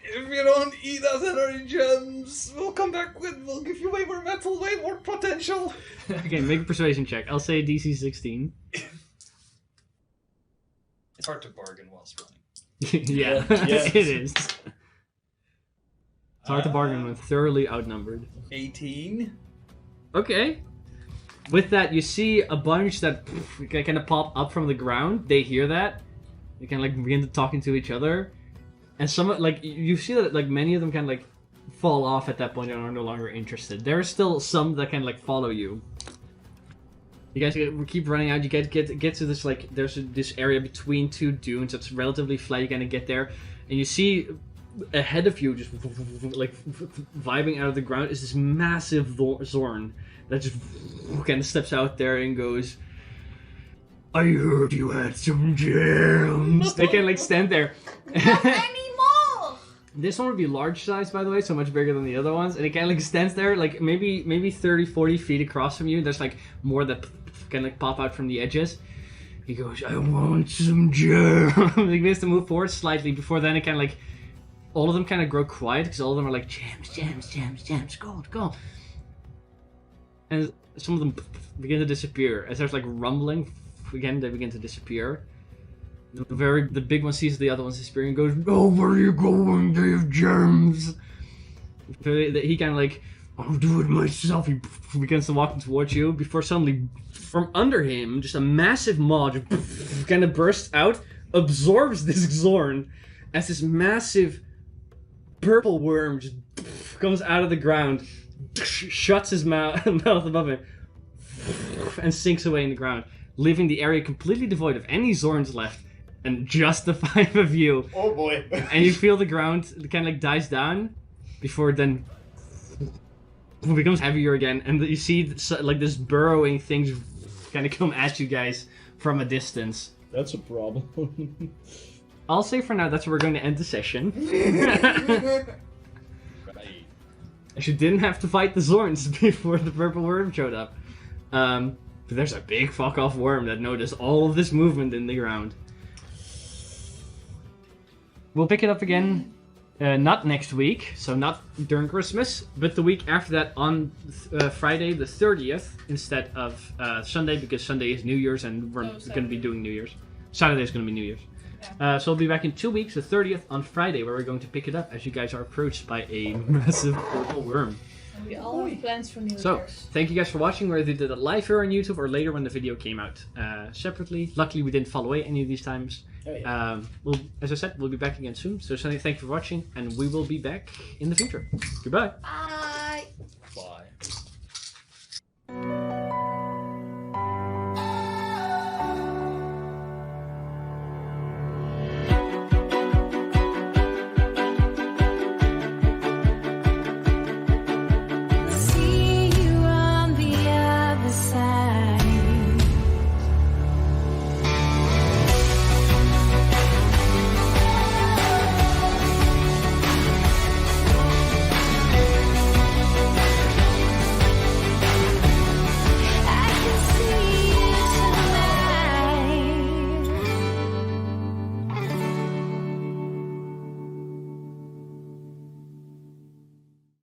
If you don't eat us energy gems, we'll come back we'll give you way more metal, way more potential. Okay, make a persuasion check. I'll say DC 16. It's hard to bargain whilst running. Yeah, Yeah. it is. It's hard to bargain when thoroughly outnumbered. 18. Okay. With that, you see a bunch that kind of pop up from the ground. They hear that. They kind of like begin to talking to each other, and some like you see that like many of them kind of like fall off at that point and are no longer interested. There are still some that can like follow you. You guys keep running out. You get to this like there's this area between two dunes that's relatively flat. You kind of get there, and you see ahead of you, just like vibing out of the ground, is this massive Zorn that just kind of steps out there and goes, "I heard you had some gems." They can like stand there. Not anymore! This one would be large size, by the way, so much bigger than the other ones. And it kind of like stands there, like maybe 30, 40 feet across from you. There's like more that can like pop out from the edges. He goes, "I want some gems." He begins to move forward slightly. Before then, it kind of like all of them kind of grow quiet because all of them are like gems, gems, gems, gems, gold, gold. and some of them begin to disappear. As there's like rumbling, again they begin to disappear. The big one sees the other ones disappearing and goes, "Oh, where are you going? They have gems." He kind of like, "I'll do it myself." He begins to walk towards you before suddenly, from under him, just a massive maw just kind of bursts out, absorbs this Zorn, as this massive purple worm just comes out of the ground, shuts his mouth above him, and sinks away in the ground, leaving the area completely devoid of any Zorns left, and just the 5 of you. Oh boy. And you feel the ground kind of like dies down, before it then becomes heavier again, and you see like this burrowing things kind of come at you guys from a distance. That's a problem. I'll say for now that's where we're going to end the session. As you didn't have to fight the Zorns before the purple worm showed up. But there's a big fuck off worm that noticed all of this movement in the ground. We'll pick it up again, not next week, so not during Christmas, but the week after that on Friday the 30th instead of Sunday, because Sunday is New Year's and we're going to be doing New Year's. Saturday is going to be New Year's. So we'll be back in 2 weeks, the 30th on Friday, where we're going to pick it up as you guys are approached by a massive purple worm. And we all have plans for New So, Year's. thank you guys for watching, whether you did it live here on YouTube or later when the video came out separately. Luckily, we didn't fall away any of these times. Oh, yeah. As I said, we'll be back again soon. So, thank you for watching, and we will be back in the future. Goodbye. Bye. Bye.